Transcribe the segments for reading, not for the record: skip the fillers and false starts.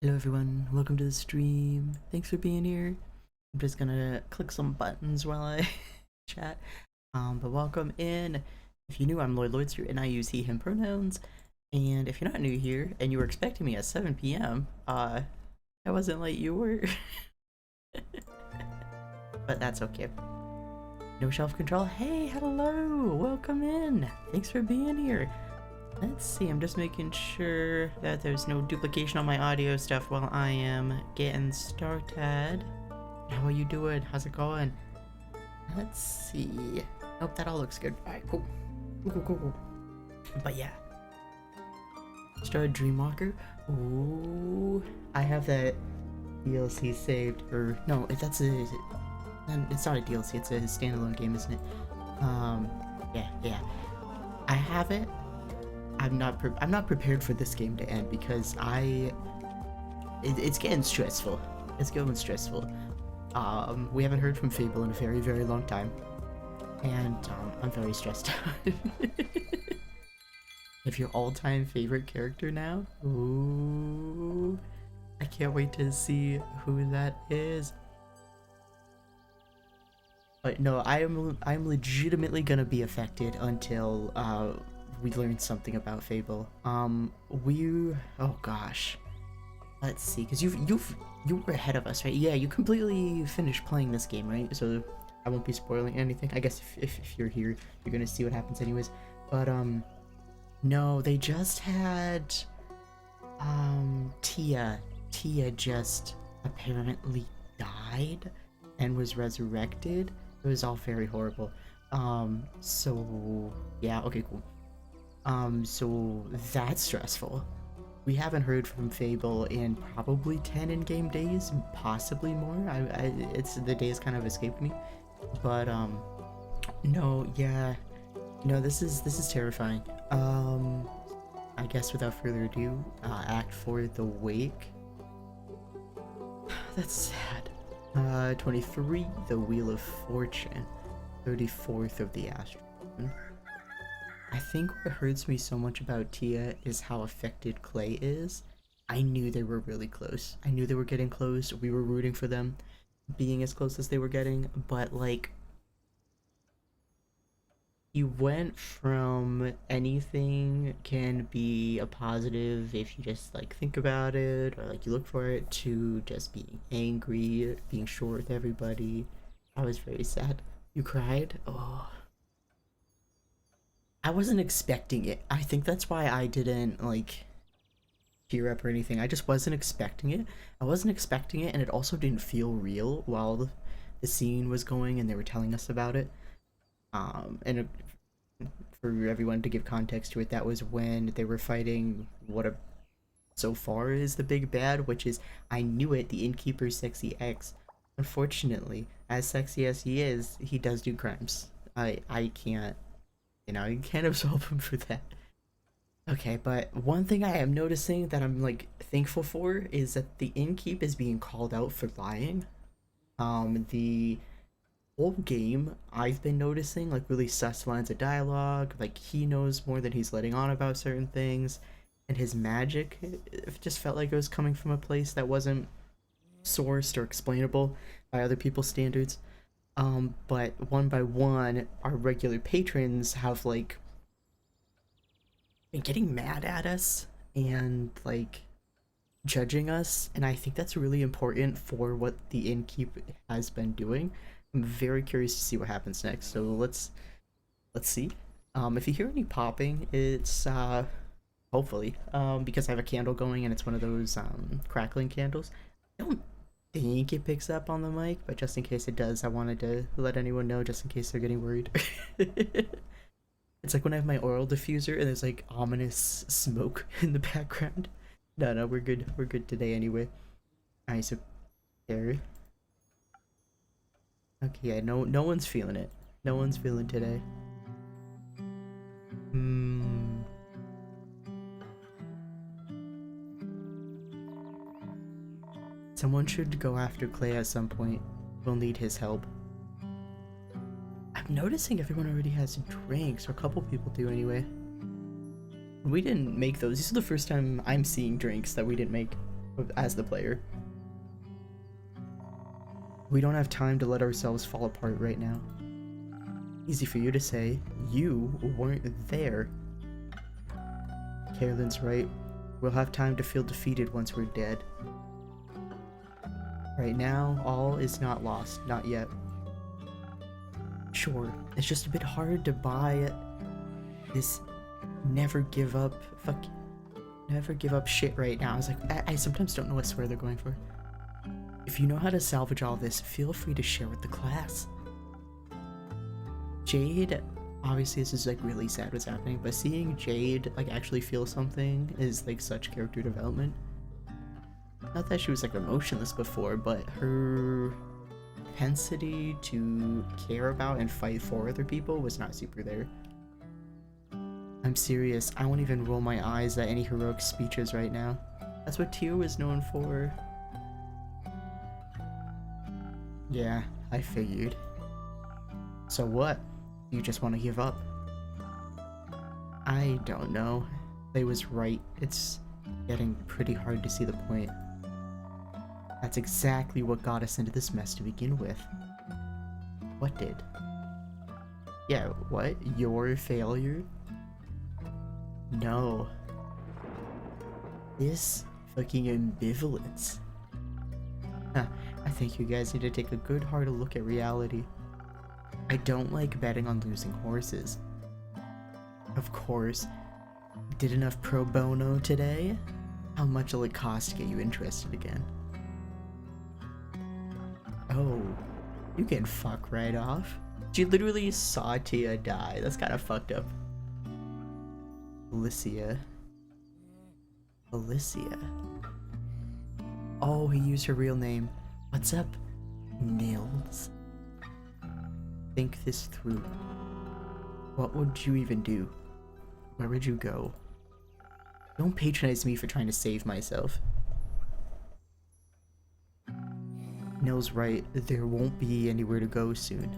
Hello everyone, welcome to the stream. Thanks for being here. I'm just gonna click some buttons while I chat. But welcome in. If you're new, I'm Lloyd Lloydster and I use he, him pronouns. And if you're not new here and you were expecting me at 7 p.m., I wasn't like you were. But that's okay. No self-control. Hey, hello, welcome in. Thanks for being here. Let's see, I'm just making sure that there's no duplication on my audio stuff while I am getting started. How are you doing? How's it going? Let's see. Hope that all looks good. Alright, cool. Cool. But yeah. Started Dreamwalker. Ooh. I have that DLC saved. Or, no, that's a... It's not a DLC, it's a standalone game, isn't it? Yeah. I have it. I'm not prepared for this game to end because it's getting stressful. It's going stressful. We haven't heard from Fable in a very, very long time, and I'm very stressed out. If your all-time favorite character now, ooh, I can't wait to see who that is. But no, I'm legitimately gonna be affected until we learned something about Fable. Oh gosh, let's see, because you were ahead of us, right? Yeah, you completely finished playing this game, right? So I won't be spoiling anything. I guess if you're here, you're gonna see what happens anyways. But no, they just had Tia just apparently died and was resurrected. It was all very horrible. So yeah, okay, cool. So that's stressful. We haven't heard from Fable in probably 10 in-game days, possibly more. It's the days kind of escaped me, but no, yeah, no, this is terrifying. I guess without further ado, Act 4, The Wake. That's sad. 23, The Wheel of Fortune. 34th of the Astral. I think what hurts me so much about Tia is how affected Clay is. I knew they were really close. I knew they were getting close. We were rooting for them being as close as they were getting, but like, you went from anything can be a positive if you just like think about it or like you look for it to just being angry, being short with everybody. I was very sad. You cried? Oh. I wasn't expecting it. I think that's why I didn't like tear up or anything. I just wasn't expecting it. I wasn't expecting it, and it also didn't feel real while the scene was going and they were telling us about it. And for everyone to give context to it, that was when they were fighting so far is the big bad, which is, I knew it, the Innkeeper's sexy ex. Unfortunately, as sexy as he is, he does do crimes. I can't, you can't absolve him for that. Okay, but one thing I am noticing that I'm like thankful for is that the innkeep is being called out for lying. The whole game I've been noticing like really sus lines of dialogue, like he knows more than he's letting on about certain things, and his magic, it just felt like it was coming from a place that wasn't sourced or explainable by other people's standards. But one by one, our regular patrons have like been getting mad at us and like judging us, and I think that's really important for what the innkeep has been doing. I'm very curious to see what happens next. So let's see. If you hear any popping, it's hopefully because I have a candle going and it's one of those crackling candles. I don't think it picks up on the mic, but just in case it does, I wanted to let anyone know just in case they're getting worried. It's like when I have my oil diffuser and there's like ominous smoke in the background. No, we're good. We're good today anyway. Alright, so there. Okay, yeah, no one's feeling it. No one's feeling today. Someone should go after Clay at some point. We'll need his help. I'm noticing everyone already has drinks, or a couple people do anyway. We didn't make those. This is the first time I'm seeing drinks that we didn't make. as the player. We don't have time to let ourselves fall apart right now. Easy for you to say. You weren't there. Carolyn's right. We'll have time to feel defeated once we're dead. Right now, all is not lost. Not yet. Sure, it's just a bit hard to buy this never give up shit right now. I was like, I sometimes don't know what swear they're going for. If you know how to salvage all this, feel free to share with the class. Jade, obviously this is like really sad what's happening, but seeing Jade like actually feel something is like such character development. Not that she was like emotionless before, but her propensity to care about and fight for other people was not super there. I'm serious, I won't even roll my eyes at any heroic speeches right now. That's what Tyr was known for. Yeah, I figured. So what? You just want to give up? I don't know. They was right. It's getting pretty hard to see the point. That's exactly what got us into this mess to begin with. What did? Yeah, what? Your failure? No. This fucking ambivalence. Huh, I think you guys need to take a good hard look at reality. I don't like betting on losing horses. Of course. Did enough pro bono today? How much will it cost to get you interested again? Oh, you can fuck right off. She literally saw Tia die. That's kind of fucked up. Alicia. Oh, he used her real name. What's up, Nils? Think this through. What would you even do? Where would you go? Don't patronize me for trying to save myself. Nils right, there won't be anywhere to go soon.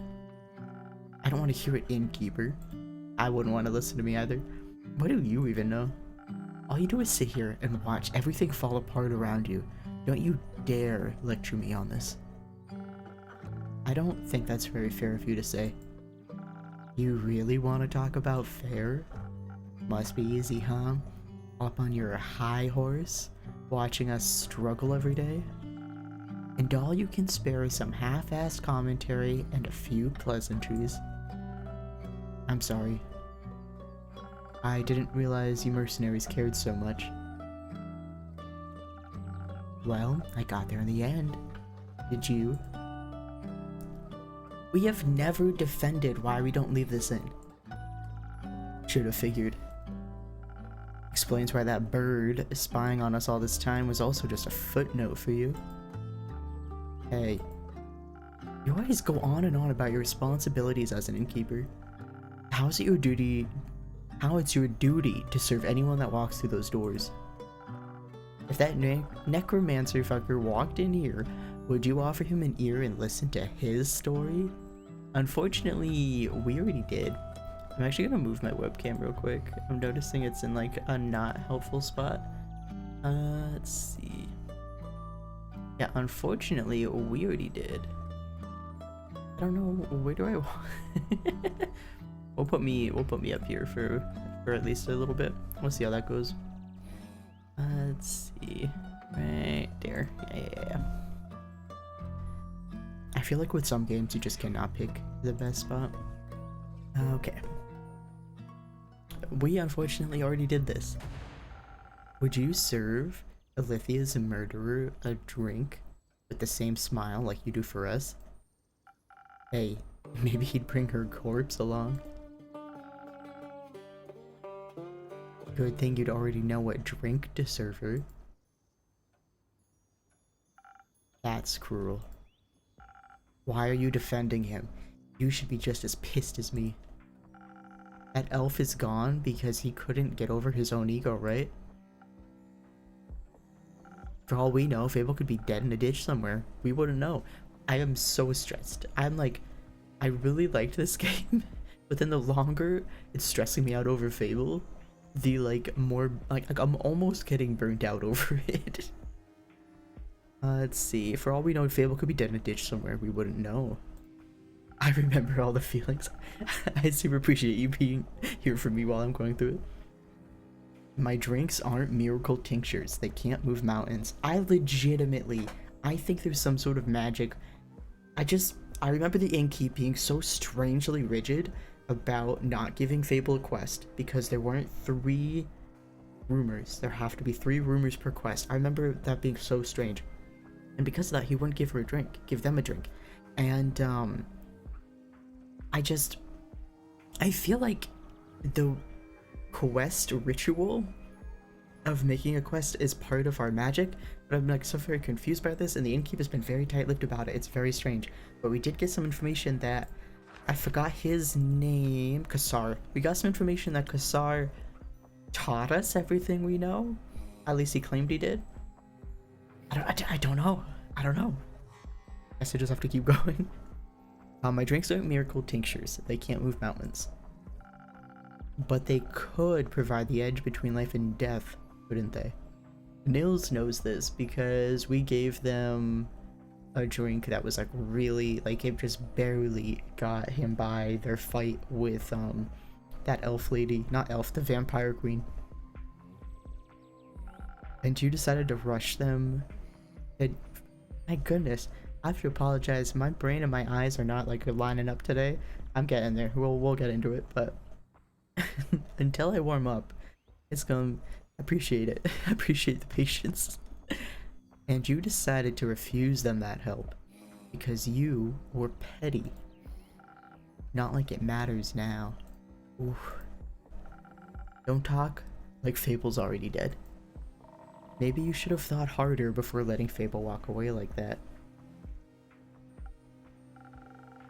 I don't want to hear it, innkeeper. I wouldn't want to listen to me either. What do you even know? All you do is sit here and watch everything fall apart around you. Don't you dare lecture me on this. I don't think that's very fair of you to say. You really want to talk about fair? Must be easy, huh? Up on your high horse, watching us struggle every day? And all you can spare is some half-assed commentary and a few pleasantries. I'm sorry. I didn't realize you mercenaries cared so much. Well, I got there in the end. Did you? We have never defended why we don't leave this in. Should have figured. Explains why that bird spying on us all this time was also just a footnote for you. Hey, you always go on and on about your responsibilities as an innkeeper. How it's your duty to serve anyone that walks through those doors. If that necromancer fucker walked in here, would you offer him an ear and listen to his story? Unfortunately, we already did. I'm actually gonna move my webcam real quick. I'm noticing it's in like a not helpful spot. Let's see. Yeah, unfortunately, we already did. I don't know, where do I want? We'll put me up here for at least a little bit. We'll see how that goes. Let's see. Right there. Yeah. I feel like with some games you just cannot pick the best spot. Okay. We unfortunately already did this. Would you serve Alithia's murderer a drink with the same smile like you do for us? Hey, maybe he'd bring her corpse along. Good thing you'd already know what drink to serve her. That's cruel. Why are you defending him? You should be just as pissed as me. That elf is gone because he couldn't get over his own ego, right? For all we know, Fable could be dead in a ditch somewhere. We wouldn't know. I am so stressed. I'm like, I really liked this game, but then the longer it's stressing me out over Fable, the like more, like I'm almost getting burnt out over it. Let's see. For all we know, Fable could be dead in a ditch somewhere. We wouldn't know. I remember all the feelings. I super appreciate you being here for me while I'm going through it. My drinks aren't miracle tinctures. They can't move mountains. I think there's some sort of magic. I remember the innkeep being so strangely rigid about not giving Fable a quest because there weren't 3 rumors. There have to be 3 rumors per quest. I remember that being so strange. And because of that, he wouldn't give them a drink. And, I feel like the quest ritual of making a quest is part of our magic, but I'm like so very confused by this, and the innkeep has been very tight-lipped about it. It's very strange. But we did get some information that I forgot his name, Kassar. We got some information that Kassar taught us everything we know. At least he claimed he did. I don't know. I don't know. I guess I just have to keep going. My drinks aren't miracle tinctures. They can't move mountains. But they could provide the edge between life and death, couldn't they? Nils knows this because we gave them a drink that was like really, like it just barely got him by their fight with that elf lady, not elf, the vampire queen. And you decided to rush them. And my goodness, I have to apologize. My brain and my eyes are not like lining up today. I'm getting there. We'll get into it, but until I warm up, it's gonna appreciate it. Appreciate the patience. And you decided to refuse them that help because you were petty. Not like it matters now. Oof. Don't talk like Fable's already dead. Maybe you should have thought harder before letting Fable walk away like that.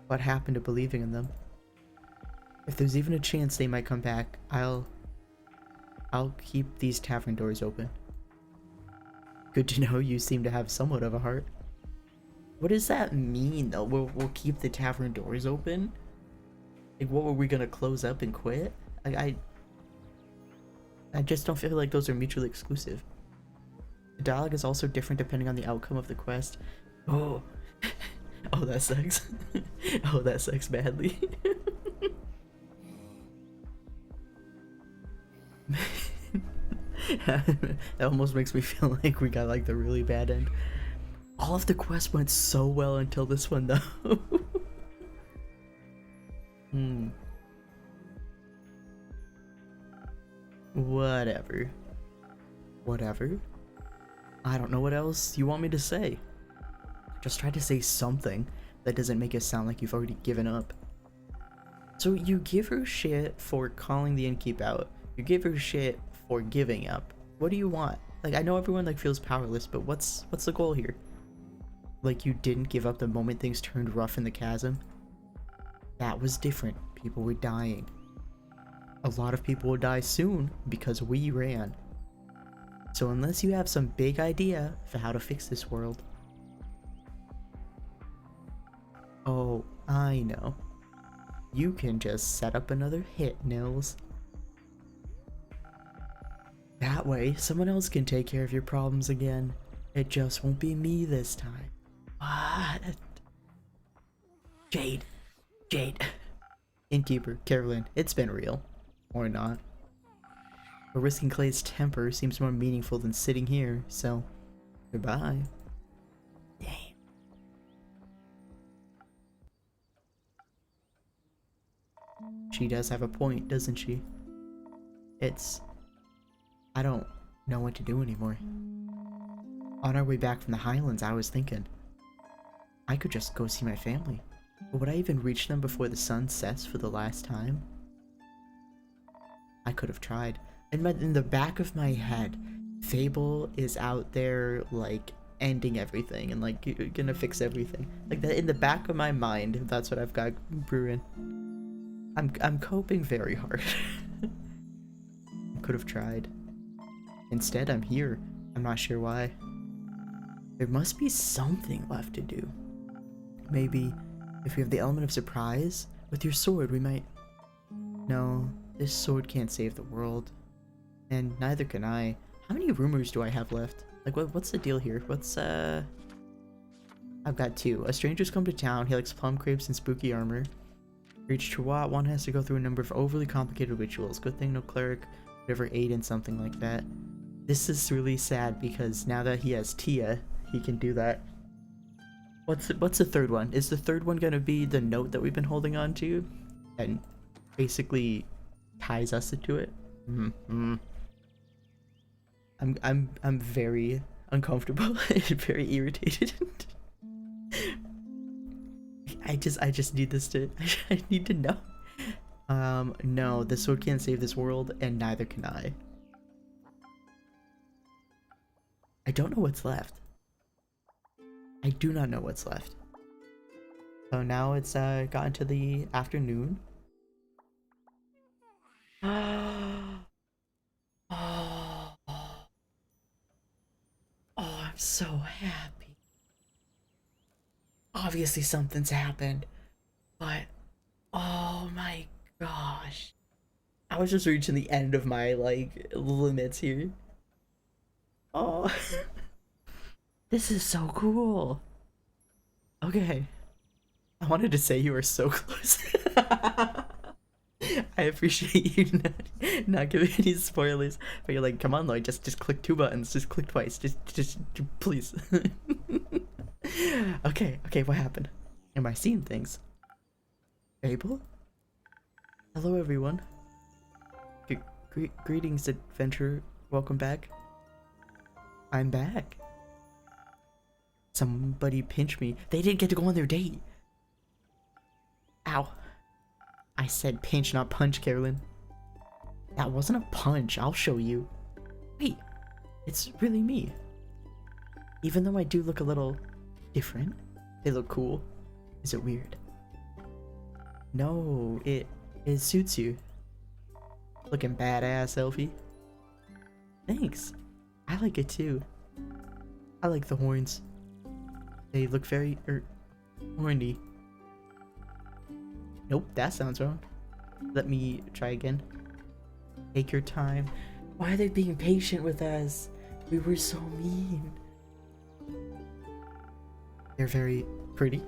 What happened to believing in them? If there's even a chance they might come back, I'll keep these tavern doors open. Good to know you seem to have somewhat of a heart. What does that mean though? We'll keep the tavern doors open? Like what, were we gonna close up and quit? I just don't feel like those are mutually exclusive. The dialogue is also different depending on the outcome of the quest. Oh. Oh, that sucks. Oh, that sucks badly. That almost makes me feel like we got like the really bad end. All of the quests went so well until this one though. Whatever. Whatever. I don't know what else you want me to say. Just try to say something that doesn't make it sound like you've already given up. So you give her shit for calling the innkeep out. You give her shit for giving up. What do you want? Like, I know everyone like feels powerless, but what's the goal here? Like, you didn't give up the moment things turned rough in the chasm? That was different. People were dying. A lot of people will die soon because we ran. So unless you have some big idea for how to fix this world. Oh, I know. You can just set up another hit, Nils. That way, someone else can take care of your problems again. It just won't be me this time. What? Jade. Innkeeper, Carolyn, it's been real. Or not. But risking Clay's temper seems more meaningful than sitting here, so goodbye. Damn. She does have a point, doesn't she? I don't know what to do anymore. On our way back from the Highlands, I was thinking, I could just go see my family. But would I even reach them before the sun sets for the last time? I could have tried. In the back of my head, Fable is out there, like, ending everything and, like, gonna fix everything. Like, that in the back of my mind, that's what I've got brewing. I'm coping very hard. I could have tried. Instead, I'm here. I'm not sure why. There must be something left to do. Maybe, if we have the element of surprise, with your sword we might... No, this sword can't save the world. And neither can I. How many rumors do I have left? Like, what's the deal here? What's, I've got two. A stranger's come to town. He likes plum crepes and spooky armor. For each Chawat, one has to go through a number of overly complicated rituals. Good thing no cleric would ever aid in something like that. This is really sad because now that he has Tia, he can do that. What's the third one? Is the third one gonna be the note that we've been holding on to? And basically ties us into it? I'm very uncomfortable and very irritated. I just need this to I need to know. No, the sword can't save this world, and neither can I. I don't know what's left. I do not know what's left. So now it's gotten to the afternoon. Oh, I'm so happy. Obviously something's happened, but oh my gosh. I was just reaching the end of my like limits here. Oh, this is so cool. Okay. I wanted to say you were so close. I appreciate you not giving any spoilers, but you're like, come on, Lloyd, just click 2 buttons, just click twice, just please. Okay, what happened? Am I seeing things? Fable? Hello, everyone. Greetings, adventurer. Welcome back. I'm back. Somebody pinched me. They didn't get to go on their date. Ow. I said pinch, not punch, Carolyn. That wasn't a punch. I'll show you. Wait, it's really me. Even though I do look a little different, they look cool. Is it weird? No, it suits you. Looking badass, Elfie. Thanks. I like it too. I like the horns. They look very, horny. Nope, that sounds wrong. Let me try again. Take your time. Why are they being patient with us? We were so mean. They're very pretty.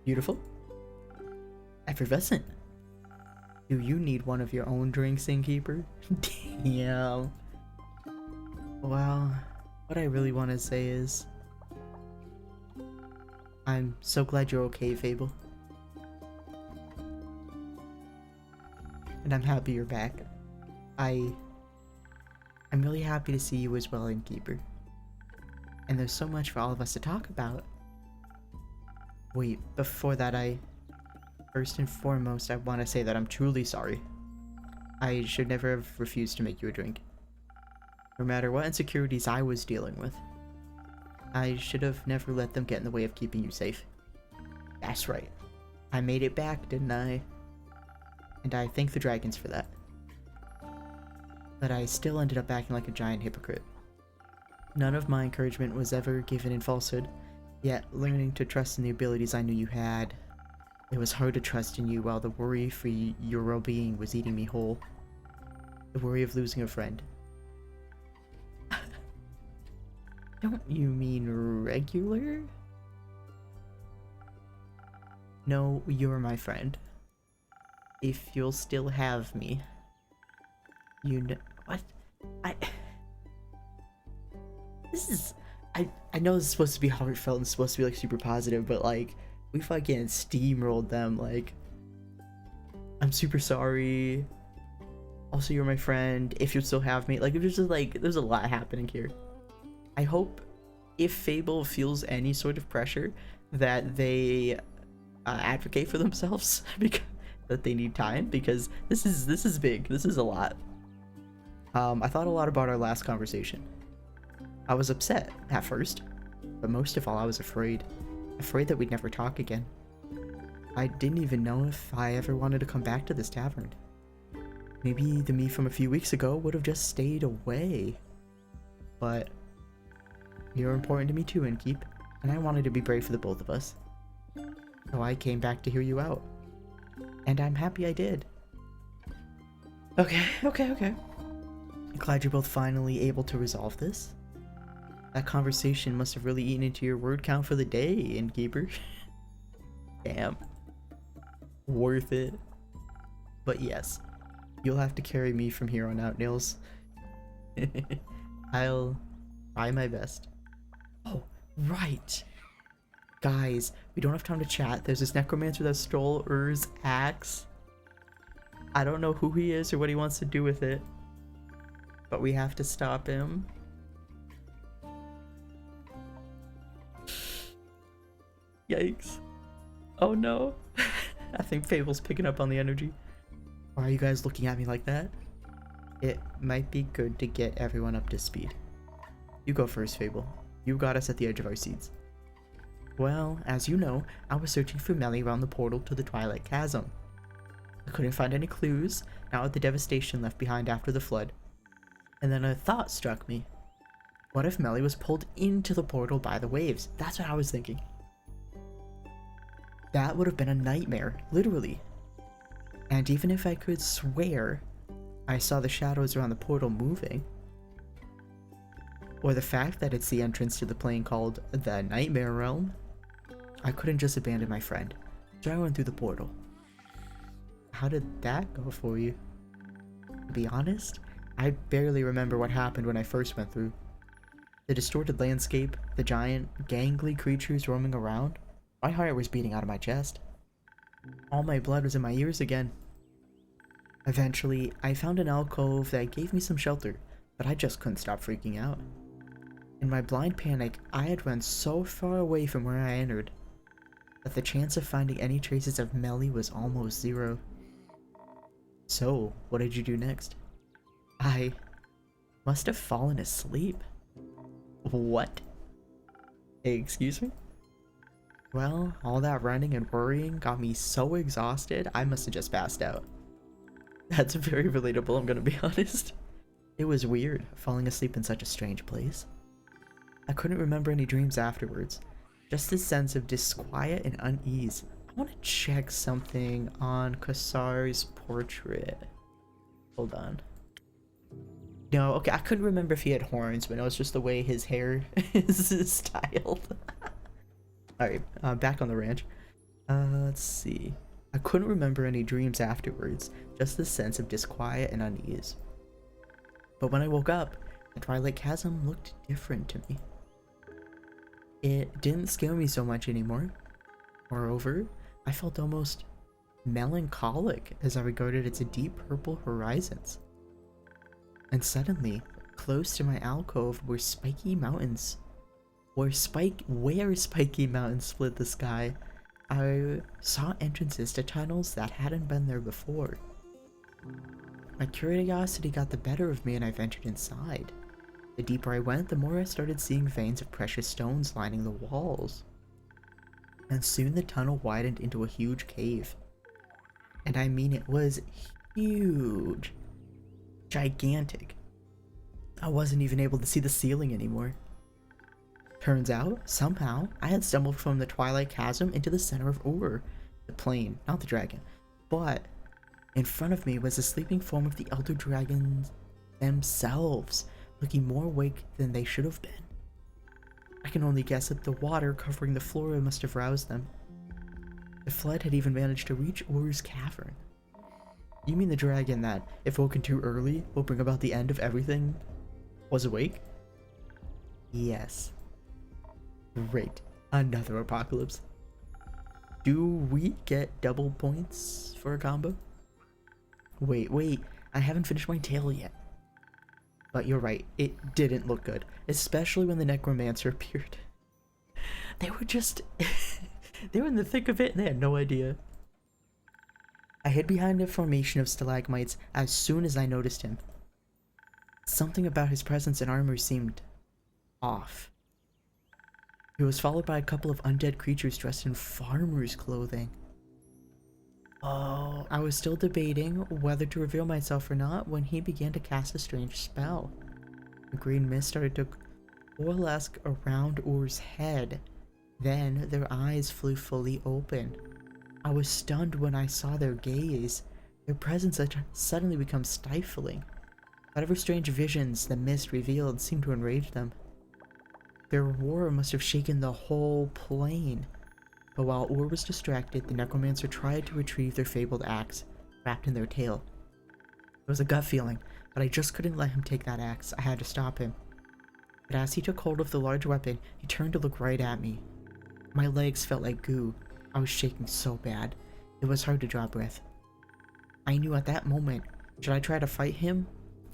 Beautiful. Effervescent. Do you need one of your own drinks, innkeeper? Damn. Well, what I really want to say is, I'm so glad you're okay, Fable. And I'm happy you're back. I'm really happy to see you as well, innkeeper. And there's so much for all of us to talk about. Wait, before that, first and foremost, I want to say that I'm truly sorry. I should never have refused to make you a drink. No matter what insecurities I was dealing with, I should have never let them get in the way of keeping you safe. That's right. I made it back, didn't I? And I thank the dragons for that. But I still ended up acting like a giant hypocrite. None of my encouragement was ever given in falsehood, yet learning to trust in the abilities I knew you had, it was hard to trust in you while the worry for your well-being was eating me whole. The worry of losing a friend. Don't you mean regular? No, you're my friend. If you'll still have me. You know what? This is I know this is supposed to be heartfelt and supposed to be like super positive, but like we fucking steamrolled them. Like, I'm super sorry. Also, you're my friend. If you still have me, like, it was just like there's a lot happening here. I hope if Fable feels any sort of pressure that they advocate for themselves because that they need time, because this is big. This is a lot. I thought a lot about our last conversation. I was upset at first, but most of all I was afraid that we'd never talk again. I didn't even know if I ever wanted to come back to this tavern. Maybe the me from a few weeks ago would have just stayed away. But you're important to me too, Innkeep, and I wanted to be brave for the both of us. So I came back to hear you out. And I'm happy I did. Okay. I'm glad you're both finally able to resolve this. That conversation must have really eaten into your word count for the day, innkeeper. Damn. Worth it. But yes, you'll have to carry me from here on out, Nils. I'll try my best. Oh, right. Guys, we don't have time to chat. There's this necromancer that stole Ur's axe. I don't know who he is or what he wants to do with it, but we have to stop him. Yikes. Oh no. I think Fable's picking up on the energy. Why are you guys looking at me like that? It might be good to get everyone up to speed. You go first, Fable. You got us at the edge of our seats. Well, as you know, I was searching for Melly around the portal to the Twilight Chasm. I couldn't find any clues, not with the devastation left behind after the flood. And then a thought struck me. What if Melly was pulled into the portal by the waves? That's what I was thinking. That would have been a nightmare, literally. And even if I could swear I saw the shadows around the portal moving, or the fact that it's the entrance to the plane called the Nightmare Realm, I couldn't just abandon my friend, so I went through the portal. How did that go for you? To be honest, I barely remember what happened when I first went through. The distorted landscape, the giant, gangly creatures roaming around, my heart was beating out of my chest. All my blood was in my ears again. Eventually, I found an alcove that gave me some shelter, but I just couldn't stop freaking out. In my blind panic, I had run so far away from where I entered that the chance of finding any traces of Melly was almost zero. So, what did you do next? I must have fallen asleep. What? Excuse me? Well, all that running and worrying got me so exhausted, I must have just passed out. That's very relatable, I'm gonna be honest. It was weird, falling asleep in such a strange place. I couldn't remember any dreams afterwards, just this sense of disquiet and unease. I want to check something on Kassar's portrait. Hold on. No, okay, I couldn't remember if he had horns, but no, it's just the way his hair is styled. Alright, back on the ranch. Let's see. I couldn't remember any dreams afterwards, just this sense of disquiet and unease. But when I woke up, the Twilight Chasm looked different to me. It didn't scare me so much anymore. Moreover, I felt almost melancholic as I regarded its deep purple horizons. And suddenly, close to my alcove were spiky mountains. Where spiky mountains split the sky, I saw entrances to tunnels that hadn't been there before. My curiosity got the better of me and I ventured inside. The deeper I went, the more I started seeing veins of precious stones lining the walls. And soon the tunnel widened into a huge cave. And I mean, it was huge. Gigantic. I wasn't even able to see the ceiling anymore. Turns out, somehow, I had stumbled from the Twilight Chasm into the center of Ur. The plane, not the dragon. But in front of me was the sleeping form of the Elder Dragons themselves, looking more awake than they should have been. I can only guess that the water covering the floor must have roused them. The flood had even managed to reach Ur's cavern. You mean the dragon that, if woken too early, will bring about the end of everything, was awake? Yes. Great. Another apocalypse. Do we get double points for a combo? Wait, I haven't finished my tale yet. But you're right, it didn't look good, especially when the necromancer appeared. They were just... they were in the thick of it and they had no idea. I hid behind a formation of stalagmites as soon as I noticed him. Something about his presence and armor seemed off. He was followed by a couple of undead creatures dressed in farmer's clothing. Oh, I was still debating whether to reveal myself or not when he began to cast a strange spell. The green mist started to coalesce around Ur's head. Then their eyes flew fully open. I was stunned when I saw their gaze. Their presence had suddenly become stifling. Whatever strange visions the mist revealed seemed to enrage them. Their roar must have shaken the whole plane. But while Ur was distracted, the necromancer tried to retrieve their fabled axe, wrapped in their tail. It was a gut feeling, but I just couldn't let him take that axe. I had to stop him. But as he took hold of the large weapon, he turned to look right at me. My legs felt like goo. I was shaking so bad. It was hard to draw breath. I knew at that moment, should I try to fight him,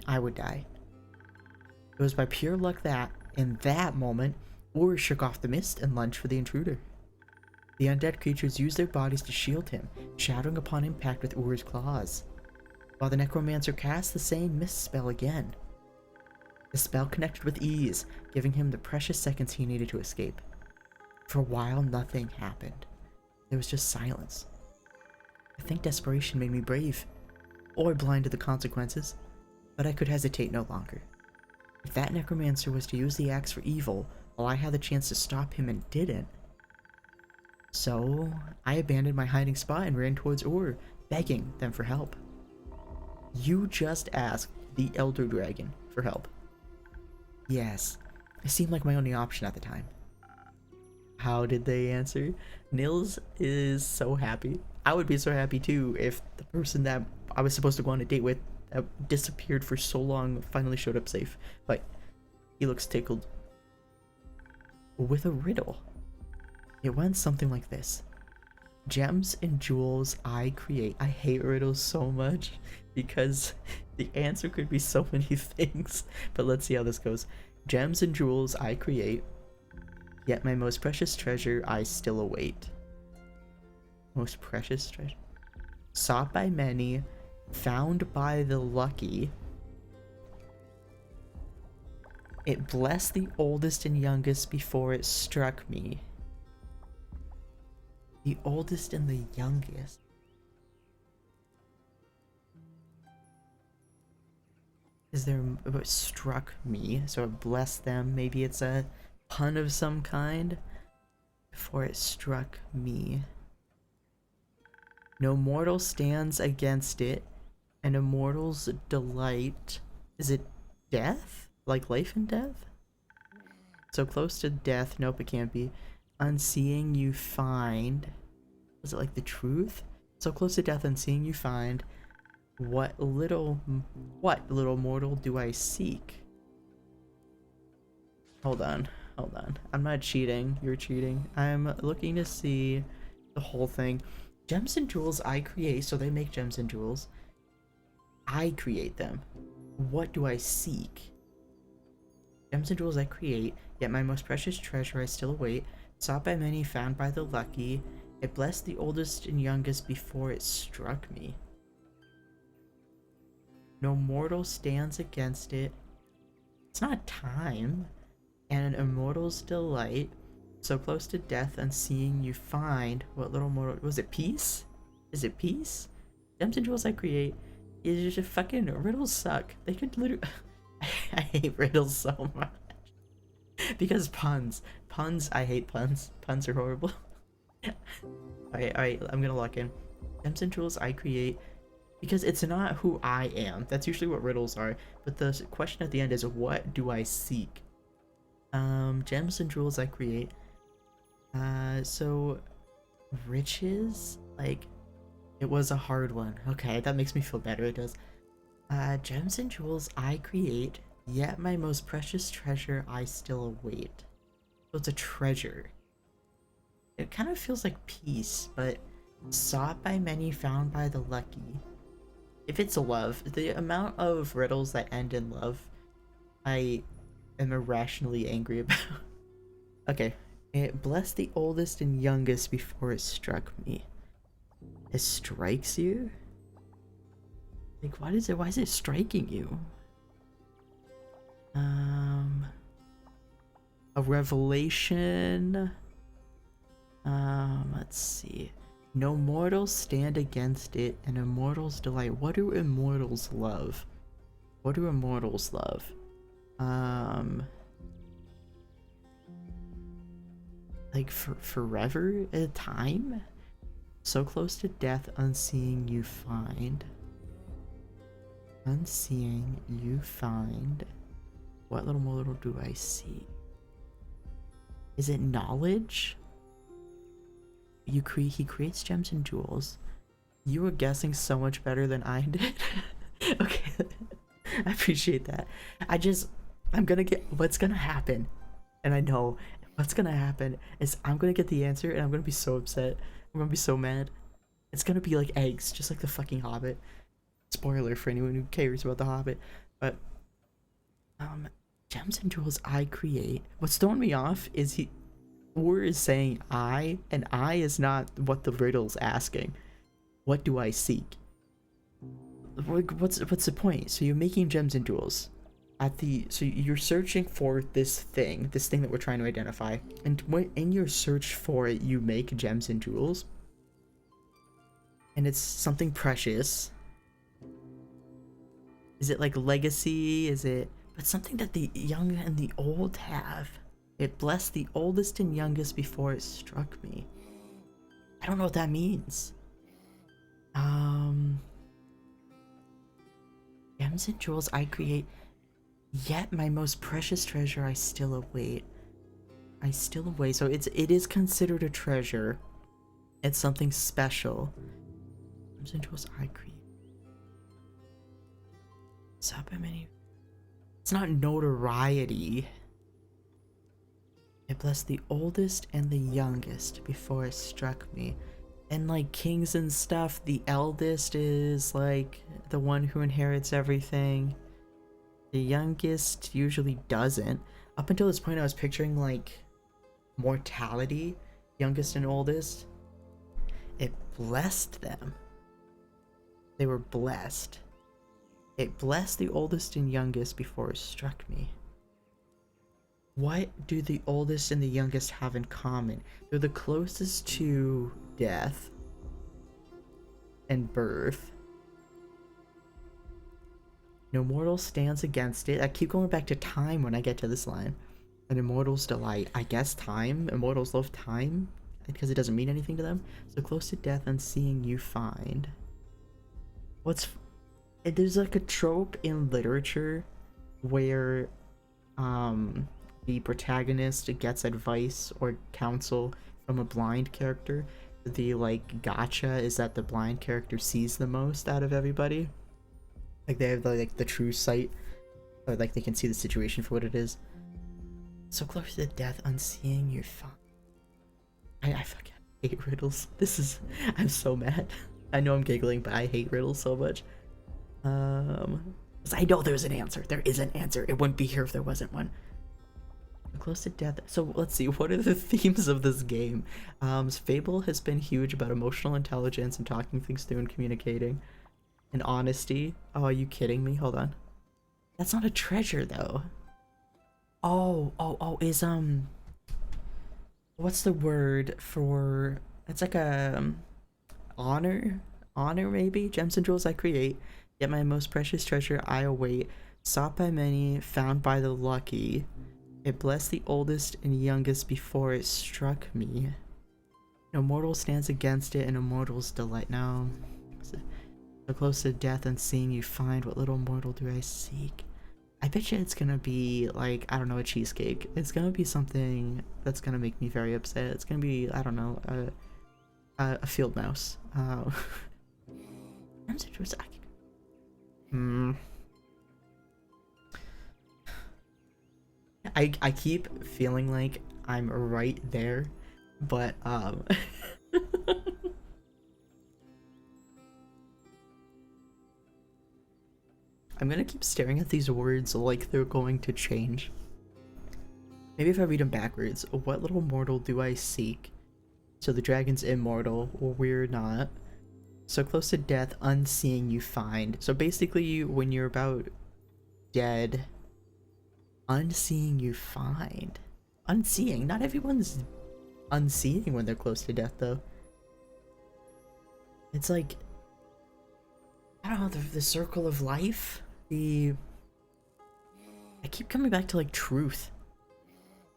I would die. It was by pure luck that, in that moment, Ur shook off the mist and lunged for the intruder. The undead creatures used their bodies to shield him, shattering upon impact with Ur's claws, while the necromancer cast the same mist spell again. The spell connected with ease, giving him the precious seconds he needed to escape. For a while, nothing happened. There was just silence. I think desperation made me brave, or blind to the consequences, but I could hesitate no longer. If that necromancer was to use the axe for evil, while I had the chance to stop him and didn't. So, I abandoned my hiding spot and ran towards Ur, begging them for help. You just asked the Elder Dragon for help. Yes, it seemed like my only option at the time. How did they answer? Nils is so happy. I would be so happy too if the person that I was supposed to go on a date with that disappeared for so long finally showed up safe. But he looks tickled. With a riddle. It went something like this. Gems and jewels I create. I hate riddles so much because the answer could be so many things. But let's see how this goes. Gems and jewels I create, yet my most precious treasure I still await. Most precious treasure. Sought by many, found by the lucky. It blessed the oldest and youngest before it struck me. The oldest and the youngest. Is there what struck me? So it blessed them. Maybe it's a pun of some kind. Before it struck me. No mortal stands against it, and a mortal's delight. Is it death? Like life and death? So close to death. Nope, it can't be. Unseeing you find. Was it like the truth? So close to death, unseeing you find. What little mortal do I seek? Hold on. I'm not cheating. You're cheating. I'm looking to see the whole thing. Gems and jewels I create, so they make gems and jewels. I create them. What do I seek? Gems and jewels I create, yet my most precious treasure I still await. Sought by many, found by the lucky. It blessed the oldest and youngest before it struck me. No mortal stands against it. It's not time. And an immortal's delight. So close to death, unseeing you find. What little mortal... Was it peace? Is it peace? Gems and jewels I create. Is just fucking... Riddles suck. They could literally... I hate riddles so much. Because puns. I hate puns. Puns are horrible. Alright, I'm gonna lock in. Gems and jewels I create. Because it's not who I am. That's usually what riddles are. But the question at the end is, what do I seek? Gems and jewels I create. So riches? Like, it was a hard one. Okay, that makes me feel better, it does. Gems and jewels I create, yet my most precious treasure I still await. So it's a treasure. It kind of feels like peace, but sought by many, found by the lucky. If it's love, the amount of riddles that end in love, I am irrationally angry about. Okay. It blessed the oldest and youngest before it struck me. It strikes you? Like, why is it striking you? A revelation. Let's see. No mortals stand against it, and immortals delight. What do immortals love? What do immortals love? Like forever at a time? So close to death, unseeing you find. Unseeing you find. What little mortal do I see? Is it knowledge? He creates gems and jewels. You were guessing so much better than I did. Okay. I appreciate that. I'm gonna get what's gonna happen. And I know what's gonna happen is I'm gonna get the answer and I'm gonna be so upset. I'm gonna be so mad. It's gonna be like eggs, just like the fucking Hobbit. Spoiler for anyone who cares about the Hobbit. But gems and jewels I create. What's throwing me off is Or is saying I, and I is not what the riddle's asking. What do I seek? What's the point? So you're making gems and jewels. So you're searching for this thing that we're trying to identify. And when in your search for it, you make gems and jewels. And it's something precious. Is it like legacy? Is it... But something that the young and the old have. It blessed the oldest and youngest before it struck me. I don't know what that means. Gems and jewels I create, yet my most precious treasure I still await. So it is considered a treasure. It's something special. Gems and jewels I create. It's not notoriety. It blessed the oldest and the youngest before it struck me. And like kings and stuff, the eldest is like the one who inherits everything. The youngest usually doesn't. Up until this point I was picturing like mortality, youngest and oldest. It blessed them. They were blessed. It blessed the oldest and youngest before it struck me. What do the oldest and the youngest have in common? They're the closest to death and birth. No mortal stands against it. I keep going back to time when I get to this line. An immortal's delight. I guess time. Immortals love time because it doesn't mean anything to them. So close to death and seeing you find. There's like a trope in literature where the protagonist gets advice or counsel from a blind character. The like gotcha is that the blind character sees the most out of everybody. Like they have the true sight, or like they can see the situation for what it is. So close to death, unseeing your fun. I fucking hate riddles. I'm so mad. I know I'm giggling, but I hate riddles so much. I know there's an answer. There is an answer. It wouldn't be here if there wasn't one. Close to death. So let's see, what are the themes of this game? Fable has been huge about emotional intelligence and talking things through and communicating. And honesty. Oh, are you kidding me? Hold on. That's not a treasure though. Is what's the word for... It's like a honor maybe? Gems and jewels I create, yet my most precious treasure I await. Sought by many, found by the lucky. It blessed the oldest and youngest before it struck me. No mortal stands against it, and a mortal's delight. No. So close to death and seeing you find, what little mortal do I seek? I bet you it's gonna be like, I don't know, a cheesecake. It's gonna be something that's gonna make me very upset. It's gonna be, I don't know, a field mouse. I keep feeling like I'm right there, but I'm gonna keep staring at these words like they're going to change. Maybe if I read them backwards. What little mortal do I seek? So the dragon's immortal, or we're not. So close to death, unseeing you find. So basically, when you're about dead, unseeing you find. Unseeing. Not everyone's unseeing when they're close to death, though. It's like, I don't know, the circle of life. I keep coming back to like truth.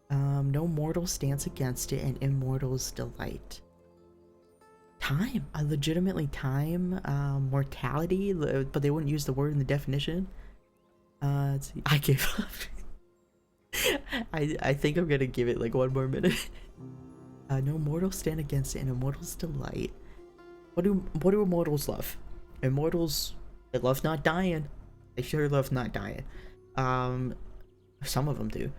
No mortal stands against it, and immortal's delight. Time. Legitimately time. Mortality, but they wouldn't use the word in the definition. Let's see. I gave up. I think I'm gonna give it like one more minute. No mortals stand against it, and immortals delight. What do immortals love? Immortals, they love not dying. They sure love not dying. Some of them do.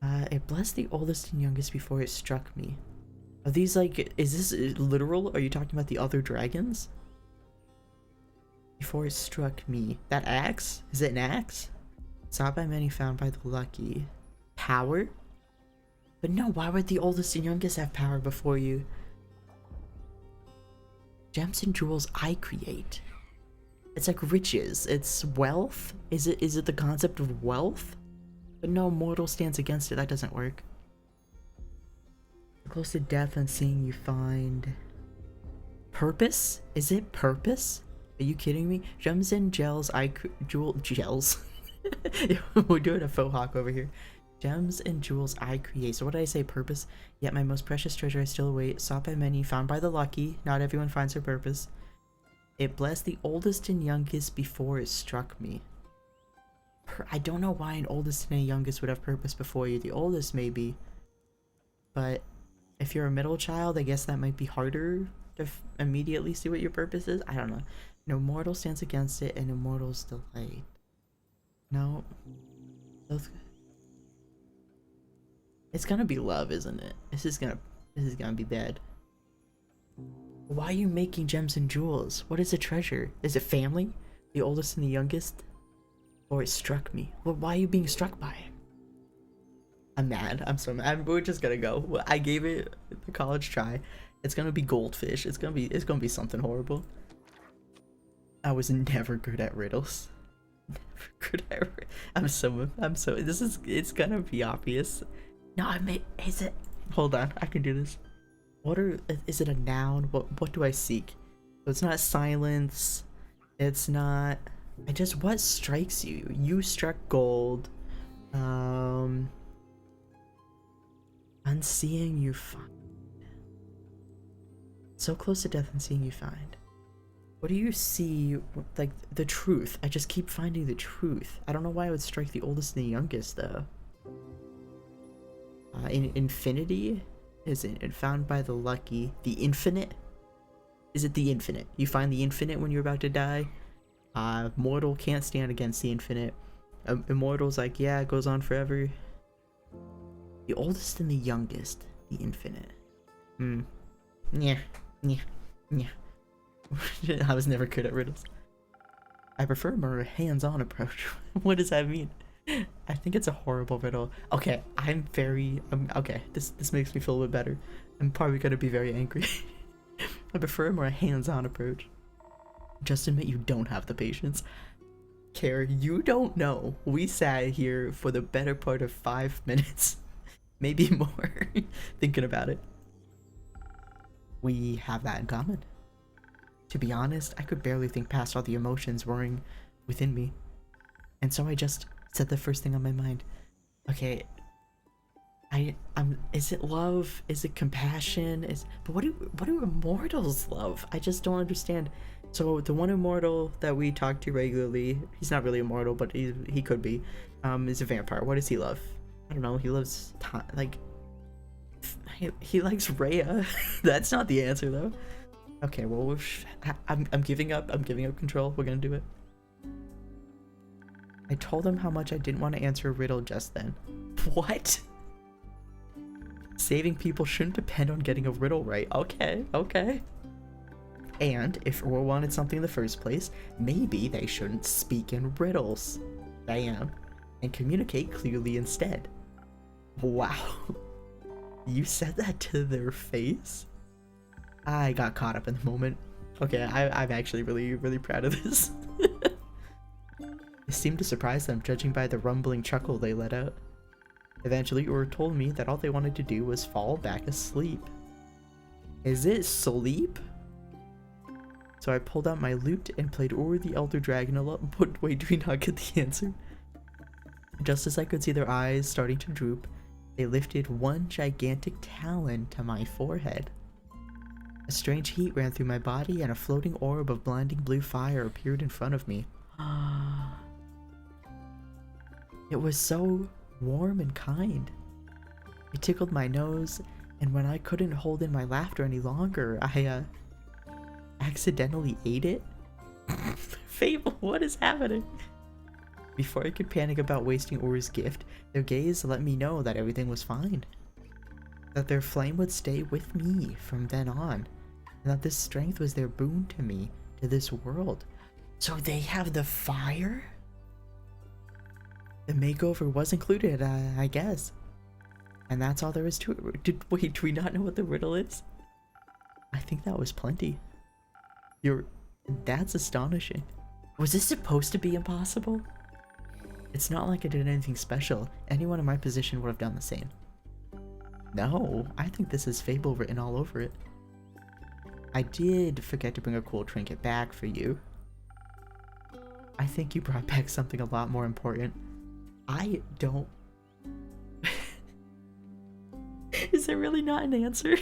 It blessed the oldest and youngest before it struck me. Are these like, is this literal? Are you talking about the other dragons? Before it struck me. That axe? Is it an axe? Sought by many, found by the lucky. Power? But no, why would the oldest and youngest have power before you? Gems and jewels I create. It's like riches. It's wealth? Is it the concept of wealth? But no, mortal stands against it. That doesn't work. Close to death and seeing you find... Purpose? Is it purpose? Are you kidding me? Gems and gels gels. We're doing a faux hawk over here. Gems and jewels I create. So what did I say? Purpose? Yet my most precious treasure I still await. Sought by many, found by the lucky. Not everyone finds their purpose. It blessed the oldest and youngest before it struck me. I don't know why an oldest and a youngest would have purpose before you. The oldest maybe. But if you're a middle child, I guess that might be harder to immediately see what your purpose is. I don't know. No mortal stands against it, and immortals delight. No. It's gonna be love, isn't it? This is gonna be bad. Why are you making gems and jewels? What is a treasure? Is it family? The oldest and the youngest? Or it struck me. Well, why are you being struck by it? I'm mad. I'm so mad. We're just gonna go. I gave it the college try. It's gonna be goldfish. It's gonna be something horrible. I was never good at riddles. Never good at I'm so it's gonna be obvious. No, is it? Hold on, I can do this. Is it a noun? What do I seek? So it's not silence. It's not. What strikes you? You struck gold. Unseeing you find. So close to death and seeing you find. What do you see? Like the truth. I just keep finding the truth. I don't know why I would strike the oldest and the youngest though. In infinity? Is it found by the lucky? The infinite? Is it the infinite? You find the infinite when you're about to die? Mortal can't stand against the infinite. Immortal's like, yeah, it goes on forever. The oldest and the youngest. The infinite. Yeah. I was never good at riddles. I prefer a more hands-on approach. What does that mean? I think it's a horrible riddle. Okay, okay, this makes me feel a bit better. I'm probably gonna be very angry. I prefer a more hands-on approach. Just admit you don't have the patience. Care, you don't know. We sat here for the better part of 5 minutes. Maybe more. Thinking about it. We have that in common. To be honest, I could barely think past all the emotions roaring within me. And so I just said the first thing on my mind. Okay, is it love? Is it compassion? But what do immortals love? I just don't understand. So the one immortal that we talk to regularly, he's not really immortal, but he could be, is a vampire. What does he love? I don't know. He loves time, like he likes Rhea. That's not the answer though. Okay, well I'm giving up. I'm giving up control. We're gonna do it. I told him how much I didn't want to answer a riddle just then. What? Saving people shouldn't depend on getting a riddle right. Okay. And if Ur wanted something in the first place, maybe they shouldn't speak in riddles. Bam. And communicate clearly instead. Wow. You said that to their face? I got caught up in the moment. Okay, I'm actually really proud of this. It seemed to surprise them, judging by the rumbling chuckle they let out. Eventually, Ur told me that all they wanted to do was fall back asleep. Is it sleep? So I pulled out my lute and played Ur the Elder Dragon a lot. But wait, do we not get the answer? Just as I could see their eyes starting to droop, they lifted one gigantic talon to my forehead. A strange heat ran through my body and a floating orb of blinding blue fire appeared in front of me. It was so warm and kind. It tickled my nose, and when I couldn't hold in my laughter any longer, I accidentally ate it. Fable, what is happening? Before I could panic about wasting Uri's gift, their gaze let me know that everything was fine. That their flame would stay with me from then on, and that this strength was their boon to me, to this world. So they have the fire? The makeover was included, I guess. And that's all there is to it. Wait, do we not know what the riddle is? I think that was plenty. That's astonishing. Was this supposed to be impossible? It's not like I did anything special. Anyone in my position would have done the same. No, I think this is Fable written all over it. I did forget to bring a cool trinket back for you. I think you brought back something a lot more important. I don't... Is there really not an answer?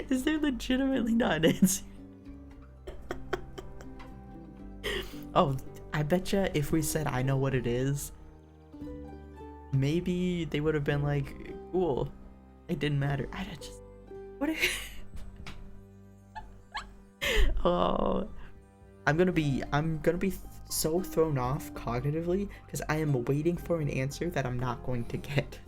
Is there legitimately not an answer? Oh, I betcha if we said I know what it is, maybe they would have been like, cool. It didn't matter. I just... What Oh, I'm gonna be so thrown off cognitively because I am waiting for an answer that I'm not going to get.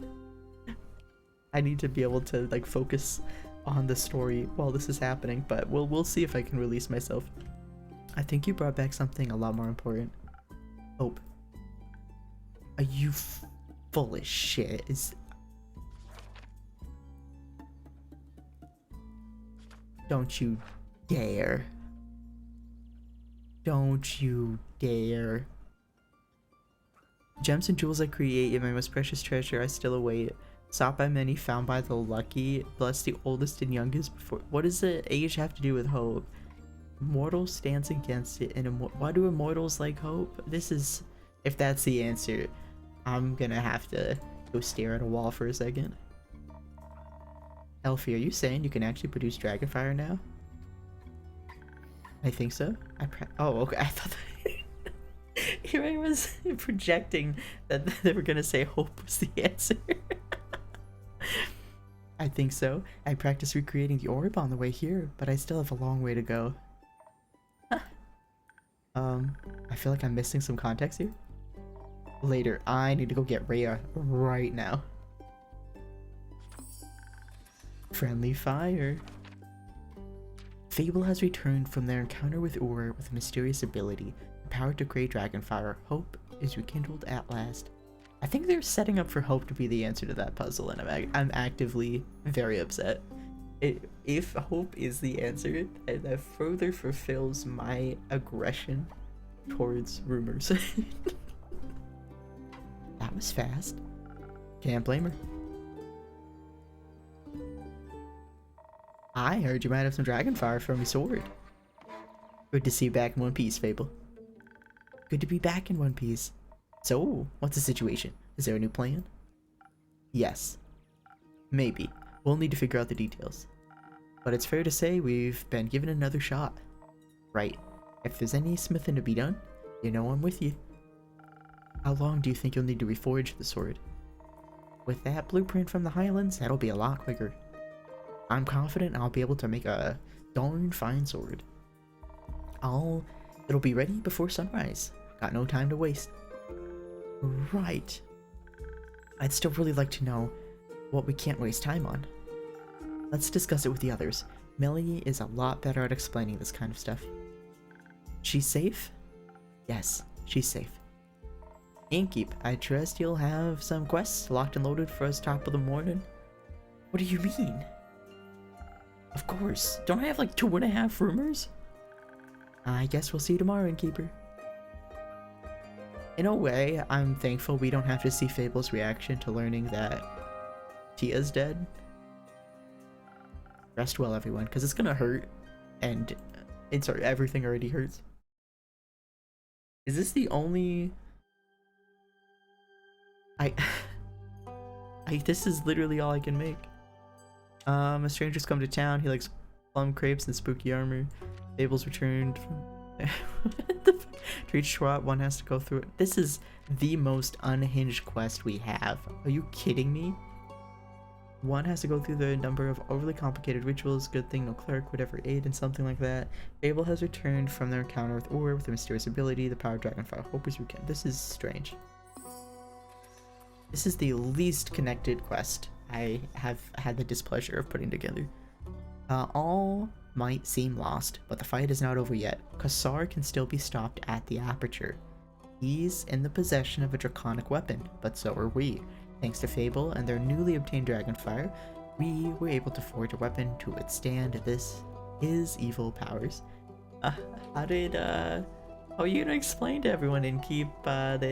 I need to be able to like focus on the story while this is happening, but we'll see if I can release myself. I think you brought back something a lot more important. Hope. Are you full of shit? Don't you dare. Don't you dare. Gems and jewels I create, my most precious treasure I still await. Sought by many, found by the lucky. Blessed the oldest and youngest before. What does the age have to do with hope? Mortal stands against it, and why do immortals like hope? This is... If that's the answer, I'm gonna have to go stare at a wall for a second. Elfie, are you saying you can actually produce dragonfire now? I think so. Oh, okay. I thought that... Here I was projecting that they were gonna say hope was the answer. I think so. I practiced recreating the orb on the way here, but I still have a long way to go. I feel like I'm missing some context here. Later, I need to go get Rhea right now. Friendly fire. Fable has returned from their encounter with Ur with a mysterious ability, empowered to create dragonfire. Hope is rekindled at last. I think they're setting up for Hope to be the answer to that puzzle, and I'm actively very upset. If Hope is the answer, that further fulfills my aggression towards rumors. That was fast. Can't blame her. I heard you might have some dragonfire from your sword. Good to see you back in one piece, Fable. Good to be back in one piece. So, what's the situation? Is there a new plan? Yes. Maybe. We'll need to figure out the details. But it's fair to say we've been given another shot. Right. If there's any smithing to be done, you know I'm with you. How long do you think you'll need to reforge the sword? With that blueprint from the Highlands, that'll be a lot quicker. I'm confident I'll be able to make a darn fine sword. It'll be ready before sunrise. Got no time to waste. Right. I'd still really like to know what we can't waste time on. Let's discuss it with the others. Melanie is a lot better at explaining this kind of stuff. She's safe? Yes, she's safe. Innkeep, I trust you'll have some quests locked and loaded for us top of the morning. What do you mean? Of course. Don't I have like 2.5 rumors? I guess we'll see you tomorrow, Innkeeper. In a way, I'm thankful we don't have to see Fable's reaction to learning that Tia's dead. Rest well, everyone, because it's gonna hurt, and everything already hurts. Is this the only... This is literally all I can make. A stranger's come to town. He likes plum crepes and spooky armor. Fable's returned from... To reach Schwat, one has to go through it. This is the most unhinged quest we have. Are you kidding me? One has to go through the number of overly complicated rituals. Good thing no cleric would ever aid in something like that. Fable has returned from their encounter with Ur with a mysterious ability, the power of Dragonfire. Hope as we can. This is strange. This is the least connected quest I have had the displeasure of putting together. All might seem lost, but the fight is not over yet. Kassar can still be stopped at the aperture. He's in the possession of a draconic weapon, but so are we. Thanks to Fable and their newly obtained Dragonfire, we were able to forge a weapon to withstand his evil powers. How are you gonna explain to everyone and keep that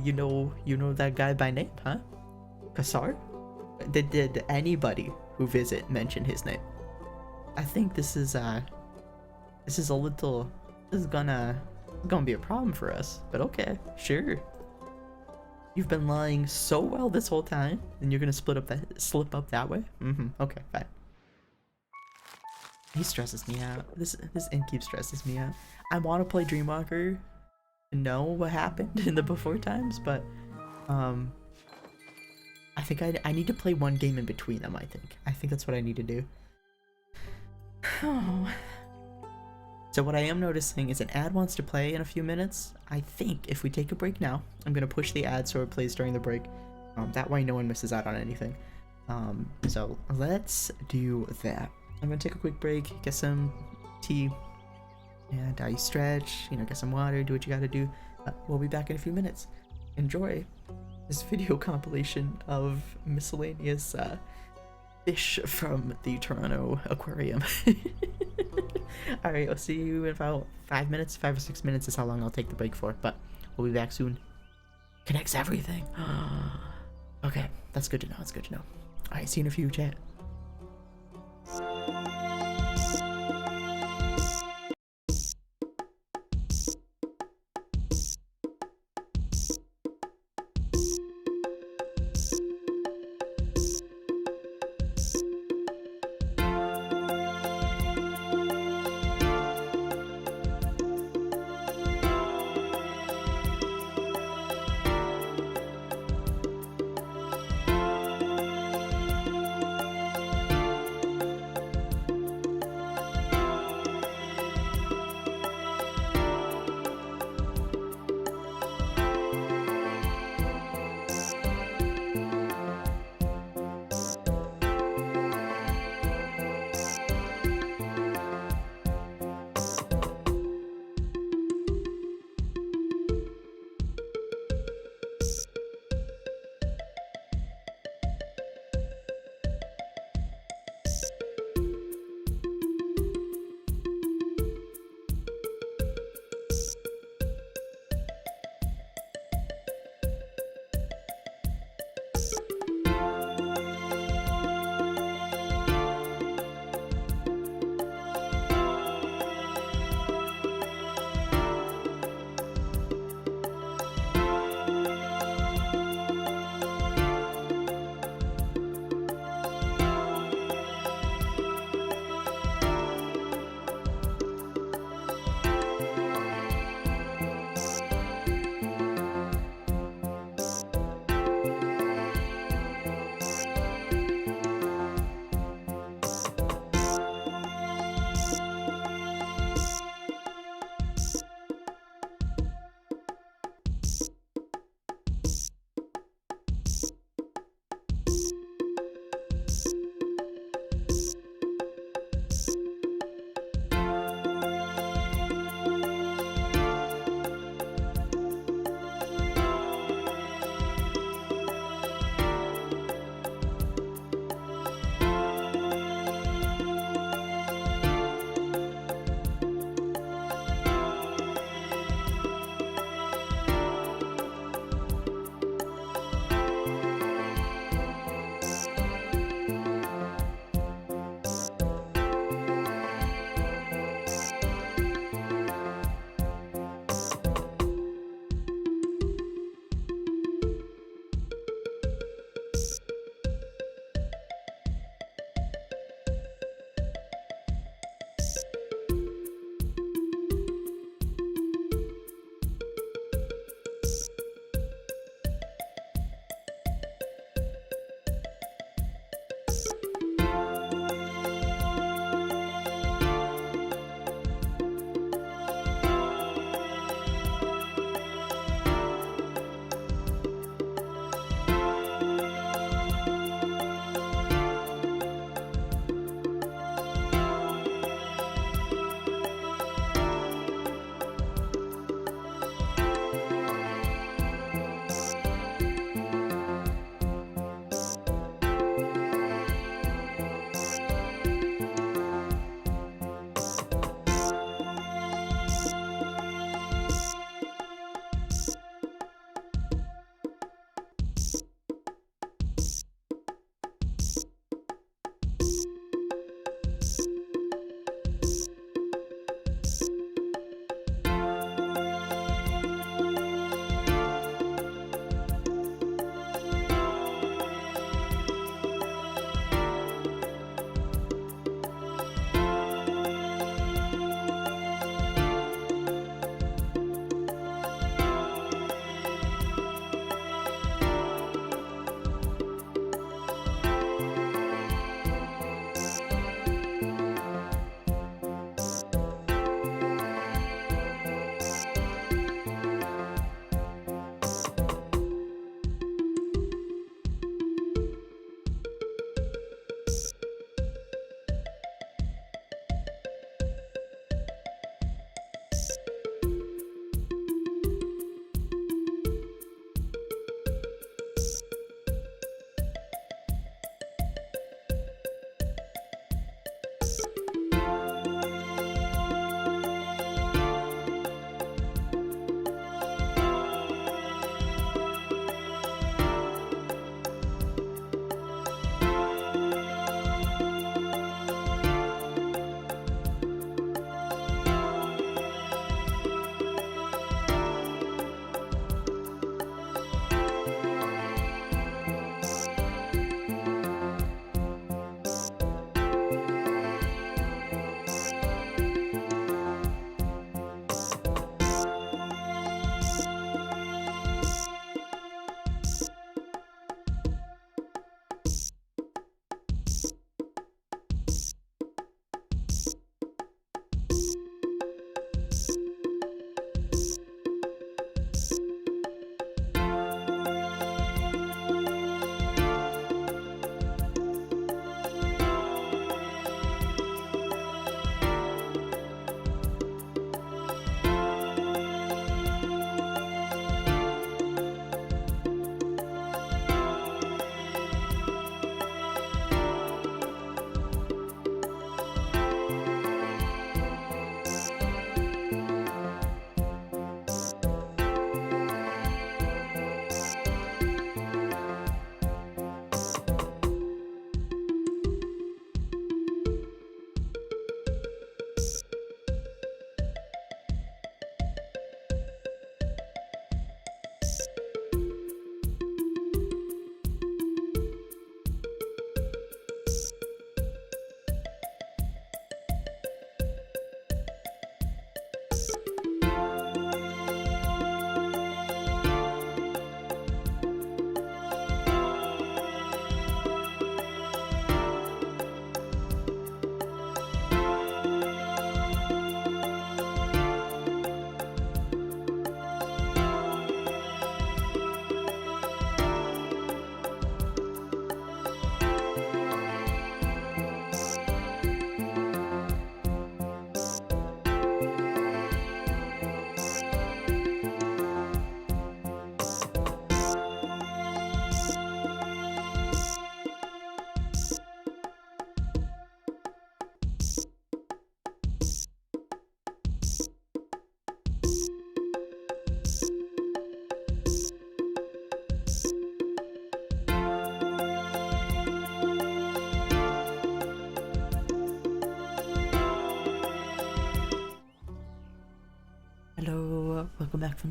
you know that guy by name, huh? Kassar? Did anybody who visit mention his name? I think this is gonna be a problem for us, but okay, sure. You've been lying so well this whole time, and you're gonna slip up that way? Okay, fine. He stresses me out. This innkeep stresses me out. I want to play Dreamwalker to know what happened in the before times, but I think I need to play one game in between them. I think that's what I need to do. Oh. So what I am noticing is an ad wants to play in a few minutes. I think if we take a break now, I'm gonna push the ad so it plays during the break. That way no one misses out on anything. So let's do that. I'm gonna take a quick break, get some tea, and you stretch, get some water, do what you gotta do. We'll be back in a few minutes. Enjoy this video compilation of miscellaneous fish from the Toronto aquarium. Alright, I'll see you in about 5 minutes. 5 or 6 minutes is how long I'll take the break for, but we'll be back soon. Connects everything. Okay, that's good to know. Alright, see you in a few, chat.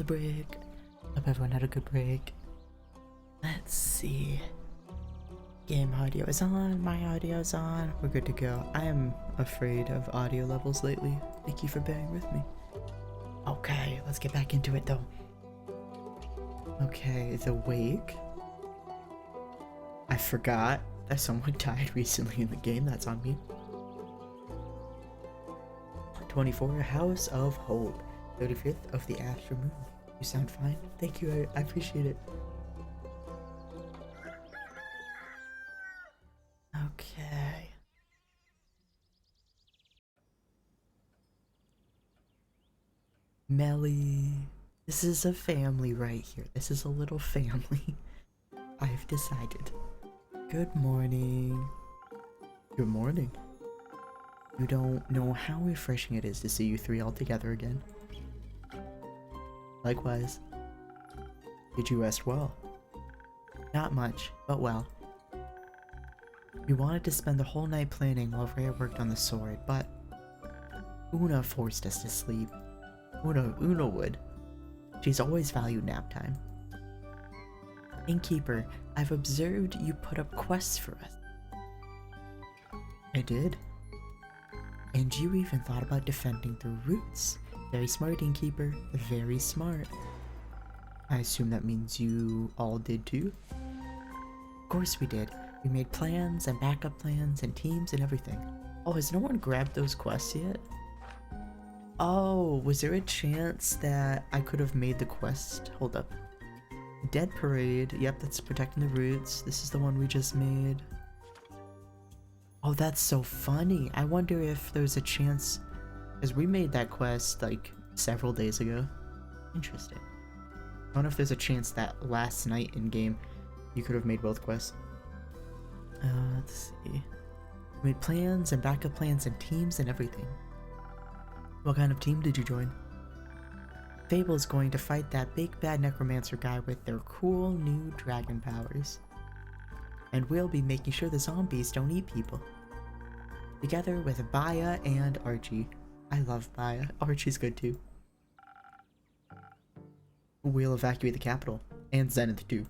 the break. Hope everyone had a good break. Let's see. Game audio is on, my audio is on. We're good to go. I am afraid of audio levels lately. Thank you for bearing with me. Okay, let's get back into it though. Okay, the wake. I forgot that someone died recently in the game. That's on me. 24, House of Hope. 35th of the Astral Moon. You sound fine. Thank you, I appreciate it. Okay. Melly. This is a family right here. This is a little family. I've decided. Good morning. Good morning. You don't know how refreshing it is to see you three all together again. Likewise. Did you rest well? Not much, but well. We wanted to spend the whole night planning while Rhea worked on the sword, but Una forced us to sleep. Una would. She's always valued nap time. Innkeeper, I've observed you put up quests for us. I did. And you even thought about defending the roots. Very smart, Innkeeper. Very smart. I assume that means you all did too? Of course we did. We made plans and backup plans and teams and everything. Oh, has no one grabbed those quests yet? Oh, was there a chance that I could have made the quest? Hold up. Dead Parade. Yep, that's protecting the roots. This is the one we just made. Oh, that's so funny. I wonder if there's a chance, because we made that quest like several days ago. Interesting. I wonder if there's a chance that last night in game you could have made both quests. Let's see. We made plans and backup plans and teams and everything. What kind of team did you join? Fable's going to fight that big bad necromancer guy with their cool new dragon powers. And we'll be making sure the zombies don't eat people. Together with Baya and Archie. I love Baya. Archie's good too. We'll evacuate the capital. And Zenith too.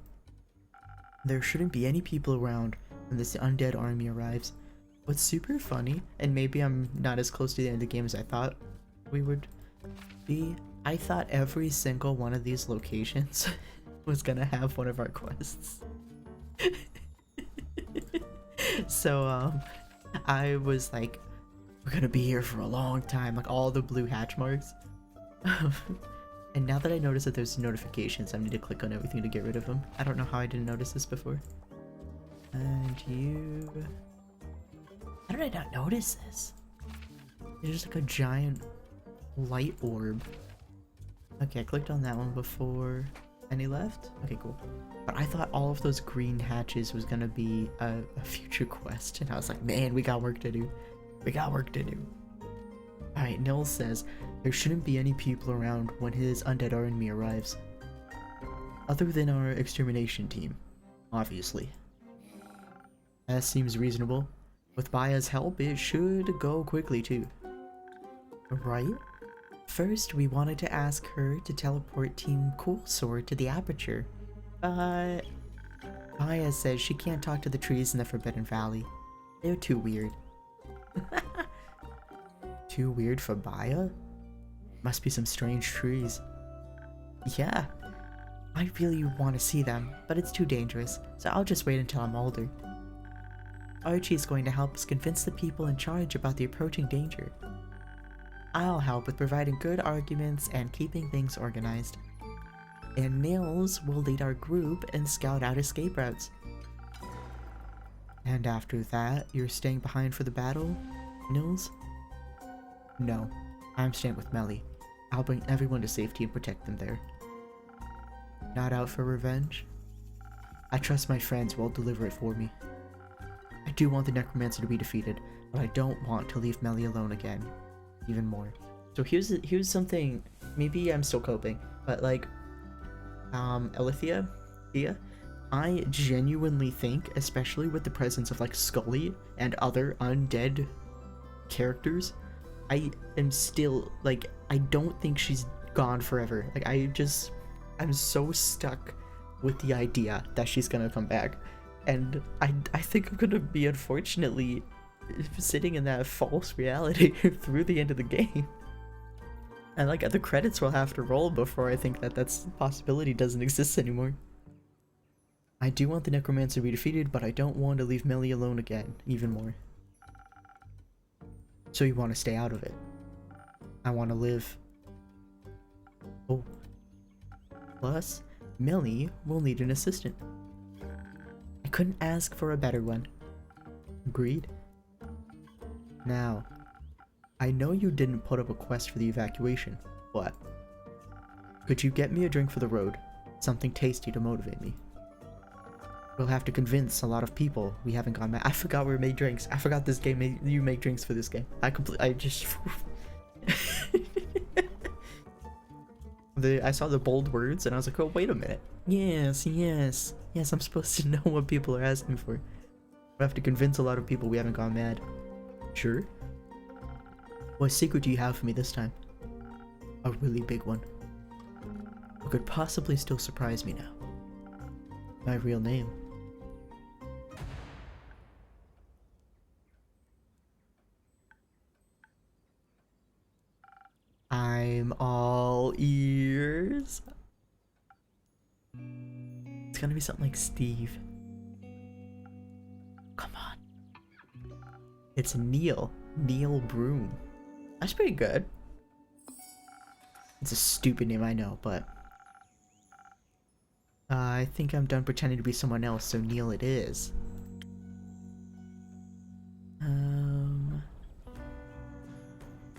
There shouldn't be any people around when this undead army arrives. What's super funny, and maybe I'm not as close to the end of the game as I thought we would be, I thought every single one of these locations was gonna have one of our quests. So, I was like, we're gonna be here for a long time, like all the blue hatch marks. And now that I notice that there's notifications, I need to click on everything to get rid of them. I don't know how I didn't notice this before. And you... How did I not notice this? There's just like a giant light orb. Okay, I clicked on that one before. Any left? Okay, cool. But I thought all of those green hatches was gonna be a future quest, and I was like, man, we got work to do. We got work to do. Alright, Nils says, there shouldn't be any people around when his undead army arrives. Other than our extermination team, obviously. That seems reasonable. With Baya's help, it should go quickly too. Right? First, we wanted to ask her to teleport Team Cool Sword to the aperture, but Baya says she can't talk to the trees in the Forbidden Valley. They're too weird. Too weird for Baya? Must be some strange trees. Yeah, I really want to see them, but it's too dangerous, so I'll just wait until I'm older. Archie's going to help us convince the people in charge about the approaching danger. I'll help with providing good arguments and keeping things organized. And Nils will lead our group and scout out escape routes. And after that, you're staying behind for the battle, Nils? No, I'm staying with Melly. I'll bring everyone to safety and protect them there. Not out for revenge? I trust my friends will deliver it for me. I do want the necromancer to be defeated, but I don't want to leave Melly alone again. Even more. So here's something, maybe I'm still coping, but like, Alithia, I genuinely think, especially with the presence of like Scully and other undead characters, I am still, like, I don't think she's gone forever. Like, I'm so stuck with the idea that she's gonna come back. And I think I'm gonna be, unfortunately, sitting in that false reality through the end of the game. And like, the credits will have to roll before I think that that's possibility doesn't exist anymore. I do want the necromancer to be defeated, but I don't want to leave Melly alone again, even more. So you want to stay out of it. I want to live. Oh. Plus, Melly will need an assistant. I couldn't ask for a better one. Agreed. Now, I know you didn't put up a quest for the evacuation, but could you get me a drink for the road? Something tasty to motivate me. We'll have to convince a lot of people we haven't gone mad. I forgot we made drinks. I forgot this game you make drinks for this game. I just I saw the bold words and I was like, oh, wait a minute. Yes, I'm supposed to know what people are asking for. We'll have to convince a lot of people we haven't gone mad. Sure. What secret do you have for me this time? A really big one. What could possibly still surprise me now? My real name. I'm all ears. It's gonna be something like Steve. Come on. It's Neil. Neil Broom. That's pretty good. It's a stupid name, I know, but I think I'm done pretending to be someone else, so Neil it is.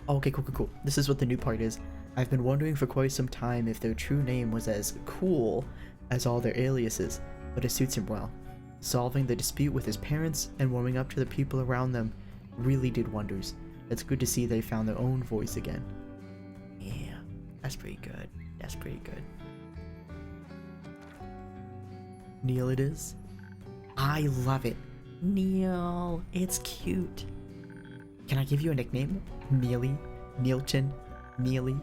Okay, cool. This is what the new part is. I've been wondering for quite some time if their true name was as cool as all their aliases, but it suits him well. Solving the dispute with his parents and warming up to the people around them really did wonders. It's good to see they found their own voice again. Yeah, that's pretty good. Neil it is. I love it. Neil, it's cute. Can I give you a nickname? Neely, Neilton, Neely.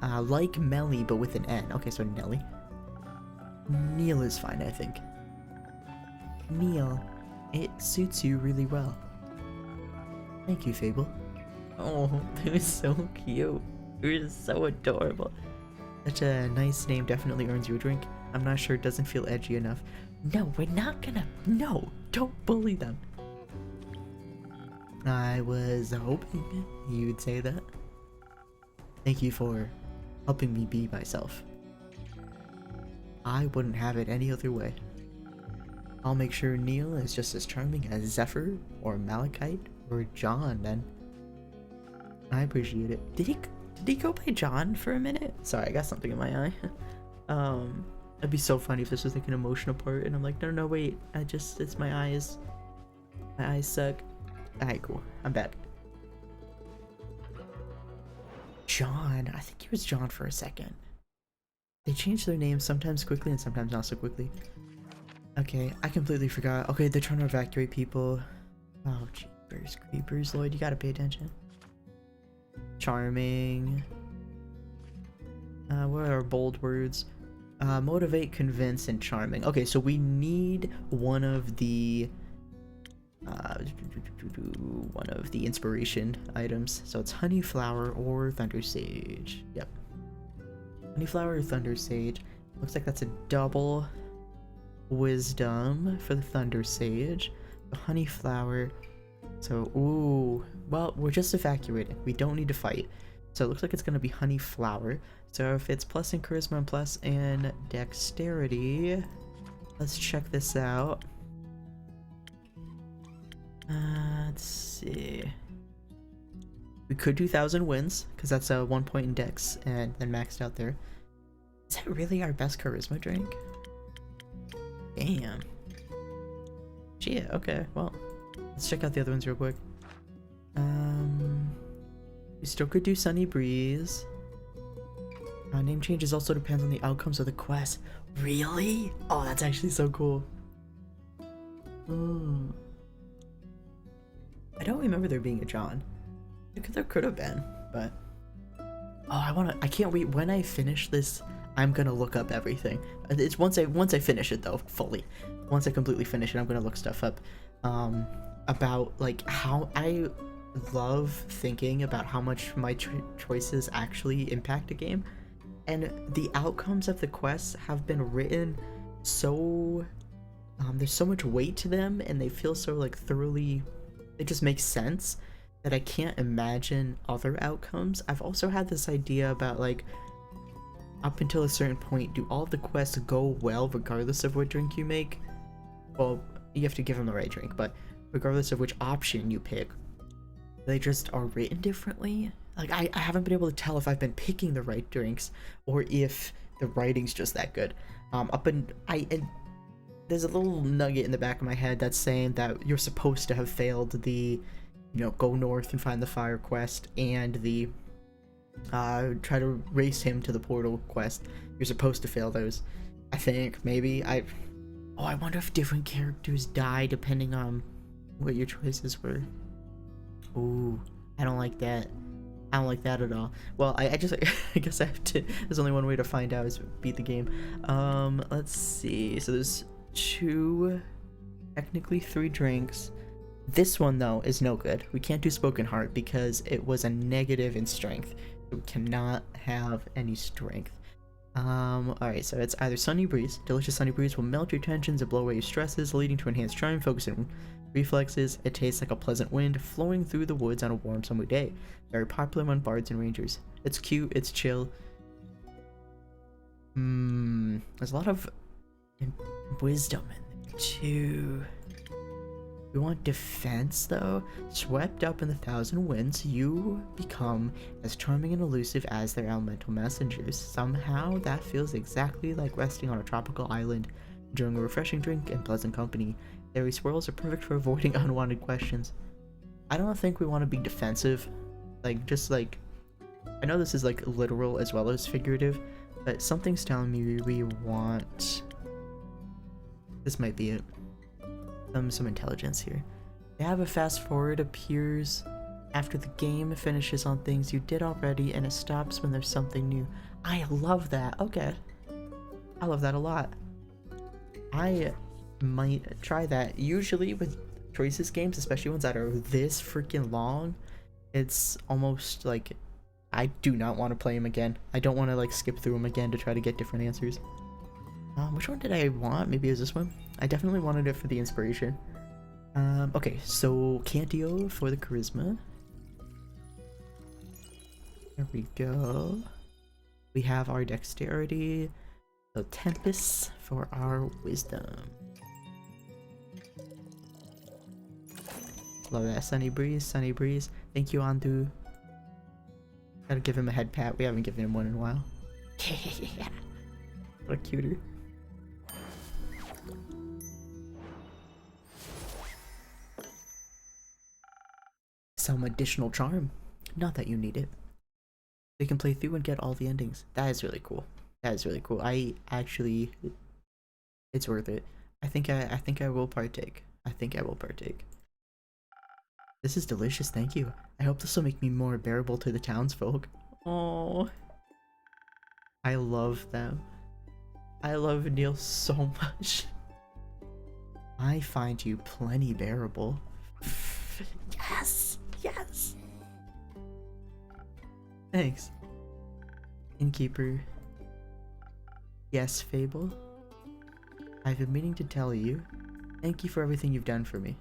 Like Melly, but with an N. Okay, so Nelly. Neil is fine, I think. Neil, it suits you really well. Thank you, Fable. Oh, it was so cute. It was so adorable. Such a nice name definitely earns you a drink. I'm not sure it doesn't feel edgy enough. No, we're not gonna. No, don't bully them. I was hoping you'd say that. Thank you for helping me be myself. I wouldn't have it any other way. I'll make sure Neil is just as charming as Zephyr or Malachite or John then. I appreciate it. Did he go by John for a minute? Sorry, I got something in my eye. It'd be so funny if this was like an emotional part and I'm like, no, wait, it's my eyes. My eyes suck. Alright, cool. I'm back. John. I think he was John for a second. They change their names sometimes quickly and sometimes not so quickly. Okay, I completely forgot. Okay, they're trying to evacuate people. Oh, jeepers creepers, Lloyd, you gotta pay attention. Charming. What are bold words? Motivate, convince, and charming. Okay, so we need one of the inspiration items. So it's honey flower or thunder sage. Yep. Honey flower or thunder sage. Looks like that's a double wisdom for the thunder sage. The honey flower. So, ooh. Well, we're just evacuating. We don't need to fight. So it looks like it's going to be honey flower. So if it's plus in charisma and plus in dexterity, let's check this out. Let's see. We could do 1,000 wins, because that's a 1 point in dex, and then maxed out there. Is that really our best charisma drink? Damn. Shit, okay, well. Let's check out the other ones real quick. We still could do Sunny Breeze. Name changes also depends on the outcomes of the quest. Really? Oh, that's actually so cool. I don't remember there being a John. There could have been, but I can't wait. When I finish this, I'm gonna look up everything. It's once I finish it though, fully. Once I completely finish it, I'm gonna look stuff up. About like how I love thinking about how much my choices actually impact a game, and the outcomes of the quests have been written so there's so much weight to them, and they feel so like thoroughly, it just makes sense that I can't imagine other outcomes. I've also had this idea about like, up until a certain point, do all of the quests go well regardless of what drink you make? Well, you have to give them the right drink, but regardless of which option you pick, they just are written differently. Like I haven't been able to tell if I've been picking the right drinks or if the writing's just that good. And there's a little nugget in the back of my head that's saying that you're supposed to have failed the, go north and find the fire quest and the try to race him to the portal quest. You're supposed to fail those. I think maybe I wonder if different characters die depending on what your choices were. Ooh, I don't like that. I don't like that at all. Well, I guess I have to. There's only one way to find out, is beat the game. Let's see. So there's technically 3 drinks. This one though is no good. We can't do Spoken Heart because it was a negative in strength. So we cannot have any strength. Alright, so it's either Sunny Breeze. Delicious Sunny Breeze will melt your tensions and blow away your stresses, leading to enhanced charm, focus, and reflexes. It tastes like a pleasant wind flowing through the woods on a warm summer day. Very popular among bards and rangers. It's cute, it's chill. There's a lot of wisdom in there too. We want defense though. Swept up in the 1,000 winds, you become as charming and elusive as their elemental messengers. Somehow that feels exactly like resting on a tropical island, enjoying a refreshing drink and pleasant company. Airy swirls are perfect for avoiding unwanted questions. I don't think we want to be defensive. I know this is like literal as well as figurative, but something's telling me we want... This might be it. Some intelligence here. They have a fast forward appears after the game finishes on things you did already, and it stops when there's something new. I love that. Okay. I love that a lot. I might try that. Usually with choices games, especially ones that are this freaking long, it's almost like I do not want to play them again. I don't want to like skip through them again to try to get different answers. Which one did I want? Maybe it was this one. I definitely wanted it for the inspiration. Okay, so Cantio for the charisma. There we go. We have our dexterity. So Tempest for our wisdom. Love that. Sunny Breeze, Sunny Breeze. Thank you, Andu. Gotta give him a head pat. We haven't given him one in a while. What a cuter. Some additional charm. Not that you need it. They can play through and get all the endings. That is really cool. That is really cool. I actually, it's worth it. I think I will partake. I think I will partake. This is delicious. Thank you. I hope this will make me more bearable to the townsfolk. Oh, I love them. I love Neil so much. I find you plenty bearable. Yes. Yes. Thanks. Innkeeper. Yes, Fable. I've been meaning to tell you. Thank you for everything you've done for me.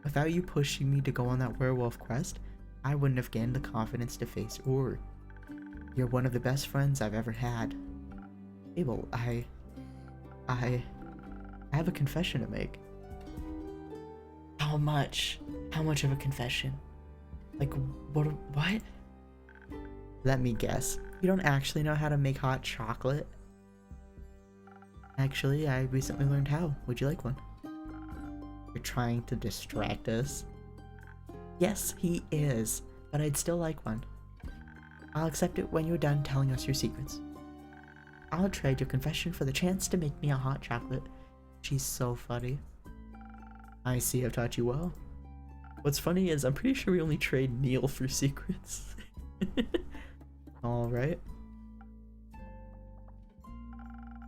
Without you pushing me to go on that werewolf quest, I wouldn't have gained the confidence to face Ur. You're one of the best friends I've ever had. Fable, I have a confession to make. How much? How much of a confession? Like, what? Let me guess. You don't actually know how to make hot chocolate? Actually, I recently learned how. Would you like one? You're trying to distract us? Yes, he is, but I'd still like one. I'll accept it when you're done telling us your secrets. I'll trade your confession for the chance to make me a hot chocolate. She's so funny. I see I've taught you well. What's funny is I'm pretty sure we only trade Neil for secrets. Alright.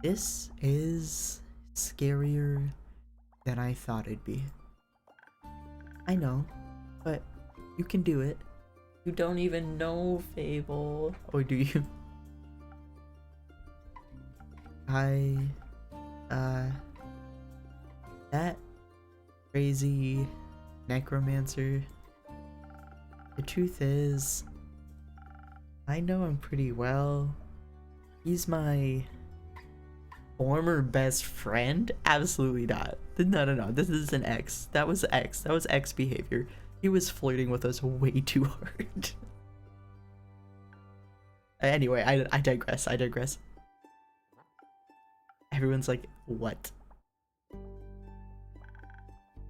This is scarier than I thought it'd be. I know, but you can do it. You don't even know Fable. Or do you? That crazy necromancer. The truth is, I know him pretty well. He's my former best friend? Absolutely not. No. This is an ex. That was ex. That was ex behavior. He was flirting with us way too hard. Anyway, I digress. I digress. Everyone's like, what?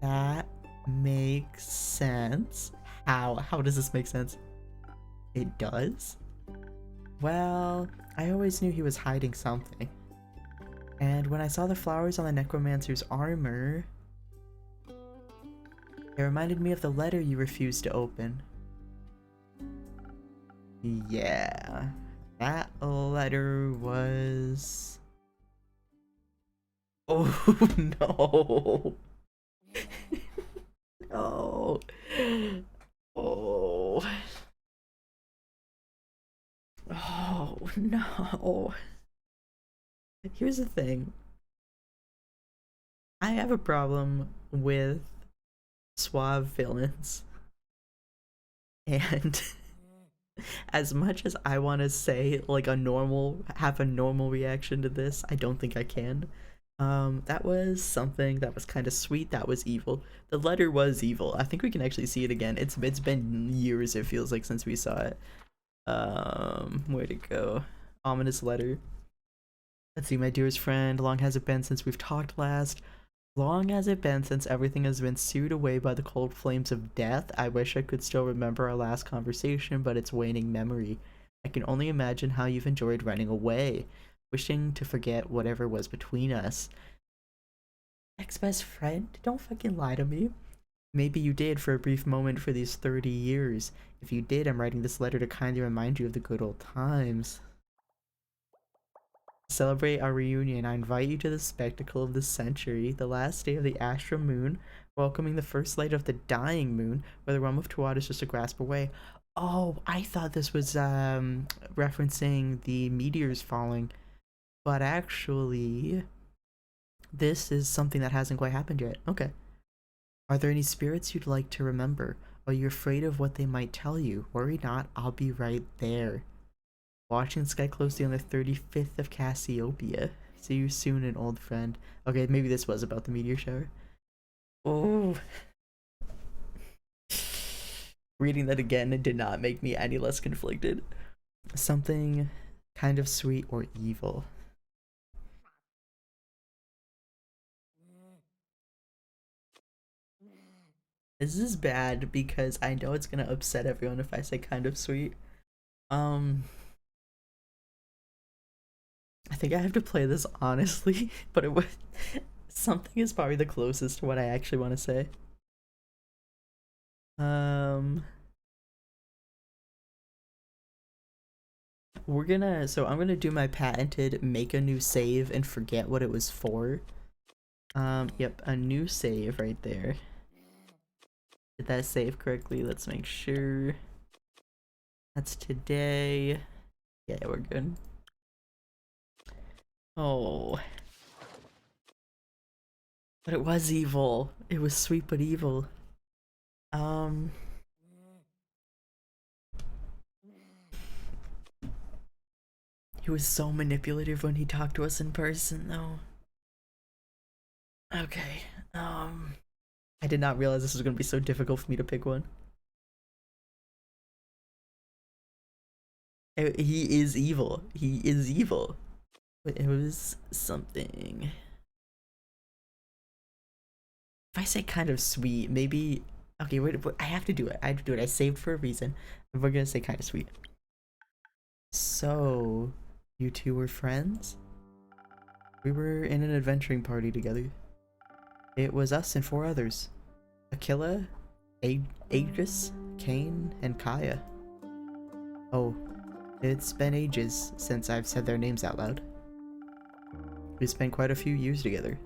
That makes sense. How? How does this make sense? It does? Well, I always knew he was hiding something. And when I saw the flowers on the necromancer's armor, it reminded me of the letter you refused to open. Yeah, that letter was... Oh no! No! Oh. Oh no. Here's the thing. I have a problem with suave villains. And as much as I want to say like have a normal reaction to this, I don't think I can. That was something that was kind of sweet. That was evil. The letter was evil. I think we can actually see it again. It's been years, it feels like, since we saw it. Where'd it go? Ominous letter. Let's see, my dearest friend, long has it been since we've talked last. Long has it been since everything has been seared away by the cold flames of death. I wish I could still remember our last conversation, but it's waning memory. I can only imagine how you've enjoyed running away, wishing to forget whatever was between us. Ex-best friend? Don't fucking lie to me. Maybe you did for a brief moment for these 30 years. If you did, I'm writing this letter to kindly remind you of the good old times. To celebrate our reunion, I invite you to the spectacle of the century, the last day of the astral moon, welcoming the first light of the dying moon, where the realm of Tuat is just a grasp away. Oh, I thought this was referencing the meteors falling, but actually, this is something that hasn't quite happened yet. Okay. Are there any spirits you'd like to remember? Are you afraid of what they might tell you? Worry not, I'll be right there. Watching the sky closely on the 35th of Cassiopeia. See you soon, an old friend. Okay, maybe this was about the meteor shower. Oh. Reading that again, it did not make me any less conflicted. Something kind of sweet or evil. This is bad because I know it's gonna upset everyone if I say kind of sweet. I think I have to play this honestly, but it was something is probably the closest to what I actually want to say. I'm gonna do my patented make a new save and forget what it was for. Yep, a new save right there. Did that save correctly? Let's make sure. That's today. Yeah, we're good. Oh. But it was evil. It was sweet but evil. He was so manipulative when he talked to us in person, though. Okay, I did not realize this was gonna be so difficult for me to pick one. He is evil. He is evil. But it was something. If I say kind of sweet, maybe... Okay, wait, I have to do it. I have to do it. I saved for a reason. We're gonna say kind of sweet. So, you two were friends? We were in an adventuring party together. It was us and 4 others. Aquila, Aegis, Kane, and Kaya. Oh, It's been ages since I've said their names out loud. We spent quite a few years together.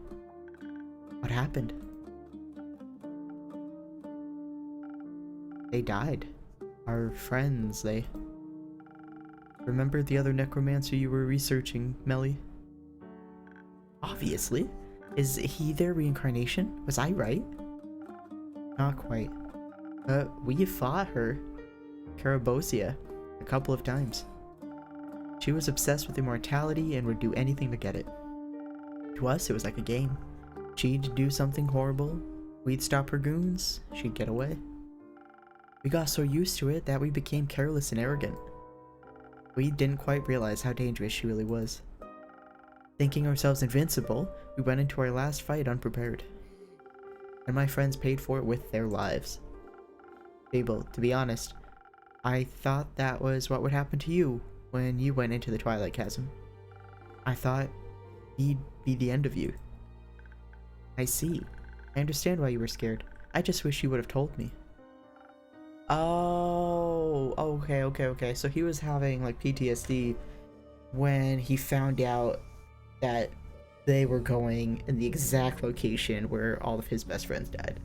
What happened? They died. Our friends, they... Remember the other necromancer you were researching, Melly? Obviously. Is he their reincarnation? Was I right? Not quite. We fought her, Carabosia, a couple of times. She was obsessed with immortality and would do anything to get it. To us, it was like a game. She'd do something horrible, we'd stop her goons, she'd get away. We got so used to it that we became careless and arrogant. We didn't quite realize how dangerous she really was. Thinking ourselves invincible, we went into our last fight unprepared. And my friends paid for it with their lives. Fable, to be honest, I thought that was what would happen to you when you went into the Twilight Chasm. I thought he'd be the end of you. I see. I understand why you were scared. I just wish you would have told me. Oh, okay. So he was having like PTSD when he found out that they were going in the exact location where all of his best friends died.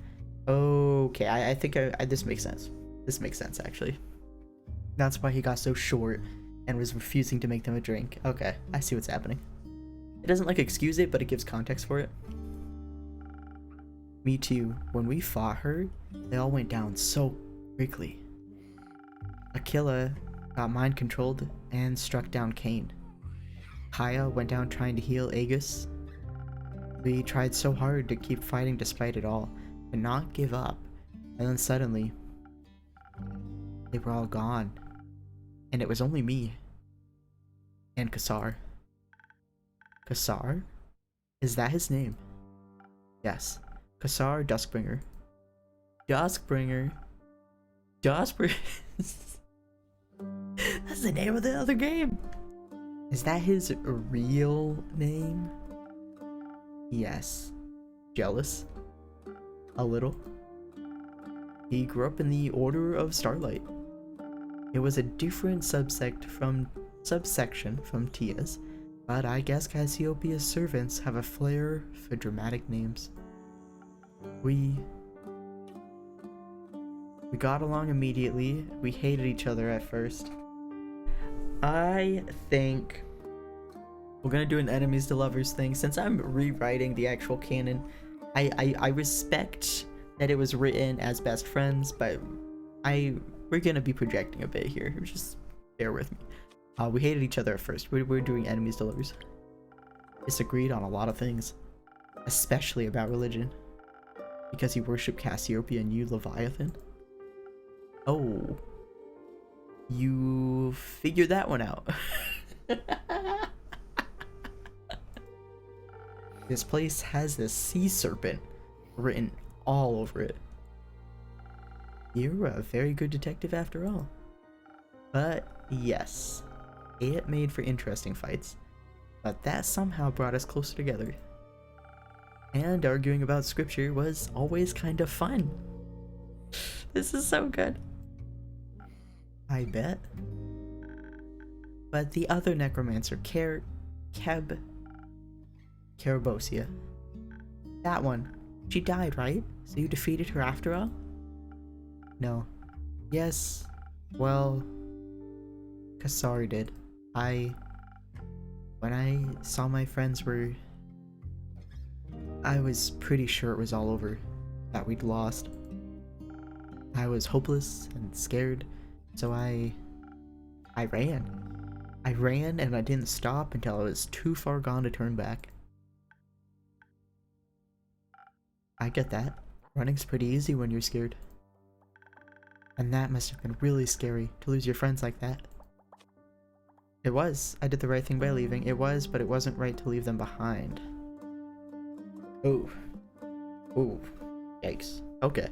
Okay, I think this makes sense. This makes sense, actually. That's why he got so short and was refusing to make them a drink. Okay, I see what's happening. It doesn't like excuse it, but it gives context for it. Me too. When we fought her, they all went down so quickly. Aquila got mind controlled and struck down Cain. Kaya went down trying to heal Aegis. We tried so hard to keep fighting despite it all, and not give up, and then suddenly, they were all gone. And it was only me. And Kassar. Kassar? Is that his name? Yes. Kassar Duskbringer. Duskbringer? Duskbringer? That's the name of the other game! Is that his real name? Yes. Jealous? A little. He grew up in the Order of Starlight. It was a different subsection from Tia's, but I guess Cassiopeia's servants have a flair for dramatic names. We got along immediately. We hated each other at first. I think we're gonna do an enemies to lovers thing. Since I'm rewriting the actual canon, I respect that it was written as best friends, but we're gonna be projecting a bit here. Just bear with me. We hated each other at first. We're doing enemies to lovers. Disagreed on a lot of things, especially about religion, because he worshipped Cassiopeia and you Leviathan. Oh, you figured that one out. This place has the sea serpent written all over it. You're a very good detective after all. But yes, it made for interesting fights, but that somehow brought us closer together. And arguing about scripture was always kind of fun. This is so good. I bet. But the other necromancer, Carabosia. That one. She died, right? So you defeated her after all? No. Yes. Well, Kassari did. When I saw my friends were... I was pretty sure it was all over. That we'd lost. I was hopeless and scared, so I ran. I ran and I didn't stop until I was too far gone to turn back. I get that. Running's pretty easy when you're scared. And that must have been really scary to lose your friends like that. It was. I did the right thing by leaving. It was, but it wasn't right to leave them behind. Oh. Ooh. Yikes. Okay.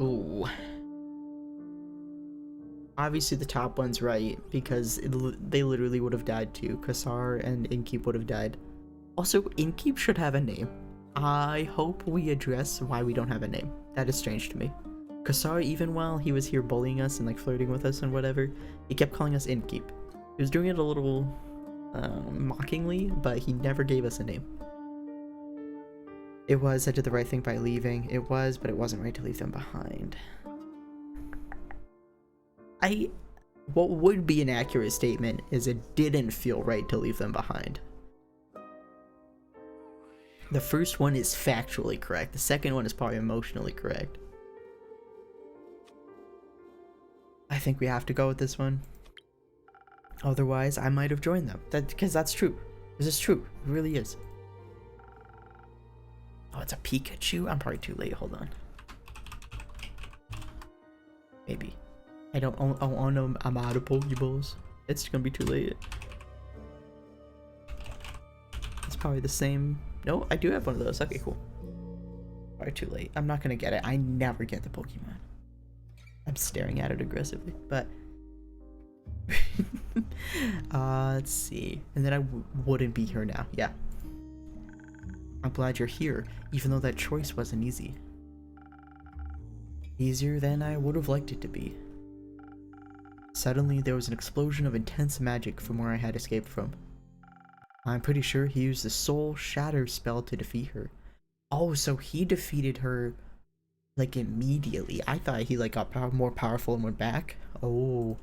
Ooh. Obviously the top one's right, because they literally would have died too. Kassar and Inkeep would have died. Also, Inkeep should have a name. I hope we address why we don't have a name. That is strange to me. Kasar, even while he was here bullying us and like flirting with us and whatever, he kept calling us Innkeep. He was doing it a little mockingly, but he never gave us a name. It was, I did the right thing by leaving. It was, but it wasn't right to leave them behind. What would be an accurate statement is it didn't feel right to leave them behind. The first one is factually correct. The second one is probably emotionally correct. I think we have to go with this one. Otherwise, I might have joined them. Because that's true. This is true. It really is. Oh, it's a Pikachu? I'm probably too late. Hold on. Maybe. I don't know. I'm out of Pokeballs. It's gonna be too late. It's probably the same. No, I do have one of those. Okay, cool. Probably too late. I'm not gonna get it. I never get the Pokemon. I'm staring at it aggressively, but let's see. And then I wouldn't be here now. Yeah. I'm glad you're here, even though that choice wasn't easy. Easier than I would have liked it to be. Suddenly, there was an explosion of intense magic from where I had escaped from. I'm pretty sure he used the Soul Shatter spell to defeat her. Oh, so he defeated her, like, immediately. I thought he, like, got more powerful and went back. Oh.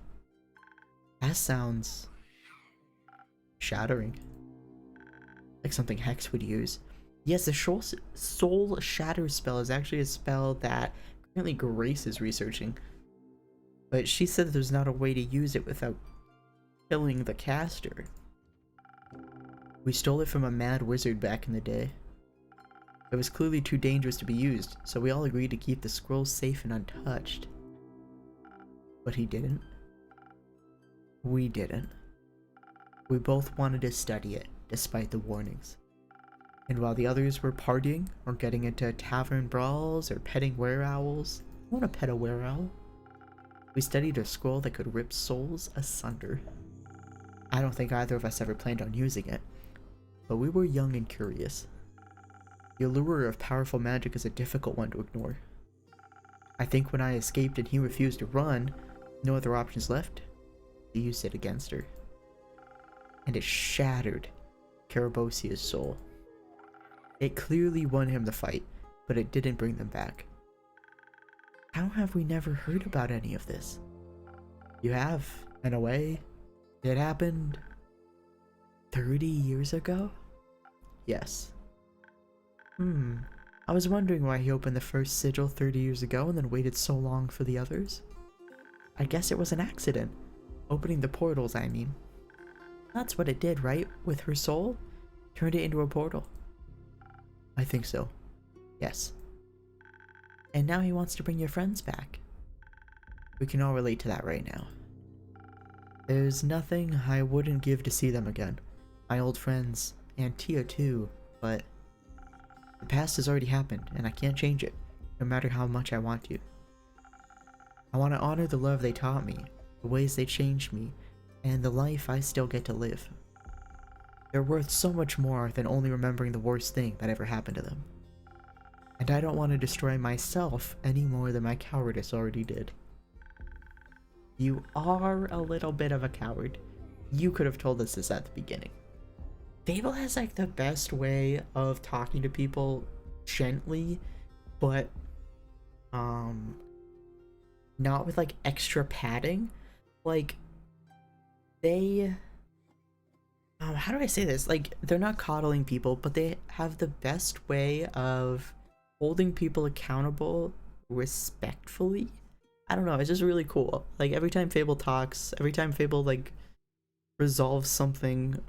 That sounds shattering. Like something Hex would use. Yes, the Soul Shatter spell is actually a spell that currently Grace is researching. But she said that there's not a way to use it without killing the caster. We stole it from a mad wizard back in the day. It was clearly too dangerous to be used, so we all agreed to keep the scroll safe and untouched. But he didn't. We didn't. We both wanted to study it, despite the warnings. And while the others were partying, or getting into tavern brawls, or petting were-owls, I want to pet a were-owl. We studied a scroll that could rip souls asunder. I don't think either of us ever planned on using it, but we were young and curious. The allure of powerful magic is a difficult one to ignore. I think when I escaped and he refused to run, no other options left, to use it against her. And it shattered Karabosia's soul. It clearly won him the fight, but it didn't bring them back. How have we never heard about any of this? You have, in a way. It happened 30 years ago? Yes. I was wondering why he opened the first sigil 30 years ago and then waited so long for the others. I guess it was an accident. Opening the portals, I mean. That's what it did, right? With her soul? Turned it into a portal. I think so. Yes. And now he wants to bring your friends back. We can all relate to that right now. There's nothing I wouldn't give to see them again. My old friends, and Tia too, but the past has already happened, and I can't change it, no matter how much I want to. I want to honor the love they taught me, the ways they changed me, and the life I still get to live. They're worth so much more than only remembering the worst thing that ever happened to them. And I don't want to destroy myself any more than my cowardice already did. You are a little bit of a coward. You could have told us this at the beginning. Fable has like the best way of talking to people gently, but not with like extra padding. Like they how do I say this? Like they're not coddling people, but they have the best way of holding people accountable respectfully. I don't know, it's just really cool. Like every time Fable talks, every time Fable like resolves something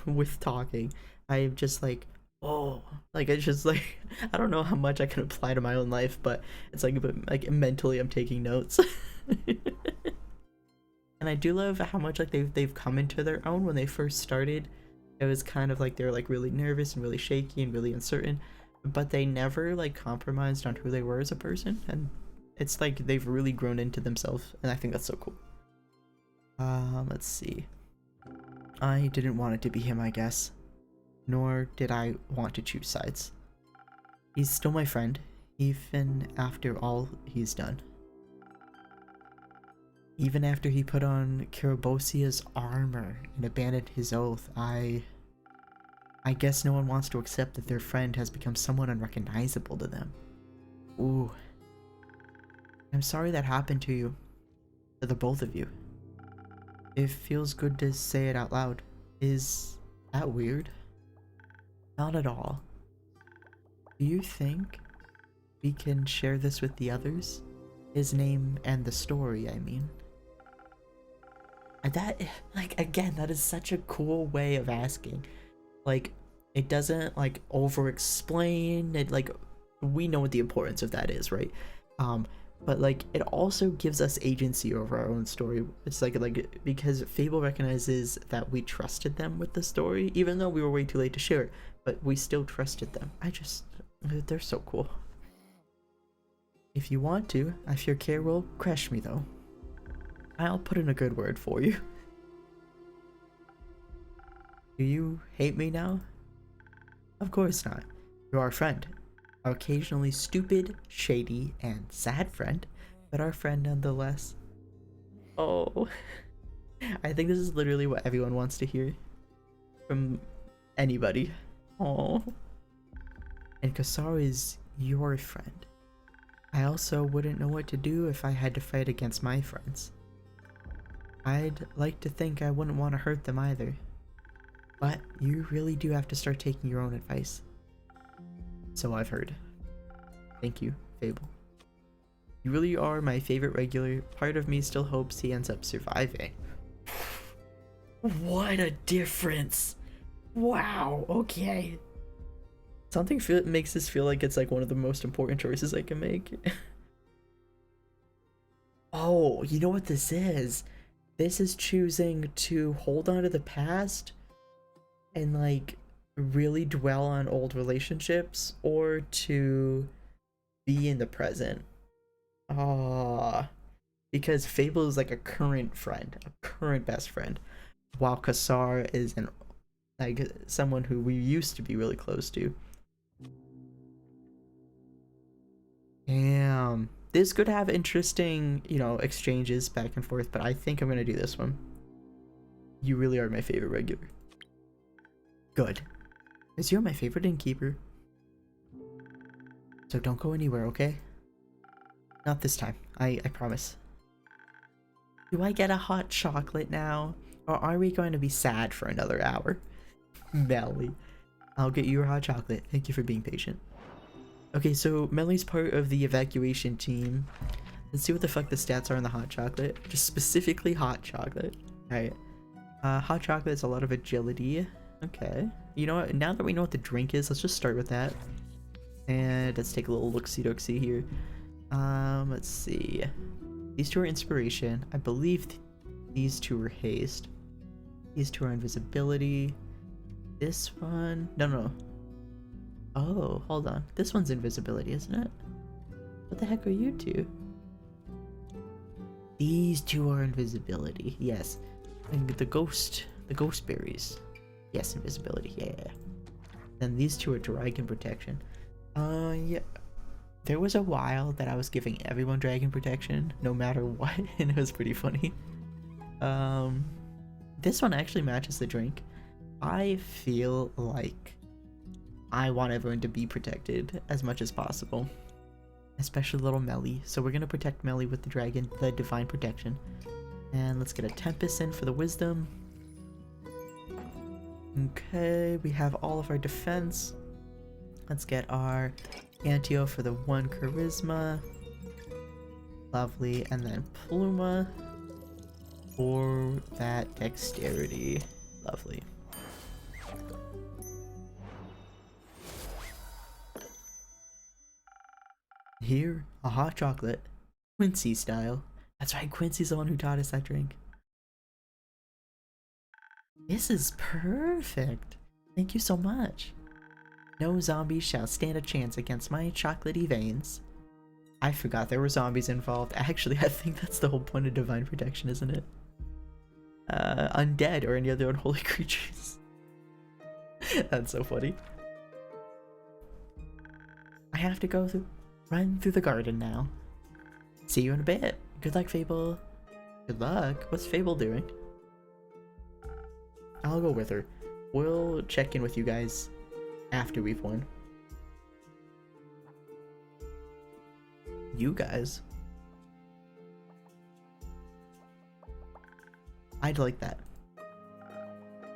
with talking, I'm just like, oh, like it's just like I don't know how much I can apply to my own life, but it's like mentally I'm taking notes. And I do love how much like they've come into their own. When they first started, it was kind of like they were like really nervous and really shaky and really uncertain, but they never like compromised on who they were as a person, and it's like they've really grown into themselves, and I think that's so cool. Let's see. I didn't want it to be him, I guess. Nor did I want to choose sides. He's still my friend. Even after all he's done. Even after he put on Kiribosia's armor and abandoned his oath, I guess no one wants to accept that their friend has become someone unrecognizable to them. Ooh. I'm sorry that happened to you. To the both of you. It feels good to say it out loud. Is that weird? Not at all. Do you think we can share this with the others? His name and the story, I mean. And that, like, again, that is such a cool way of asking. Like, it doesn't, like, over-explain. It, like, we know what the importance of that is, right? But, like, it also gives us agency over our own story. It's like, because Fable recognizes that we trusted them with the story, even though we were way too late to share it, but we still trusted them. They're so cool. If you want to, if your care will crush me though, I'll put in a good word for you. Do you hate me now? Of course not. You're our friend. Our occasionally stupid, shady, and sad friend, but our friend nonetheless. Oh, I think this is literally what everyone wants to hear from anybody. Oh, and Kasar is your friend. I also wouldn't know what to do if I had to fight against my friends. I'd like to think I wouldn't want to hurt them either. But you really do have to start taking your own advice. So I've heard. Thank you, Fable. You really are my favorite regular. Part of me still hopes he ends up surviving. What a difference! Wow, okay. Something makes this feel like it's like one of the most important choices I can make. Oh, you know what this is? This is choosing to hold on to the past and like really dwell on old relationships, or to be in the present. Ah, because Fable is like a current friend, a current best friend, while Kasar is like someone who we used to be really close to. Damn. This could have interesting, you know, exchanges back and forth, but I think I'm gonna do this one. You really are my favorite regular. Good. Because you're my favorite innkeeper. So don't go anywhere, okay? Not this time. I promise. Do I get a hot chocolate now? Or are we going to be sad for another hour? Melly. I'll get you your hot chocolate. Thank you for being patient. Okay, so Melly's part of the evacuation team. Let's see what the fuck the stats are on the hot chocolate. Just specifically hot chocolate. Alright. Hot chocolate is a lot of agility. Okay. You know what? Now that we know what the drink is, let's just start with that. And let's take a little look-see-dook-see here. Let's see. These two are inspiration. I believe these two are haste. These two are invisibility. This one... No. Oh, hold on. This one's invisibility, isn't it? What the heck are you two? These two are invisibility. Yes. And the ghost berries. Yes, invisibility. Yeah. Then these two are dragon protection. Yeah. There was a while that I was giving everyone dragon protection, no matter what, and it was pretty funny. This one actually matches the drink. I feel like I want everyone to be protected as much as possible, especially little Melly. So we're gonna protect Melly with the divine protection. And let's get a Tempest in for the wisdom. Okay, we have all of our defense. Let's get our Antio for the 1 charisma. Lovely, and then Pluma for that dexterity. Lovely. Here, a hot chocolate, Quincy style. That's right, Quincy's the one who taught us that drink. This is perfect. Thank you so much. No zombies shall stand a chance against my chocolatey veins. I forgot there were zombies involved. Actually, I think that's the whole point of divine protection, isn't it? Undead or any other unholy creatures. That's so funny. I have to go through run through the garden now. See you in a bit. Good luck, Fable. Good luck? What's Fable doing? I'll go with her. We'll check in with you guys after we've won. You guys? I'd like that.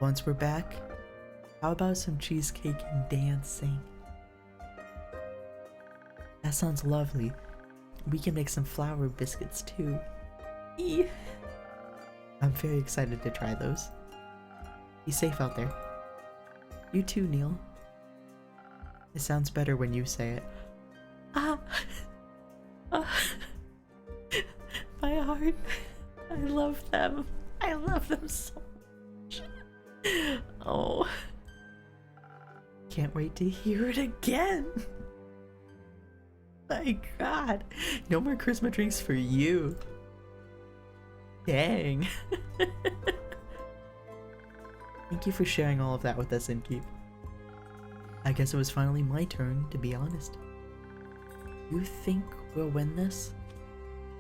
Once we're back, how about some cheesecake and dancing? That sounds lovely. We can make some flour biscuits too. Eee. I'm very excited to try those. Be safe out there. You too, Neil. It sounds better when you say it. Ah! My heart. I love them. I love them so much. Oh. Can't wait to hear it again. My god. No more Christmas drinks for you. Dang. Thank you for sharing all of that with us, Inkeep. I guess it was finally my turn, to be honest. You think we'll win this?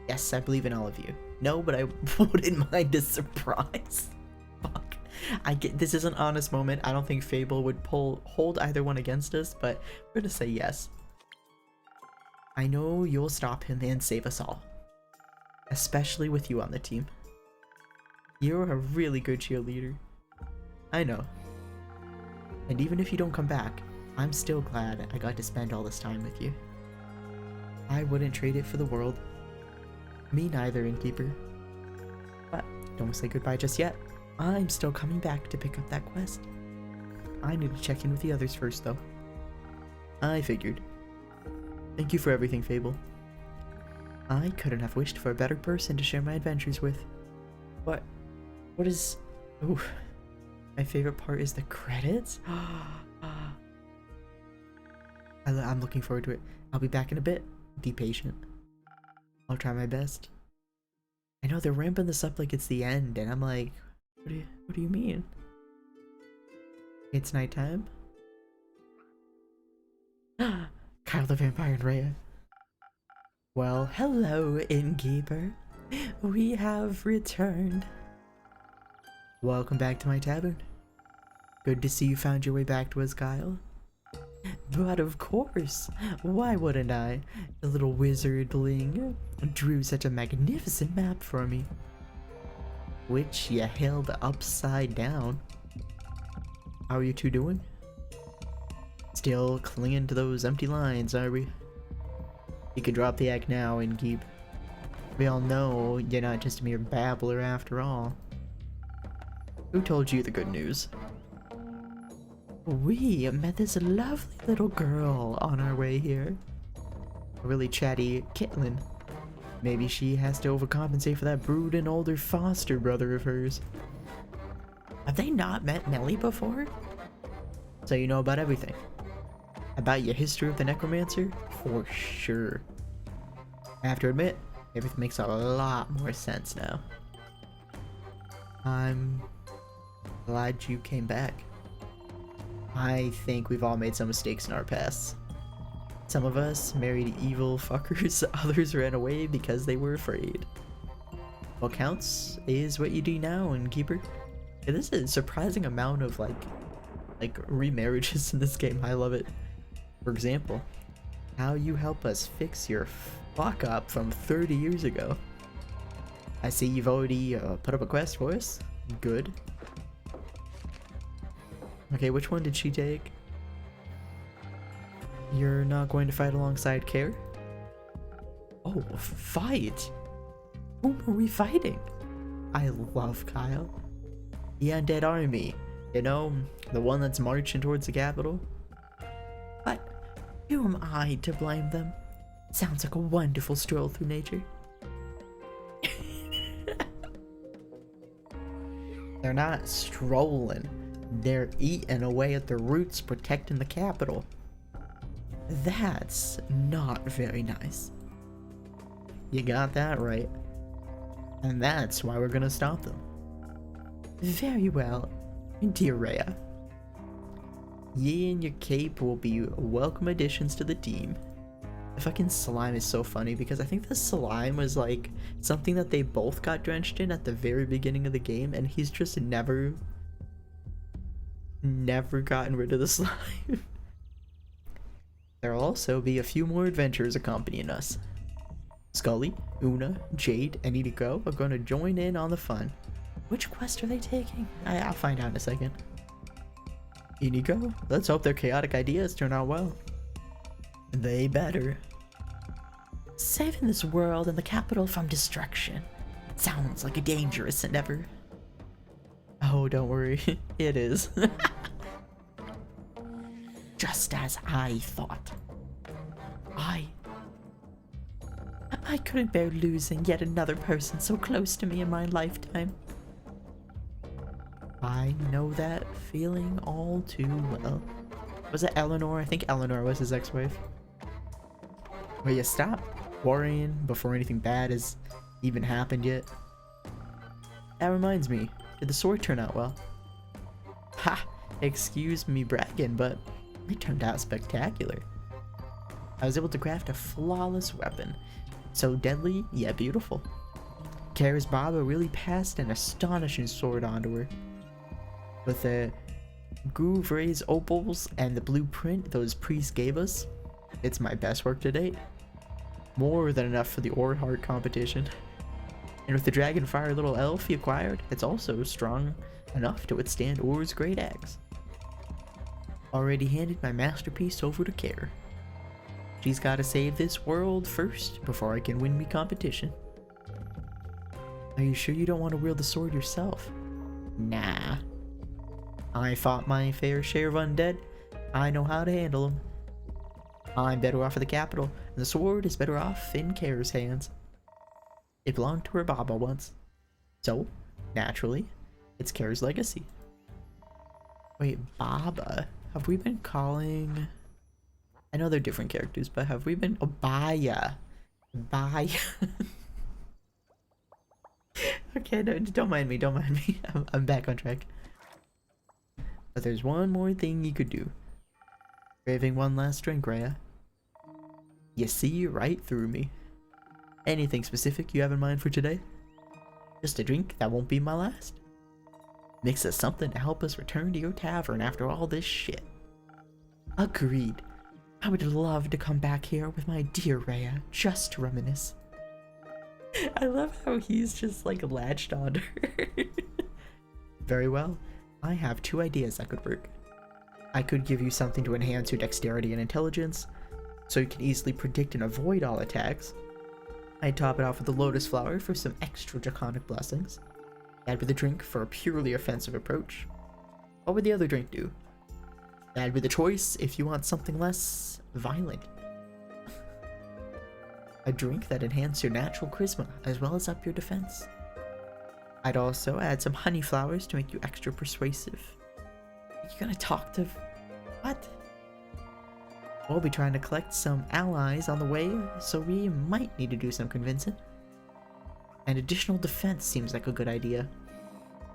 Yes, I believe in all of you. No, but I wouldn't mind a surprise. Fuck. I get this is an honest moment. I don't think Fable would hold either one against us, but we're gonna say yes. I know you'll stop him and save us all. Especially with you on the team. You're a really good cheerleader. I know. And even if you don't come back, I'm still glad I got to spend all this time with you. I wouldn't trade it for the world. Me neither, Innkeeper. But don't say goodbye just yet. I'm still coming back to pick up that quest. I need to check in with the others first, though. I figured. Thank you for everything, Fable. I couldn't have wished for a better person to share my adventures with. What is... Ooh. My favorite part is the credits? I'm looking forward to it. I'll be back in a bit. Be patient. I'll try my best. I know they're ramping this up like it's the end, and I'm like, what do you mean? It's nighttime? Kyle the Vampire and Rhea. Well, hello, Innkeeper. We have returned. Welcome back to my tavern. Good to see you found your way back to us, Kyle. But of course, why wouldn't I? The little wizard Bling drew such a magnificent map for me, which you held upside down. How are you two doing? Still clinging to those empty lines, are we? You can drop the act now and keep. We all know you're not just a mere babbler after all. Who told you the good news? We met this lovely little girl on our way here. A really chatty Kitlin. Maybe she has to overcompensate for that brooding older foster brother of hers. Have they not met Melly before? So you know about everything. About your history of the necromancer? For sure. I have to admit, everything makes a lot more sense now. I'm glad you came back. I think we've all made some mistakes in our pasts. Some of us married evil fuckers, others ran away because they were afraid. What counts is what you do now, Innkeeper. Yeah, this is a surprising amount of like remarriages in this game. I love it. For example, how you help us fix your fuck up from 30 years ago. I see you've already put up a quest for us. Good. Okay, which one did she take? You're not going to fight alongside Care? Oh, fight? Whom are we fighting? I love Kyle. The undead army. You know, the one that's marching towards the capital? But who am I to blame them? Sounds like a wonderful stroll through nature. They're not strolling. They're eating away at the roots protecting the capital. That's not very nice. You got that right. And that's why we're gonna stop them. Very well, dear Rhea. Ye and your cape will be welcome additions to the team. The fucking slime is so funny because I think the slime was like something that they both got drenched in at the very beginning of the game, and he's just never gotten rid of the slime. There'll also be a few more adventurers accompanying us. Scully, Una, Jade, and Inigo are going to join in on the fun. Which quest are they taking? I'll find out in a second. Inigo, let's hope their chaotic ideas turn out well. They better. Saving this world and the capital from destruction. Sounds like a dangerous endeavor. Oh, don't worry. It is. Just as I thought. I couldn't bear losing yet another person so close to me in my lifetime. I know that feeling all too well. Was it Eleanor? I think Eleanor was his ex-wife. Will you stop worrying before anything bad has even happened yet? That reminds me, did the sword turn out well? Ha! Excuse me bragging, but it turned out spectacular. I was able to craft a flawless weapon. So deadly, yet beautiful. Kara's Baba really passed an astonishing sword onto her. With the Gouvre's opals and the blueprint those priests gave us, it's my best work to date. More than enough for the Orhart competition. And with the Dragonfire little elf he acquired, it's also strong enough to withstand Or's great axe. Already handed my masterpiece over to Kara. She's gotta save this world first before I can win me competition. Are you sure you don't want to wield the sword yourself? Nah. I fought my fair share of undead. I know how to handle them. I'm better off at the capital, and the sword is better off in Kara's hands. It belonged to her Baba once. So, naturally, it's Kara's legacy. Wait, Baba? Have we been calling... I know they're different characters, but have we been... Oh, Baya. Baya. Okay, no, don't mind me, don't mind me. I'm back on track. But there's one more thing you could do. Craving one last drink, Rhea? You see right through me. Anything specific you have in mind for today? Just a drink that won't be my last? Mix us something to help us return to your tavern after all this shit. Agreed. I would love to come back here with my dear Rhea, just to reminisce. I love how he's just like latched on her. Very well. I have two ideas that could work. I could give you something to enhance your dexterity and intelligence, so you can easily predict and avoid all attacks. I'd top it off with the lotus flower for some extra draconic blessings. Add with a drink for a purely offensive approach. What would the other drink do? Add with a choice if you want something less violent. A drink that enhances your natural charisma as well as up your defense. I'd also add some honey flowers to make you extra persuasive. You're gonna talk to... What? We'll be trying to collect some allies on the way, so we might need to do some convincing. And additional defense seems like a good idea.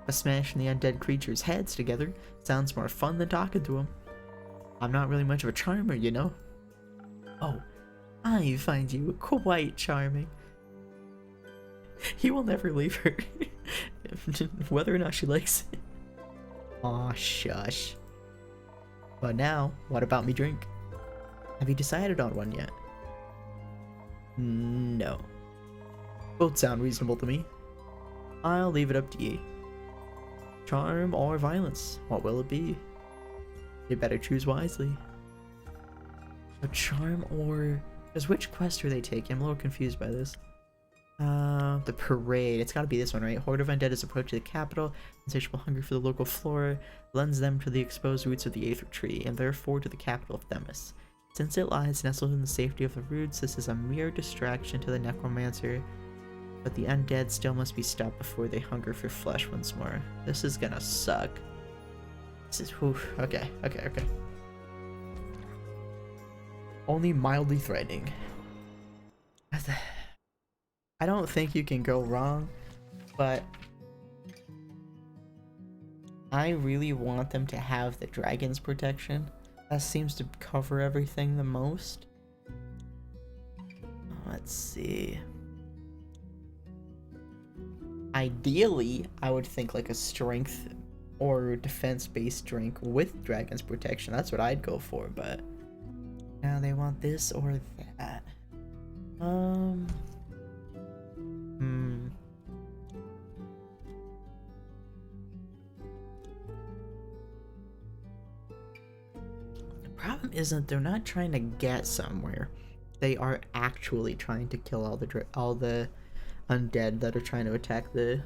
But smashing the undead creatures' heads together sounds more fun than talking to them. I'm not really much of a charmer, you know. Oh, I find you quite charming. He will never leave her, whether or not she likes it. Aw, shush. But now, what about me drink? Have you decided on one yet? No. Both sound reasonable to me. I'll leave it up to you. Charm or violence, what will it be? You better choose wisely. A charm or... Because which quest are they taking? I'm a little confused by this. The parade. It's gotta be this one, right? Horde of undead is approaching the capital. Insatiable hunger for the local flora lends them to the exposed roots of the Aether Tree, and therefore to the capital of Themis. Since it lies nestled in the safety of the roots, this is a mere distraction to the necromancer. But the undead still must be stopped before they hunger for flesh once more. This is gonna suck. This is... Oof. Okay. Only mildly threatening. I don't think you can go wrong, but I really want them to have the dragon's protection. That seems to cover everything the most. Let's see. Ideally, I would think like a strength or defense-based drink with Dragon's Protection. That's what I'd go for, but now they want this or that. The problem isn't they're not trying to get somewhere. They are actually trying to kill all the undead that are trying to attack the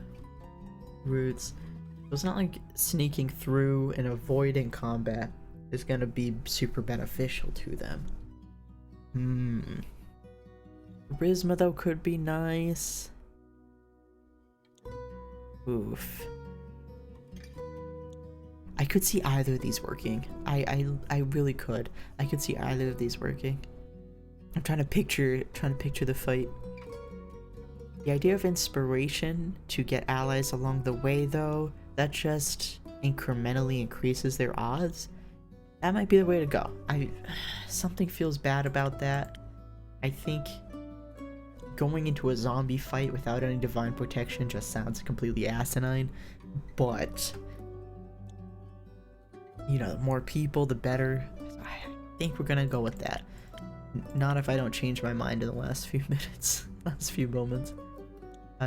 roots. So it's not like sneaking through and avoiding combat is gonna be super beneficial to them. Charisma though could be nice. Oof. I could see either of these working. I really could. I could see either of these working. I'm trying to picture the fight. The idea of inspiration to get allies along the way though, that just incrementally increases their odds. That might be the way to go. Something feels bad about that. I think going into a zombie fight without any divine protection just sounds completely asinine, but you know, the more people, the better. I think we're gonna go with that. Not if I don't change my mind in the last few minutes, last few moments.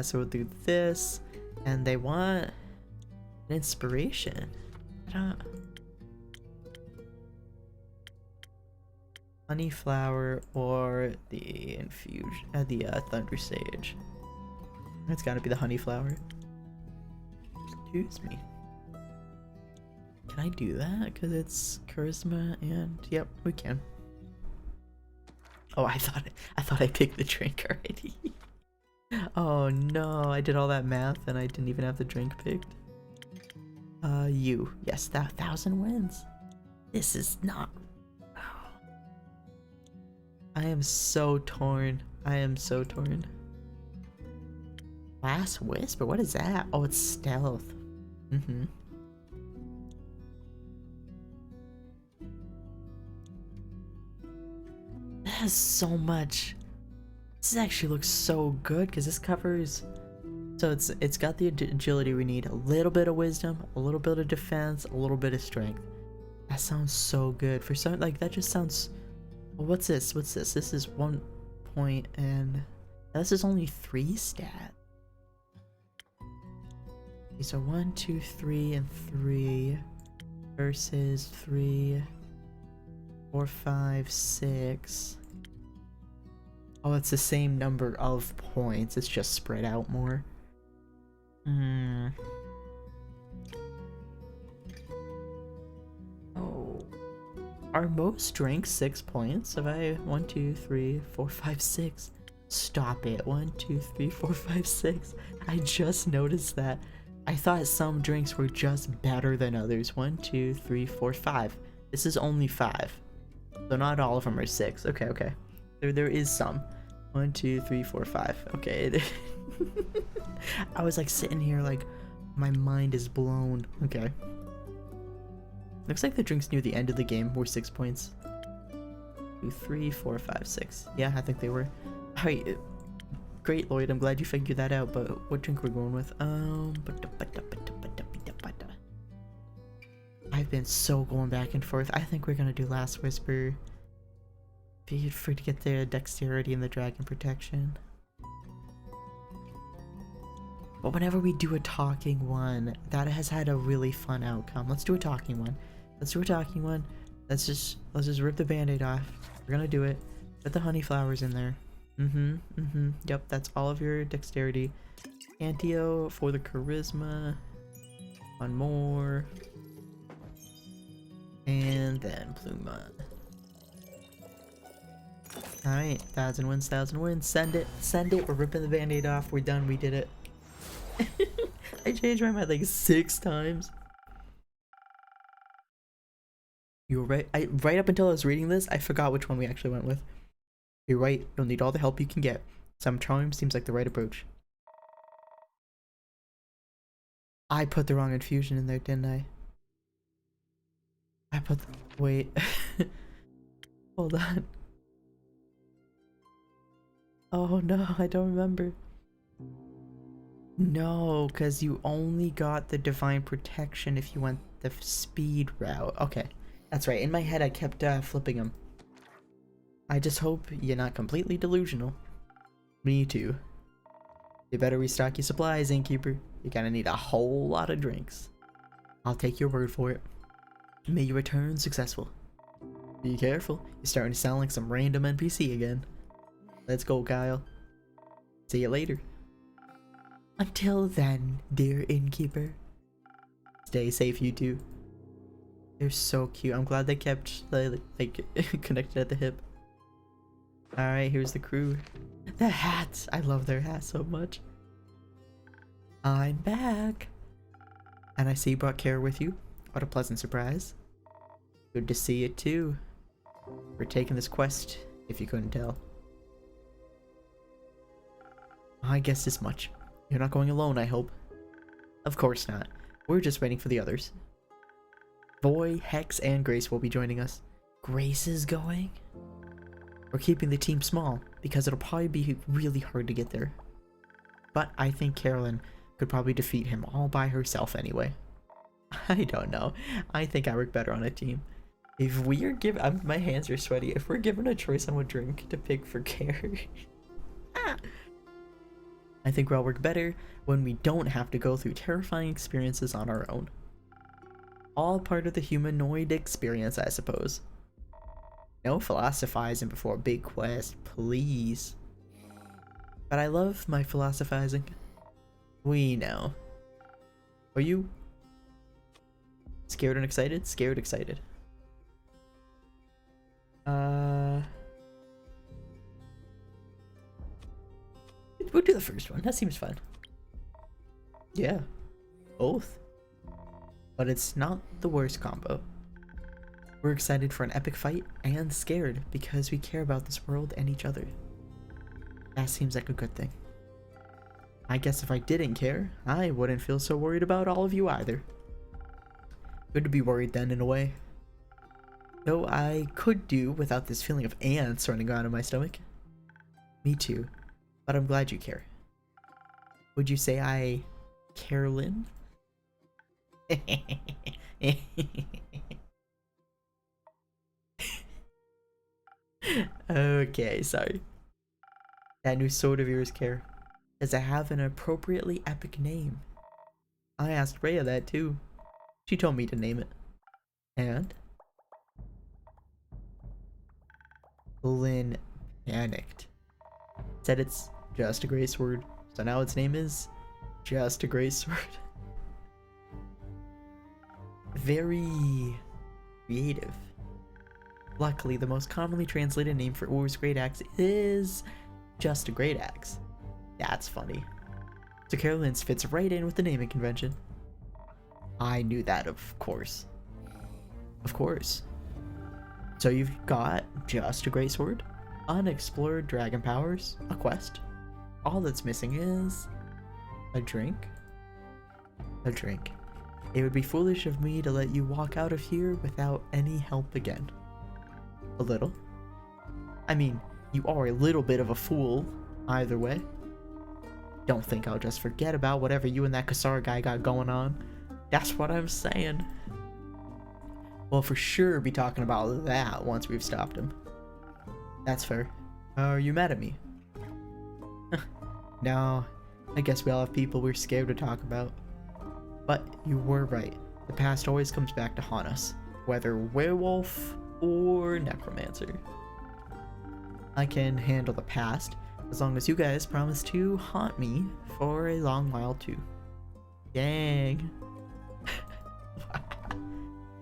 So we'll do this, and they want an inspiration. Honeyflower or the infusion, the thunder sage. It's gotta be the honeyflower. Excuse me. Can I do that? Because it's charisma and yep, we can. Oh, I thought I picked the drink already. Oh no, I did all that math and I didn't even have the drink picked. Yes, that 1,000 wins. This is not. I am so torn. I am so torn. Last Whisper? What is that? Oh, it's stealth. That has so much. This actually looks so good because this covers. So it's got the agility we need, a little bit of wisdom, a little bit of defense, a little bit of strength. That sounds so good. For some, like that just sounds. Well, what's this? What's this? This is 1 point and this is only 3 stat. Okay, so 1, 2, 3, and 3 versus 3, 4, 5, 6. Oh, it's the same number of points. It's just spread out more. Oh. Are most drinks 6 points? Have I 1, 2, 3, 4, 5, 6? Stop it. 1, 2, 3, 4, 5, 6. I just noticed that. I thought some drinks were just better than others. 1, 2, 3, 4, 5. This is only 5. So not all of them are 6. Okay, okay. There is some. 1, 2, 3, 4, 5. Okay. I was like sitting here like my mind is blown. Okay. Looks like the drinks near the end of the game were 6 points. 2, 3, 4, 5, 6. Yeah, I think they were. Alright. Great, Lloyd. I'm glad you figured that out, but what drink we're going with? I've been so going back and forth. I think we're gonna do Last Whisper. Be free to get the dexterity and the dragon protection. But whenever we do a talking one, that has had a really fun outcome. Let's do a talking one. Let's do a talking one. Let's just rip the band-aid off. We're gonna do it. Put the honey flowers in there. Yep, that's all of your dexterity. Antio for the charisma. One more. And then Pluma. Alright, 1,000 wins, 1,000 wins. Send it, send it. We're ripping the band-aid off. We're done, we did it. I changed my mind like 6 times. You were right. Right up until I was reading this, I forgot which one we actually went with. You're right. You'll need all the help you can get. Some charm seems like the right approach. I put the wrong infusion in there, didn't I? Wait. Hold on. Oh no, I don't remember. No, because you only got the divine protection if you went the speed route. Okay, that's right. In my head, I kept flipping them. I just hope you're not completely delusional. Me too. You better restock your supplies, Innkeeper. You're gonna need a whole lot of drinks. I'll take your word for it. May you return successful. Be careful, you're starting to sound like some random NPC again. Let's go, Kyle. See you later. Until then, dear Innkeeper. Stay safe, you two. They're so cute. I'm glad they kept like connected at the hip. Alright, here's the crew. The hats! I love their hats so much. I'm back! And I see you brought Kara with you. What a pleasant surprise. Good to see you too. We're taking this quest, if you couldn't tell. I guess as much. You're not going alone, I hope. Of course not. We're just waiting for the others. Boy, Hex, and Grace will be joining us. Grace is going? We're keeping the team small, because it'll probably be really hard to get there. But I think Carolyn could probably defeat him all by herself anyway. I don't know. I think I work better on a team. If we are given... my hands are sweaty. If we're given a choice on what drink to pick for Carrie... I think we'll work better when we don't have to go through terrifying experiences on our own. All part of the humanoid experience, I suppose. No philosophizing before a big quest, please. But I love my philosophizing. We know. Are you? Scared and excited? Scared, excited. We'll do the first one. That seems fun. Yeah. Both. But it's not the worst combo. We're excited for an epic fight and scared because we care about this world and each other. That seems like a good thing. I guess if I didn't care, I wouldn't feel so worried about all of you either. Good to be worried then, in a way. Though I could do without this feeling of ants running around in my stomach. Me too. But I'm glad you care. Would you say I... Carolyn? Okay, sorry. That new sword of yours, Care. Does it have an appropriately epic name? I asked Rhea that too. She told me to name it. And? Lynn panicked. Said it's just a great sword. So now its name is just a great sword. Very creative. Luckily, the most commonly translated name for Ur's great axe is just a great axe. That's funny. So Carolyn's fits right in with the naming convention. I knew that, of course. Of course. So you've got just a great sword, unexplored dragon powers, a quest. All that's missing is a drink. A drink. It would be foolish of me to let you walk out of here without any help again. A little. I mean, you are a little bit of a fool, either way. Don't think I'll just forget about whatever you and that Kassar guy got going on. That's what I'm saying. We'll for sure be talking about that once we've stopped him. That's fair. Are you mad at me? No, I guess we all have people we're scared to talk about. But you were right. The past always comes back to haunt us, whether werewolf or necromancer. I can handle the past, as long as you guys promise to haunt me for a long while too. Dang.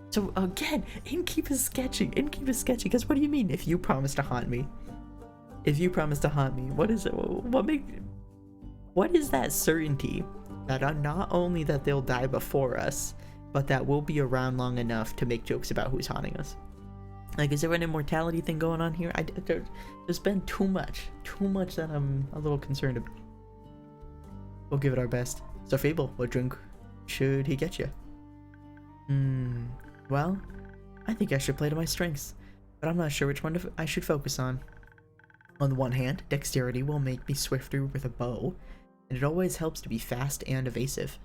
So again, Innkeep is sketchy. Innkeep is sketchy, because what do you mean if you promise to haunt me? If you promise to haunt me, what is it? What is that certainty that not only that they'll die before us, but that we'll be around long enough to make jokes about who's haunting us? Like, is there an immortality thing going on here? There's been too much that I'm a little concerned about. We'll give it our best. So Fable, what drink should he get you? Well, I think I should play to my strengths, but I'm not sure which one I should focus on. On the one hand, dexterity will make me swifter with a bow, and it always helps to be fast and evasive.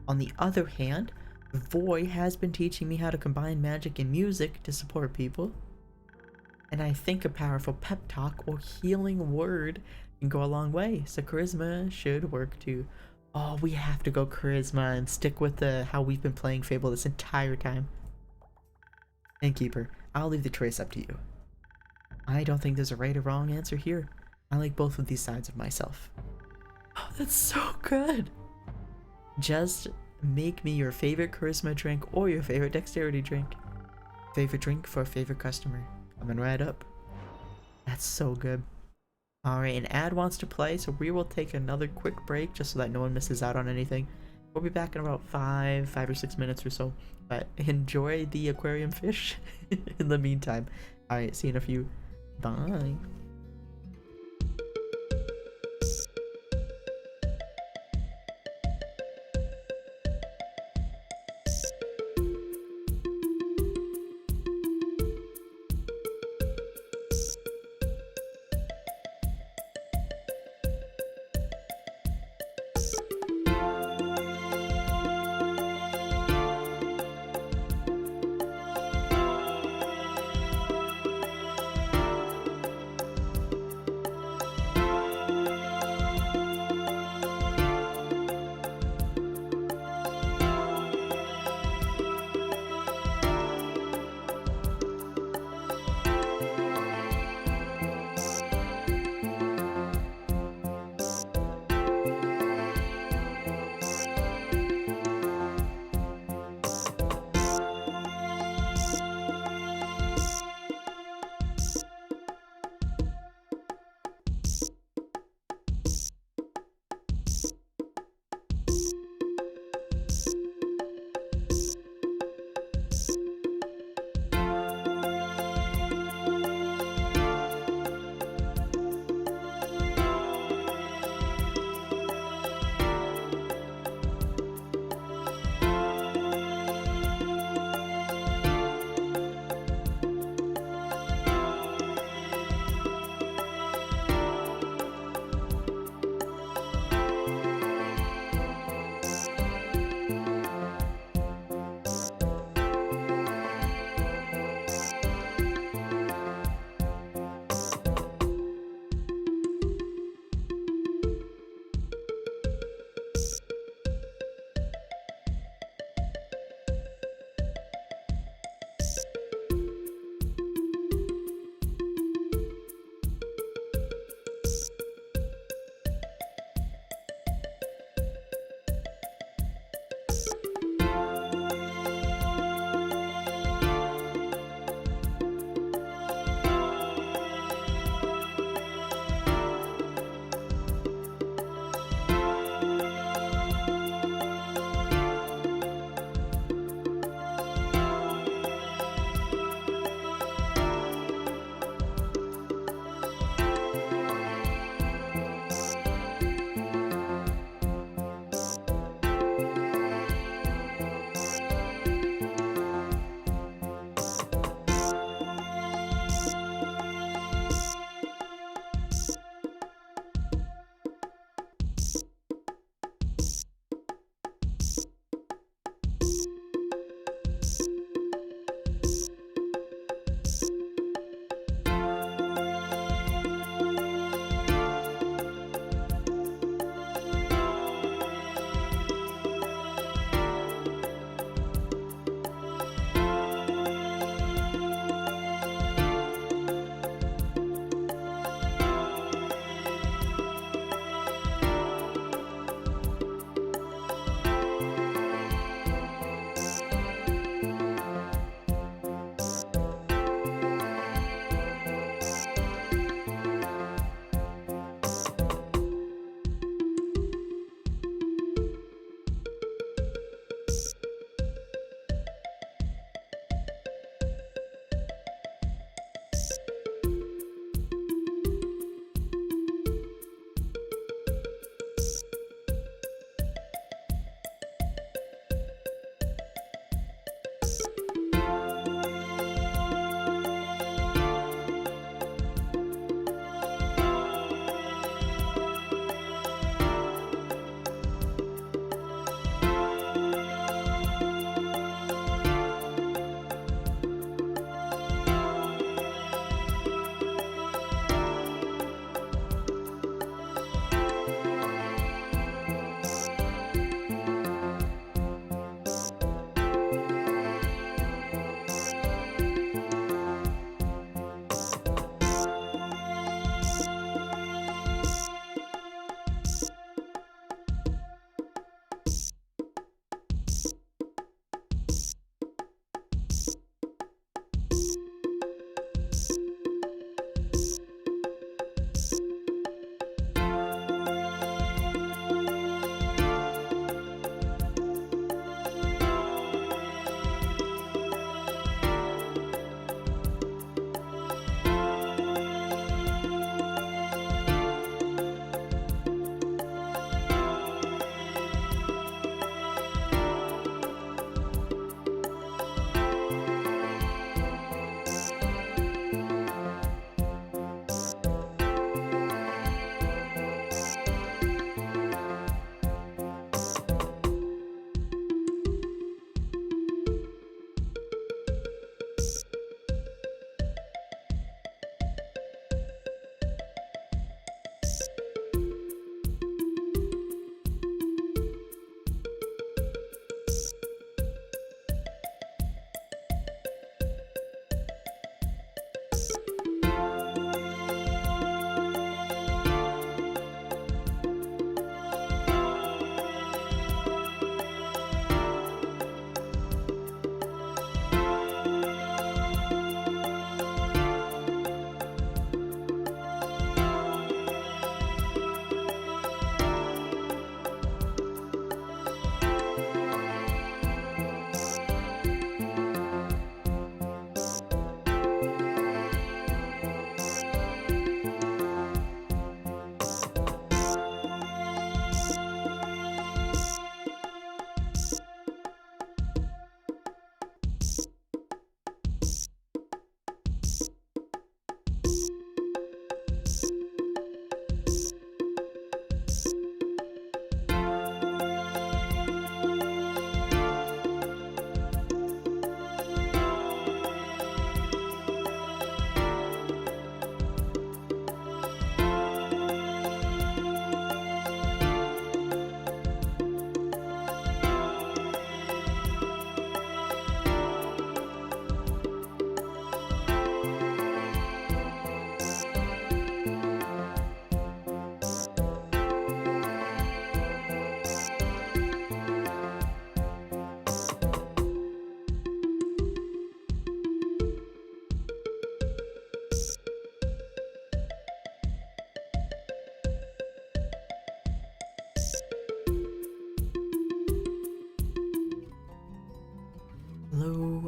On the other hand, Voy has been teaching me how to combine magic and music to support people, and I think a powerful pep talk or healing word can go a long way, so charisma should work too. Oh, we have to go charisma and stick with the how we've been playing Fable this entire time. And Keeper, I'll leave the choice up to you. I don't think there's a right or wrong answer here. I like both of these sides of myself. Oh, that's so good! Just make me your favorite charisma drink or your favorite dexterity drink. Favorite drink for a favorite customer. Coming right up. That's so good. Alright, and Ad wants to play, so we will take another quick break just so that no one misses out on anything. We'll be back in about 5 or 6 minutes or so. But enjoy the aquarium fish in the meantime. Alright, see you in a few. Bye.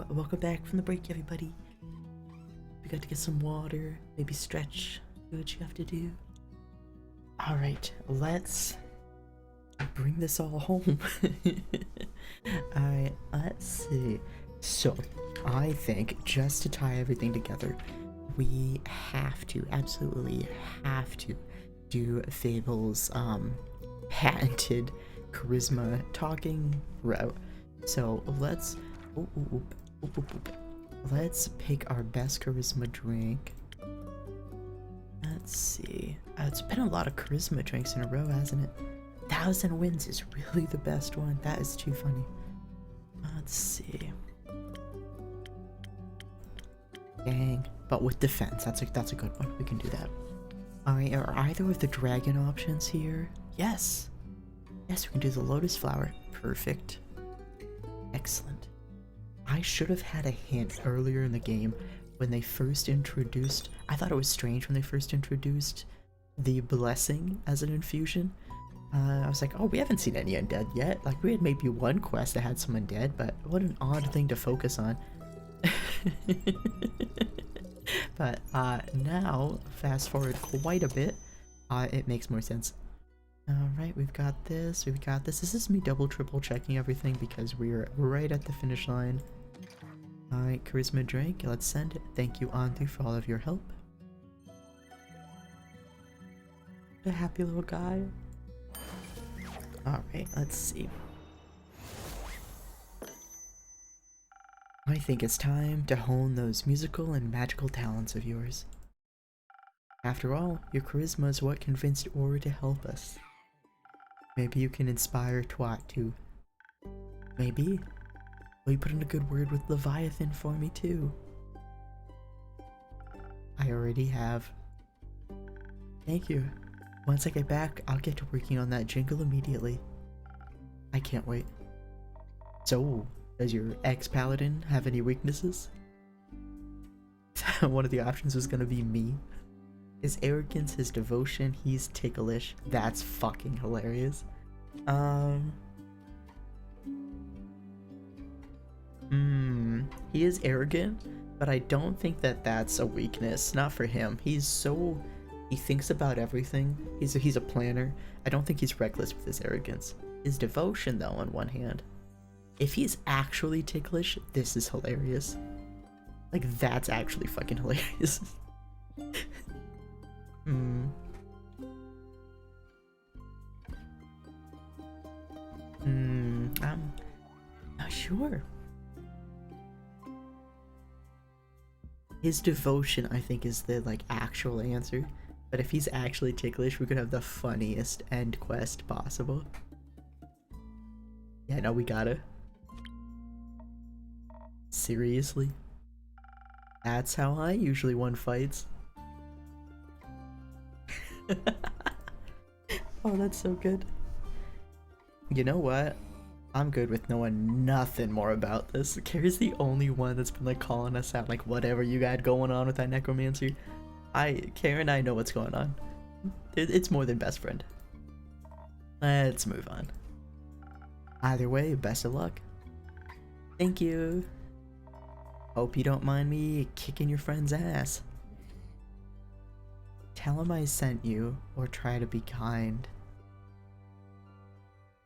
welcome back from the break, everybody. We got to get some water, maybe stretch, do what you have to do. Alright, let's bring this all home. Alright, let's see. So, I think just to tie everything together, we have to, absolutely have to, do Fable's patented charisma talking route. So let's let's pick our best charisma drink. Let's see. It's been a lot of charisma drinks in a row, hasn't it? 1,000 Wins is really the best one. That is too funny. Let's see. Dang. But with defense, that's a good one. We can do that. Alright, are either of the dragon options here? Yes. Yes, we can do the lotus flower. Perfect. Excellent. I should have had a hint earlier in the game when they first introduced... I thought it was strange when they first introduced the blessing as an infusion. I was like, oh, we haven't seen any undead yet. Like, we had maybe one quest that had some undead, but what an odd thing to focus on. But now, fast forward quite a bit, it makes more sense. Alright, we've got this, we've got this. This is me double triple checking everything because we're right at the finish line. Alright, charisma drink, let's send it. Thank you, Auntie, for all of your help. A happy little guy. Alright, let's see. I think it's time to hone those musical and magical talents of yours. After all, your charisma is what convinced Aura to help us. Maybe you can inspire Twat too. Maybe? Will you put in a good word with Leviathan for me too? I already have. Thank you. Once I get back, I'll get to working on that jingle immediately. I can't wait. So, does your ex-paladin have any weaknesses? One of the options was gonna be me. His arrogance, his devotion, he's ticklish. That's fucking hilarious. He is arrogant, but I don't think that that's a weakness. Not for him. He thinks about everything. He's a planner. I don't think he's reckless with his arrogance. His devotion, though, on one hand. If he's actually ticklish, this is hilarious. Like, that's actually fucking hilarious. I'm not sure. His devotion, I think, is the, like, actual answer. But if he's actually ticklish, we could have the funniest end quest possible. Yeah, no, we gotta. Seriously? That's how I usually win fights. Oh, that's so good. You know what? I'm good with knowing nothing more about this. Carrie's the only one that's been like calling us out, like whatever you got going on with that necromancer. Kara and I know what's going on. It's more than best friend. Let's move on. Either way, best of luck. Thank you. Hope you don't mind me kicking your friend's ass. Tell him I sent you, or try to be kind.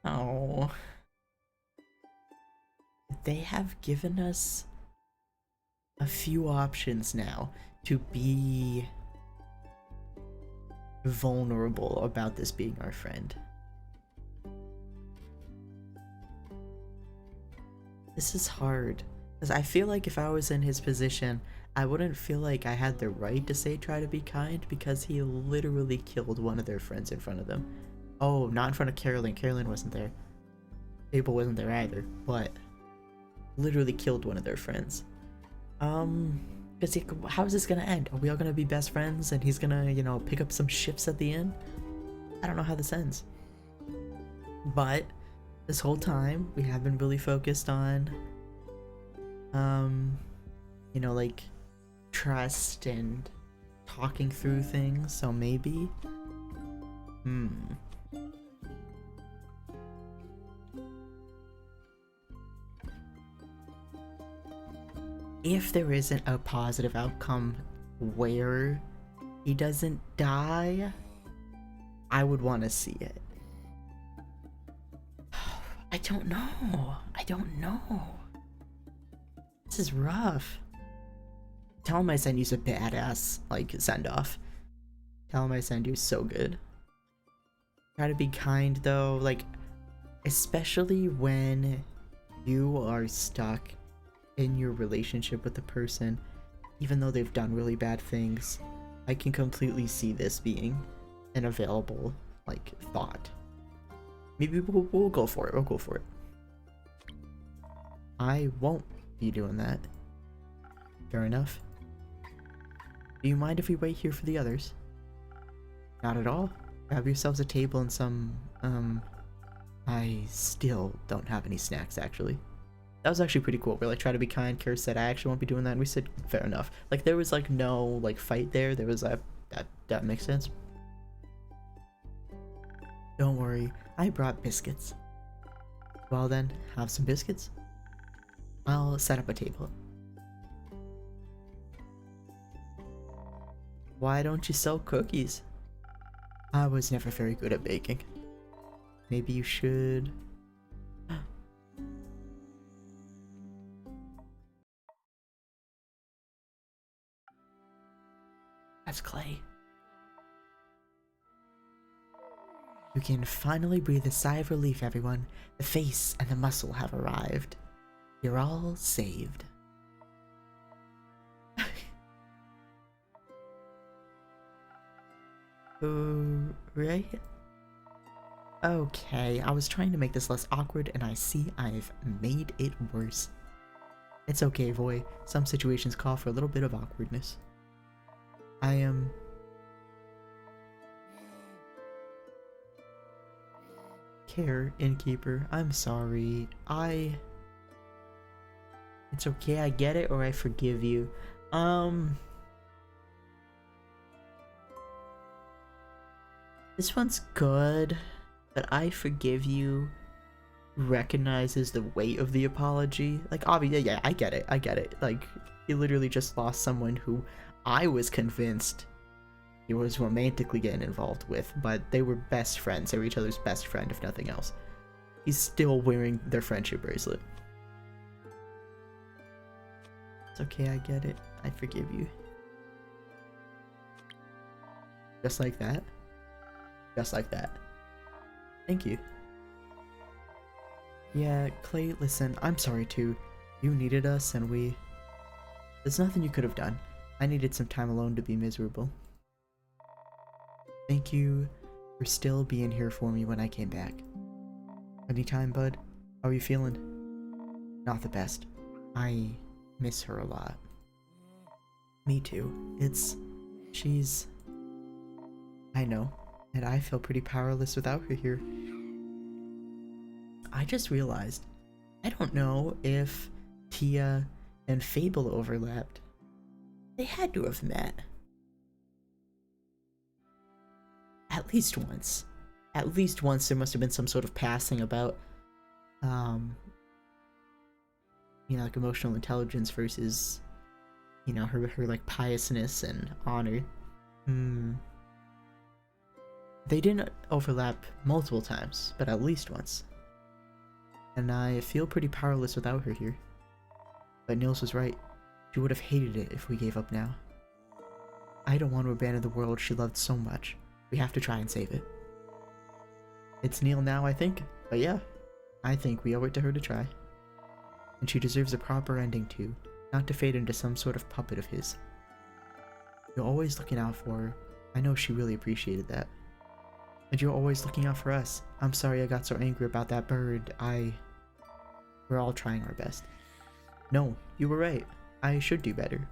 Oh. They have given us a few options now to be vulnerable about this being our friend. This is hard, because I feel like if I was in his position, I wouldn't feel like I had the right to say try to be kind, because he literally killed one of their friends in front of them. Oh, not in front of Carolyn. Carolyn wasn't there. Fable wasn't there either, but literally killed one of their friends. How is this gonna end? Are we all gonna be best friends and he's gonna, you know, pick up some shifts at the end? I don't know how this ends. But this whole time we have been really focused on you know, like trust and talking through things, so maybe if there isn't a positive outcome where he doesn't die, I would want to see it. I don't know. I don't know. This is rough. Tell him I send you's a badass, like, send-off. Tell him I send you so good. Try to be kind, though, like, especially when you are stuck in your relationship with the person, even though they've done really bad things. I can completely see this being an available, like, thought. Maybe we'll go for it. We'll go for it. I won't be doing that. Fair enough. Do you mind if we wait here for the others? Not at all. Grab yourselves a table and some, I still don't have any snacks, actually. That was actually pretty cool. We're like, try to be kind. Kara said, I actually won't be doing that. And we said, fair enough. Like, there was, like, no, like, fight there. There was, that makes sense. Don't worry. I brought biscuits. Well then, have some biscuits. I'll set up a table. Why don't you sell cookies? I was never very good at baking. Maybe you should... That's Clay. You can finally breathe a sigh of relief, everyone. The face and the muscle have arrived. You're all saved. Right? Okay, I was trying to make this less awkward, and I see I've made it worse. It's okay, Voy. Some situations call for a little bit of awkwardness. I am... Care, innkeeper, I'm sorry. It's okay, I get it, or I forgive you. This one's good, but I forgive you recognizes the weight of the apology. Like, obviously, yeah, I get it. Like, he literally just lost someone who I was convinced he was romantically getting involved with, but they were best friends. They were each other's best friend, if nothing else. He's still wearing their friendship bracelet. It's okay, I get it. I forgive you. Just like that. Just like that. Thank you. Yeah, Clay, listen, I'm sorry too. You needed us and there's nothing you could have done. I needed some time alone to be miserable. Thank you for still being here for me when I came back. Anytime, bud. How are you feeling? Not the best. I miss her a lot. Me too. She's... I know. And I feel pretty powerless without her here. I just realized, I don't know if Tia and Fable overlapped. They had to have met. At least once. At least once there must have been some sort of passing about, you know, like emotional intelligence versus, you know, her like piousness and honor. They didn't overlap multiple times, but at least once. And I feel pretty powerless without her here. But Nils was right. She would have hated it if we gave up now. I don't want to abandon the world she loved so much. We have to try and save it. It's Neil now, I think. But yeah, I think we owe it to her to try. And she deserves a proper ending too, not to fade into some sort of puppet of his. You're always looking out for her. I know she really appreciated that. And you're always looking out for us. I'm sorry I got so angry about that bird. We're all trying our best. No, you were right. I should do better.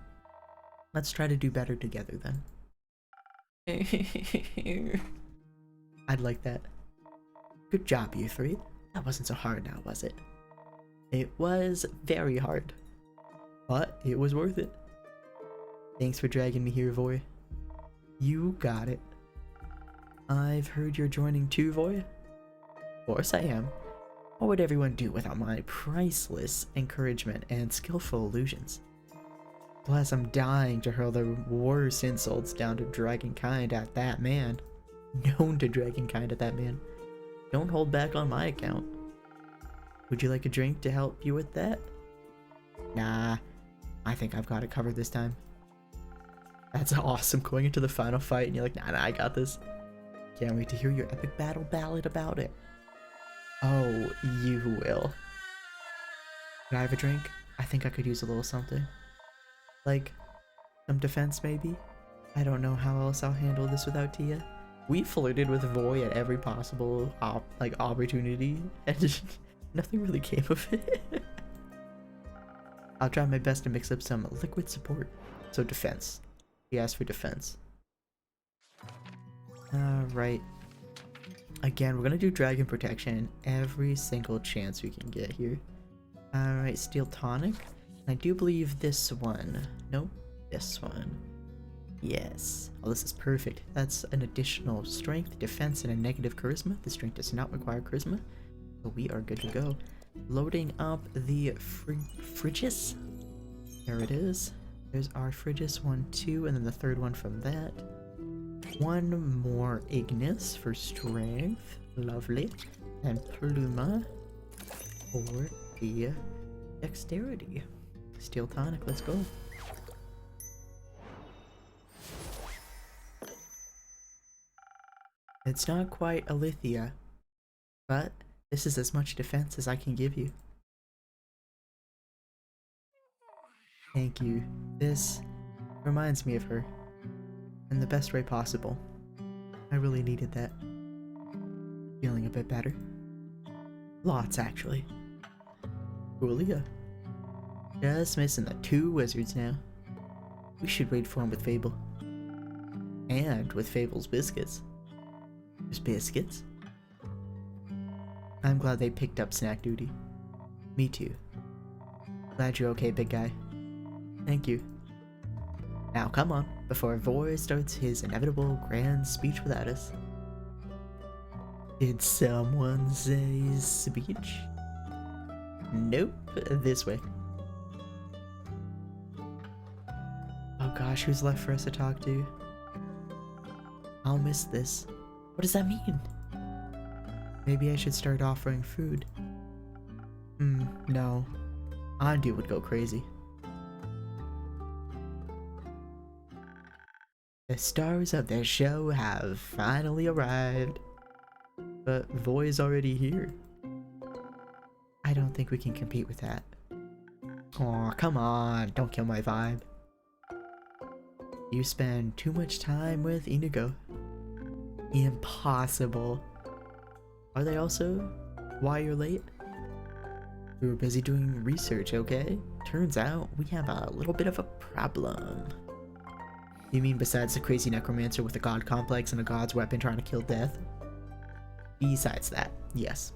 Let's try to do better together then. I'd like that. Good job, you three. That wasn't so hard now, was it? It was very hard. But it was worth it. Thanks for dragging me here, Voy. You got it. I've heard you're joining too, Voy? Of course I am. What would everyone do without my priceless encouragement and skillful illusions? Plus, I'm dying to hurl the worst insults down to Dragonkind at that man. Known to Dragonkind at that man. Don't hold back on my account. Would you like a drink to help you with that? Nah, I think I've got it covered this time. That's awesome, going into the final fight and you're like, nah, I got this. Can't wait to hear your epic battle ballad about it. Oh, you will. Can I have a drink? I think I could use a little something. Like, some defense maybe? I don't know how else I'll handle this without Tia. We flirted with Voy at every possible opportunity, and nothing really came of it. I'll try my best to mix up some liquid support. So defense. He asked for defense. Alright. Again, we're gonna do dragon protection every single chance we can get here. Alright, steel tonic. I do believe this one. Nope, this one. Yes. Oh, this is perfect. That's an additional strength, defense, and a negative charisma. The strength does not require charisma, so we are good to go. Loading up the Frigis. There it is. There's our Frigis 1, 2, and then the third one from that. One more Ignis for strength. Lovely. And Pluma for the dexterity. Steel tonic, let's go. It's not quite Alithia, but this is as much defense as I can give you. Thank you. This reminds me of her in the best way possible. I really needed that. Feeling a bit better. Lots, actually. Julia. Just missing the 2 wizards now. We should wait for him with Fable. And with Fable's biscuits. There's biscuits? I'm glad they picked up snack duty. Me too. Glad you're okay, big guy. Thank you. Now come on, before Vor starts his inevitable grand speech without us. Did someone say speech? Nope, this way. Oh gosh, who's left for us to talk to? I'll miss this. What does that mean? Maybe I should start offering food. No. Andi would go crazy. The stars of the show have finally arrived. But Voy's already here. I don't think we can compete with that. Aw, come on, don't kill my vibe. You spend too much time with Inigo. Impossible. Are they also why you're late? We were busy doing research, okay? Turns out we have a little bit of a problem. You mean besides the crazy necromancer with a god complex and a god's weapon trying to kill death? Besides that, yes.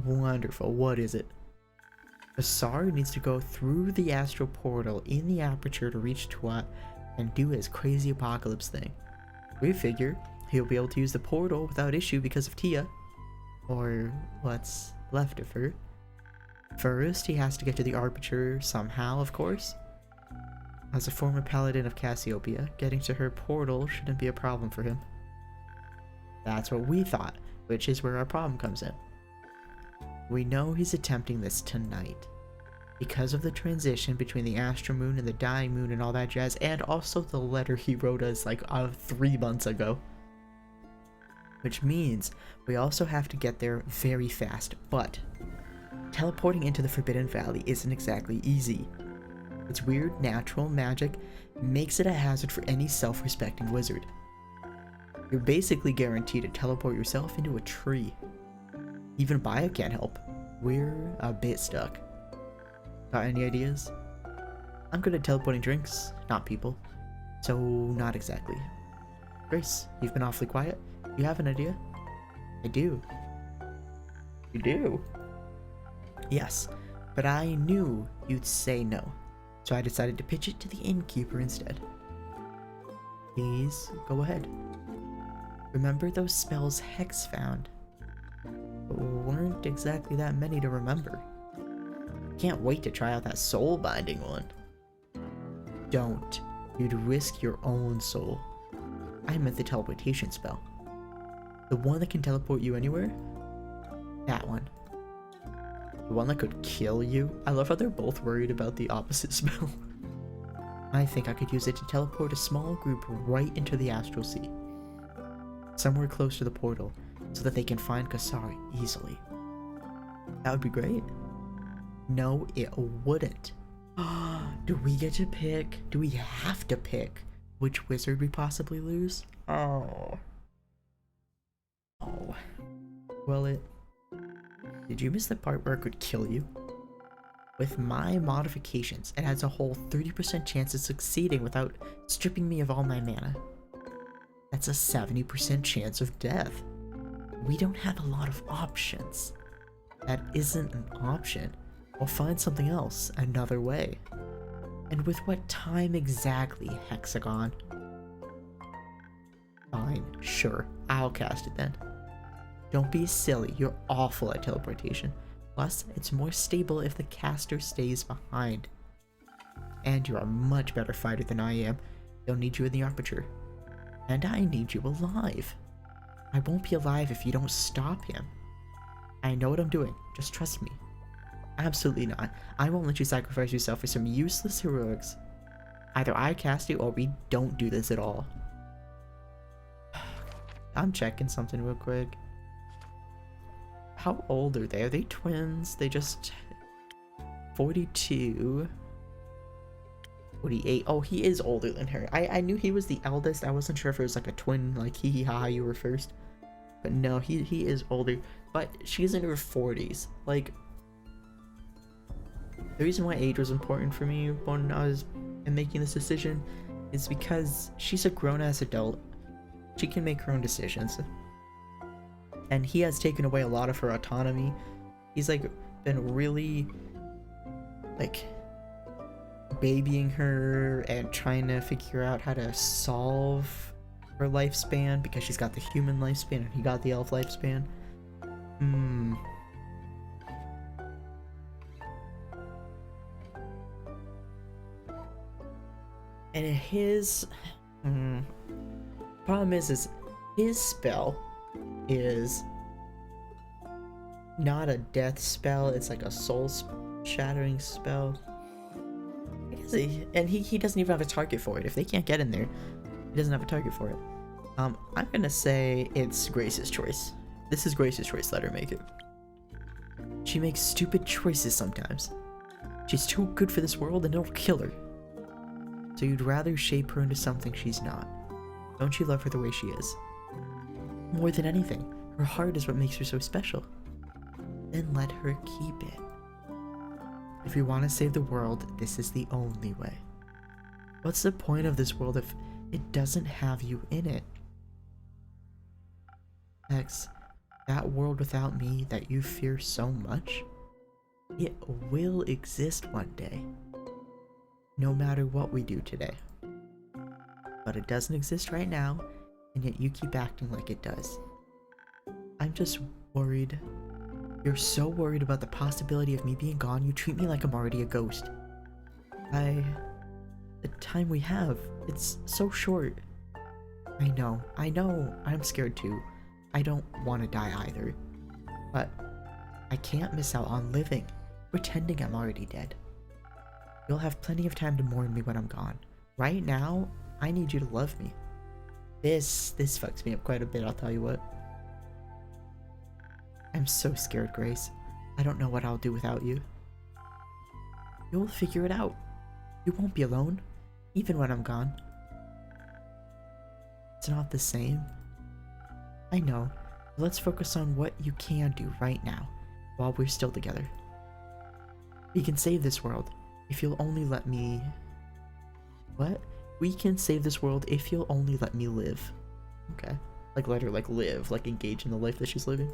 Wonderful, what is it? Asar needs to go through the astral portal in the aperture to reach Twat and do his crazy apocalypse thing. We figure he'll be able to use the portal without issue because of Tia. Or what's left of her. First, he has to get to the Arbiter somehow, of course. As a former paladin of Cassiopeia, getting to her portal shouldn't be a problem for him. That's what we thought, which is where our problem comes in. We know he's attempting this tonight. Because of the transition between the Astral Moon and the Dying Moon and all that jazz, and also the letter he wrote us like 3 months ago. Which means we also have to get there very fast, but teleporting into the Forbidden Valley isn't exactly easy. Its weird natural magic makes it a hazard for any self-respecting wizard. You're basically guaranteed to teleport yourself into a tree. Even Baya can't help. We're a bit stuck. Got any ideas? I'm good at teleporting drinks, not people. So, not exactly. Grace, you've been awfully quiet. You have an idea? I do. You do? Yes, but I knew you'd say no. So I decided to pitch it to the innkeeper instead. Please, go ahead. Remember those spells Hex found? Weren't exactly that many to remember. Can't wait to try out that soul binding one. don't. You'd risk your own soul. I meant the teleportation spell. The one that can teleport you anywhere? That one. The one that could kill you? I love how they're both worried about the opposite spell. I think I could use it to teleport a small group right into the astral sea. Somewhere close to the portal, so that they can find Kasari easily. That would be great. No, it wouldn't. Do we get to pick? Do we have to pick which wizard we possibly lose? Oh. Oh. Well, Did you miss the part where it could kill you? With my modifications, it has a whole 30% chance of succeeding without stripping me of all my mana. That's a 70% chance of death. We don't have a lot of options. That isn't an option. We'll find something else, another way. And with what time exactly, Hexagon? Fine, sure, I'll cast it then. Don't be silly, you're awful at teleportation. Plus, it's more stable if the caster stays behind. And you're a much better fighter than I am. They'll need you in the aperture. And I need you alive. I won't be alive if you don't stop him. I know what I'm doing, just trust me. Absolutely not. I won't let you sacrifice yourself for some useless heroics. Either I cast you or we don't do this at all. I'm checking something real quick. How old are they? Are they twins? They just... 42... 48. Oh, he is older than her. I knew he was the eldest. I wasn't sure if it was like a twin, like hee hee ha, you were first. But no, he is older. But she's in her 40s. Like, the reason why age was important for me when I was making this decision is because she's a grown-ass adult. She can make her own decisions. And he has taken away a lot of her autonomy. He's like been really like babying her and trying to figure out how to solve her lifespan because she's got the human lifespan and he got the elf lifespan. And his problem is his spell is not a death spell, it's like a soul shattering spell. And he doesn't even have a target for it. If they can't get in there, he doesn't have a target for it. I'm gonna say it's Grace's choice. This is Grace's choice, let her make it. She makes stupid choices sometimes. She's too good for this world and it'll kill her. So you'd rather shape her into something she's not. Don't you love her the way she is? More than anything, her heart is what makes her so special. Then let her keep it. If you want to save the world, this is the only way. What's the point of this world if it doesn't have you in it? X, that world without me that you fear so much, it will exist one day. No matter what we do today. But it doesn't exist right now, and yet you keep acting like it does. I'm just worried. You're so worried about the possibility of me being gone, you treat me like I'm already a ghost. The time we have, it's so short. I know, I'm scared too. I don't want to die either. But I can't miss out on living, pretending I'm already dead. You'll have plenty of time to mourn me when I'm gone. Right now, I need you to love me. This fucks me up quite a bit, I'll tell you what. I'm so scared, Grace. I don't know what I'll do without you. You'll figure it out. You won't be alone, even when I'm gone. It's not the same. I know. Let's focus on what you can do right now, while we're still together. We can save this world, if you'll only let me... What? We can save this world if you'll only let me live. Okay. Like, let her, like, live, like, engage in the life that she's living.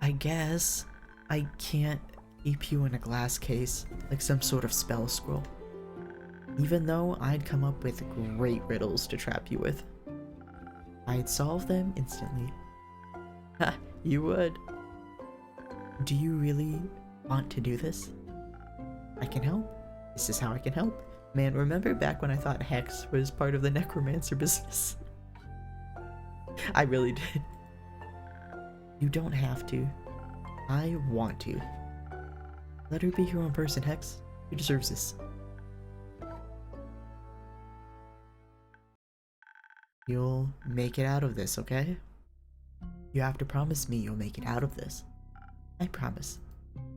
I guess I can't keep you in a glass case, like some sort of spell scroll. Even though I'd come up with great riddles to trap you with. I'd solve them instantly. Ha, you would. Do you really want to do this? I can help. This is how I can help. Man, remember back when I thought Hex was part of the necromancer business? I really did. You don't have to. I want to. Let her be her own person, Hex. She deserves this. You'll make it out of this, okay? You have to promise me you'll make it out of this. I promise.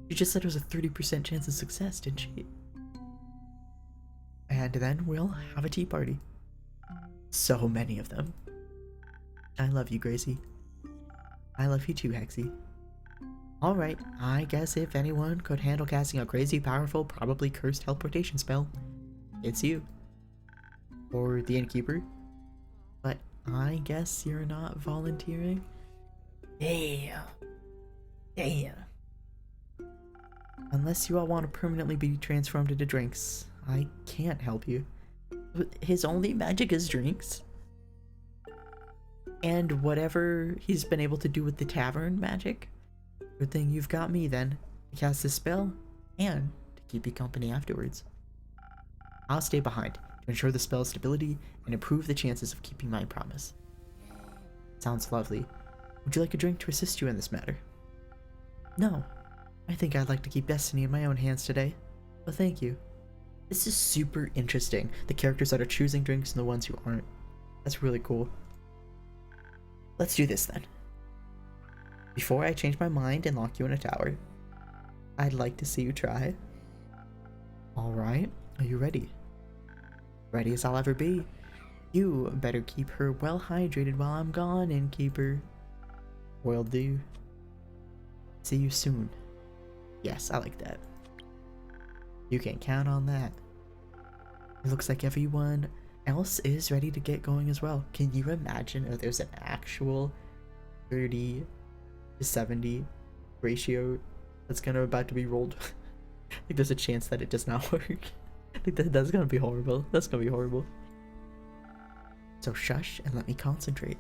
She just said it was a 30% chance of success, didn't she? And then we'll have a tea party. So many of them. I love you, Gracie. I love you too, Hexy. Alright, I guess if anyone could handle casting a crazy, powerful, probably cursed teleportation spell, it's you. Or the innkeeper. But I guess you're not volunteering? Damn. Damn. Unless you all want to permanently be transformed into drinks, I can't help you. His only magic is drinks. And whatever he's been able to do with the tavern magic. Good thing you've got me then, to cast this spell, and to keep you company afterwards. I'll stay behind, to ensure the spell's stability and improve the chances of keeping my promise. Sounds lovely. Would you like a drink to assist you in this matter? No. I think I'd like to keep destiny in my own hands today. But thank you. This is super interesting. The characters that are choosing drinks and the ones who aren't. That's really cool. Let's do this then. Before I change my mind and lock you in a tower, I'd like to see you try. Alright, are you ready? Ready as I'll ever be. You better keep her well hydrated while I'm gone, innkeeper. Will do. See you soon. Yes, I like that. You can count on that. It looks like everyone else is ready to get going as well. Can you imagine if there's an actual 30 to 70 ratio that's about to be rolled? I think there's a chance that it does not work. I think that's gonna be horrible. That's gonna be horrible. So shush and let me concentrate.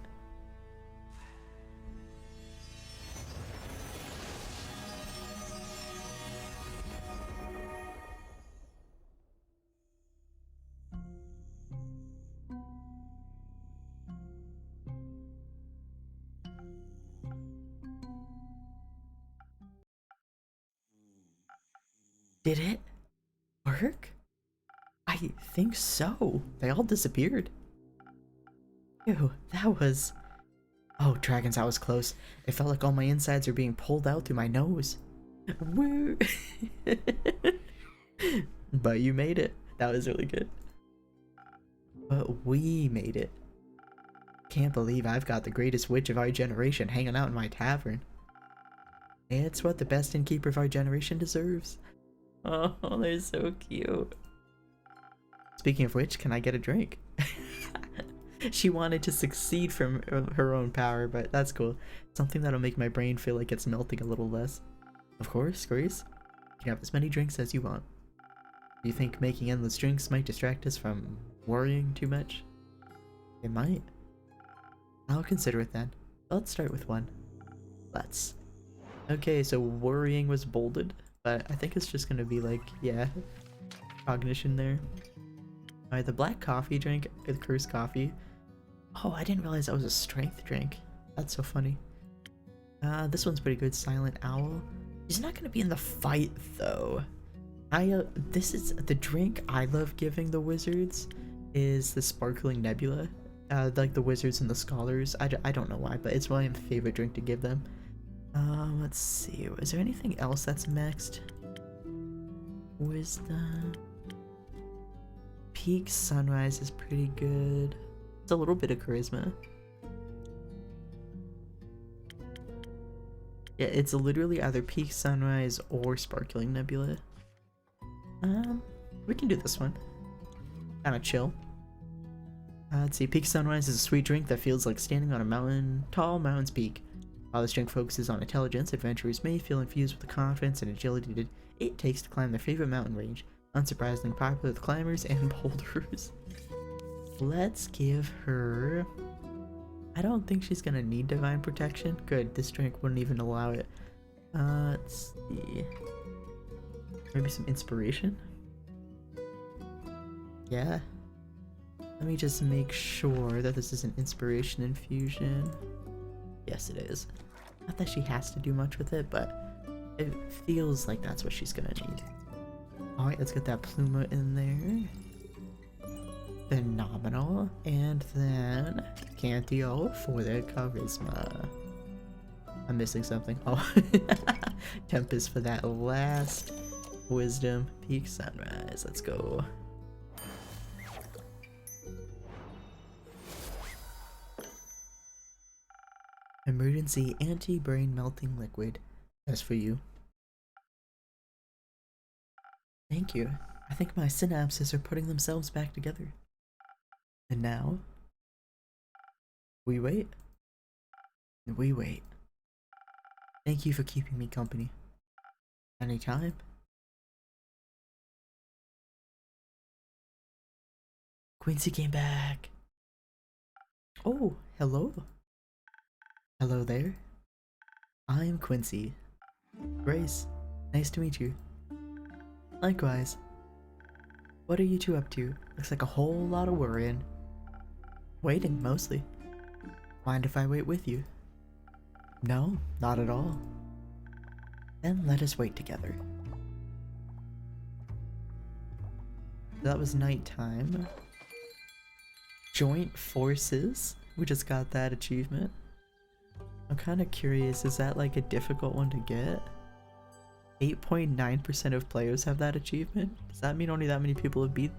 Did it work? I think so. They all disappeared. Ew, that was... Oh, dragons, that was close. It felt like all my insides were being pulled out through my nose. Woo! But you made it. That was really good. But we made it. Can't believe I've got the greatest witch of our generation hanging out in my tavern. It's what the best innkeeper of our generation deserves. Oh, they're so cute. Speaking of which, can I get a drink? She wanted to succeed from her own power, but that's cool. Something that'll make my brain feel like it's melting a little less. Of course, Grace. You can have as many drinks as you want. Do you think making endless drinks might distract us from worrying too much? It might. I'll consider it then. Let's start with one. Let's. Okay, so worrying was bolded, but I think it's just gonna be like, yeah, cognition there. Alright, the black coffee drink, the cursed coffee. Oh, I didn't realize that was a strength drink. That's so funny. This one's pretty good, Silent Owl. He's not gonna be in the fight though. This is the drink I love giving the wizards is the Sparkling Nebula. Like the wizards and the scholars. I don't know why, but it's my favorite drink to give them. Let's see. Is there anything else that's maxed? Wisdom. Peak Sunrise is pretty good. It's a little bit of charisma. Yeah, it's literally either Peak Sunrise or Sparkling Nebula. We can do this one. Kinda chill. Let's see, Peak Sunrise is a sweet drink that feels like standing on a tall mountain's peak. While this drink focuses on intelligence, adventurers may feel infused with the confidence and agility it takes to climb their favorite mountain range. Unsurprisingly popular with climbers and boulders. Let's give her... I don't think she's gonna need divine protection. Good, this drink wouldn't even allow it. Let's see. Maybe some inspiration? Yeah. Let me just make sure that this is an inspiration infusion. Yes, it is. Not that she has to do much with it, but it feels like that's what she's gonna need. Alright, let's get that Pluma in there. Phenomenal. And then Cantio for the charisma. I'm missing something. Oh, Tempest for that last wisdom. Peak Sunrise. Let's go. Emergency anti-brain melting liquid. That's for you. Thank you. I think my synapses are putting themselves back together. And now, we wait. We wait. Thank you for keeping me company. Anytime. Quincy came back. Oh, hello. Hello there. I'm Quincy. Grace, nice to meet you. Likewise. What are you two up to? Looks like a whole lot of worrying. Waiting, mostly. Mind if I wait with you? No, not at all. Then let us wait together. That was nighttime. Joint Forces. We just got that achievement. I'm kind of curious, is that like a difficult one to get? 8.9% of players have that achievement? Does that mean only that many people have beat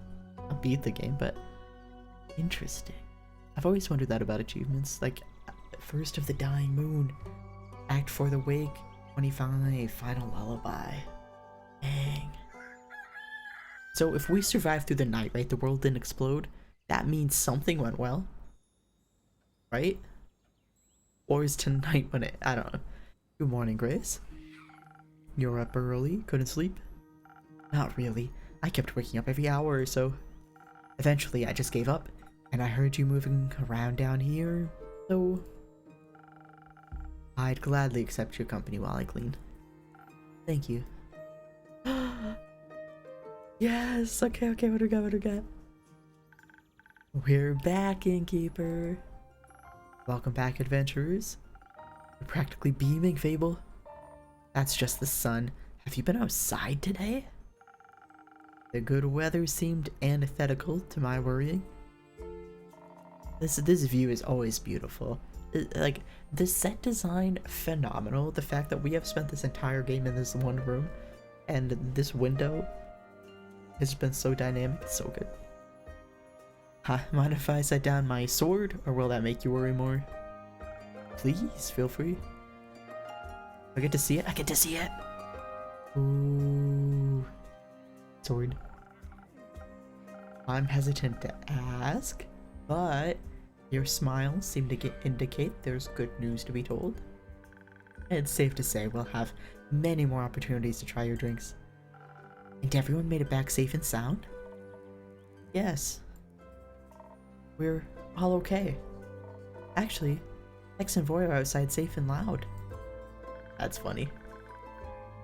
the game? But interesting. I've always wondered that about achievements. Like, First of the Dying Moon, Act for the Wake, 25, Final Lullaby. Dang. So if we survived through the night, right, the world didn't explode, that means something went well. Right? Or is tonight when it... I don't know. Good morning, Grace. You're up early? Couldn't sleep? Not really. I kept waking up every hour or so. Eventually, I just gave up, and I heard you moving around down here, so... I'd gladly accept your company while I clean. Thank you. Yes! Okay, what do we got? We're back, Innkeeper. Welcome back, adventurers. You're practically beaming, Fable. That's just the sun. Have you been outside today? The good weather seemed antithetical to my worrying. This view is always beautiful. Like, the set design, phenomenal. The fact that we have spent this entire game in this one room, and this window has been so dynamic, it's so good. Mind if I set down my sword, or will that make you worry more? Please, feel free. I get to see it? I get to see it! Ooh. Sword. I'm hesitant to ask, but your smiles seem to indicate there's good news to be told. It's safe to say we'll have many more opportunities to try your drinks. And everyone made it back safe and sound? Yes. We're all okay. Actually, Hex and Voy are outside safe and loud. That's funny.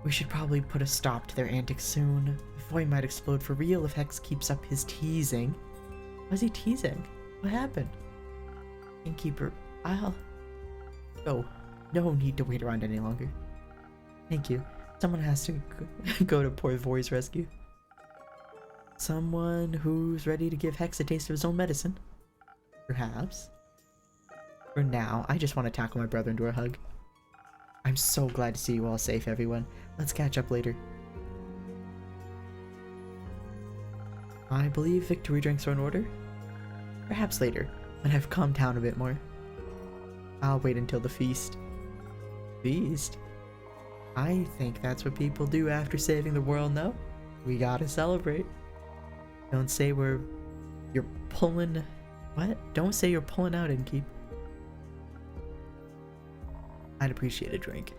We should probably put a stop to their antics soon. Voy might explode for real if Hex keeps up his teasing. Why's he teasing? What happened? Innkeeper, I'll go. No need to wait around any longer. Thank you. Someone has to go to poor Voy's rescue. Someone who's ready to give Hex a taste of his own medicine. Perhaps. For now, I just want to tackle my brother into a hug. I'm so glad to see you all safe, everyone. Let's catch up later. I believe victory drinks are in order. Perhaps later, when I've calmed down a bit more. I'll wait until the feast. Feast? I think that's what people do after saving the world, no? We gotta celebrate. Don't say you're pulling... What? Don't say you're pulling out, Innkeep. I'd appreciate a drink.